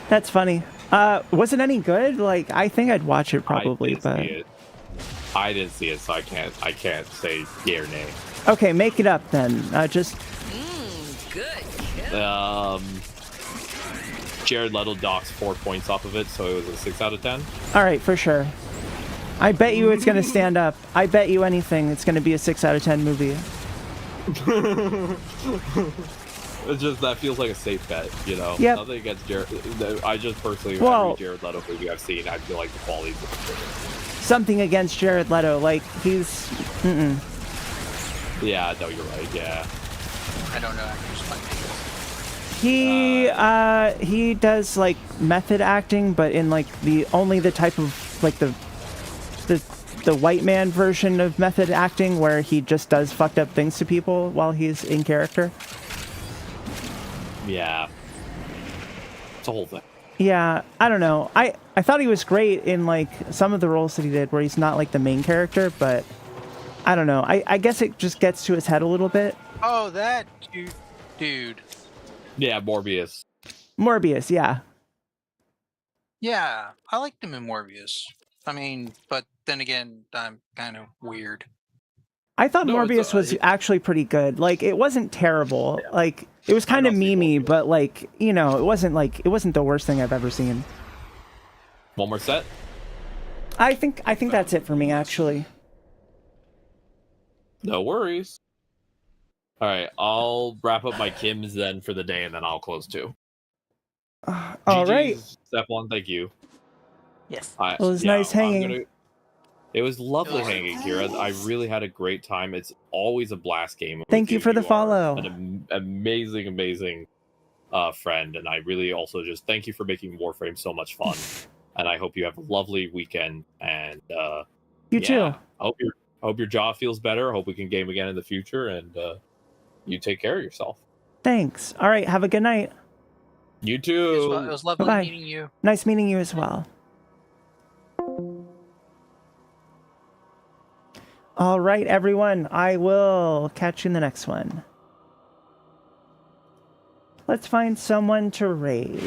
That's funny. Was it any good? Like, I think I'd watch it probably, but I didn't see it, so I can't say yay or nay. Okay, make it up then. Just Good. Jared Leto docks 4 points off of it, so it was a 6 out of 10. all right, for sure. I bet you it's gonna stand up. I bet you anything it's gonna be a 6 out of 10 movie. It's just that feels like a safe bet, you know. Yep. Nothing against Jared. I just personally, every Jared Leto movie I've seen, I feel like the quality's a bit different. Something against Jared Leto, like he's. Yeah, no, you're right. Yeah. I don't know actors like He does like method acting, but in like the type of like the white man version of method acting where he just does fucked up things to people while he's in character. Yeah. It's a whole thing. Yeah, I don't know. I thought he was great in like some of the roles that he did where he's not like the main character, but I don't know. I guess it just gets to his head a little bit. Oh, that dude. Yeah, Morbius. Morbius, yeah. Yeah, I liked him in Morbius. I mean, but then again, I'm kind of weird. I thought Morbius was actually pretty good. Like, it wasn't terrible. Yeah. Like, it was kind of memey, but like, you know, it wasn't the worst thing I've ever seen. One more set? I think that's it for me, actually. No worries. All right, I'll wrap up my Kims then for the day, and then I'll close too. All right. Step one, thank you. Yes. It was nice hanging. It was lovely hanging, Qiyra. I really had a great time. It's always a blast game. Thank you for the follow. An amazing friend, and I really also just thank you for making Warframe so much fun. And I hope you have a lovely weekend. And you too. I hope your jaw feels better. I hope we can game again in the future. And you take care of yourself. Thanks. All right. Have a good night. You too. It was lovely Bye-bye. meeting you. Nice meeting you as well. All right, everyone. I will catch you in the next one. Let's find someone to raid.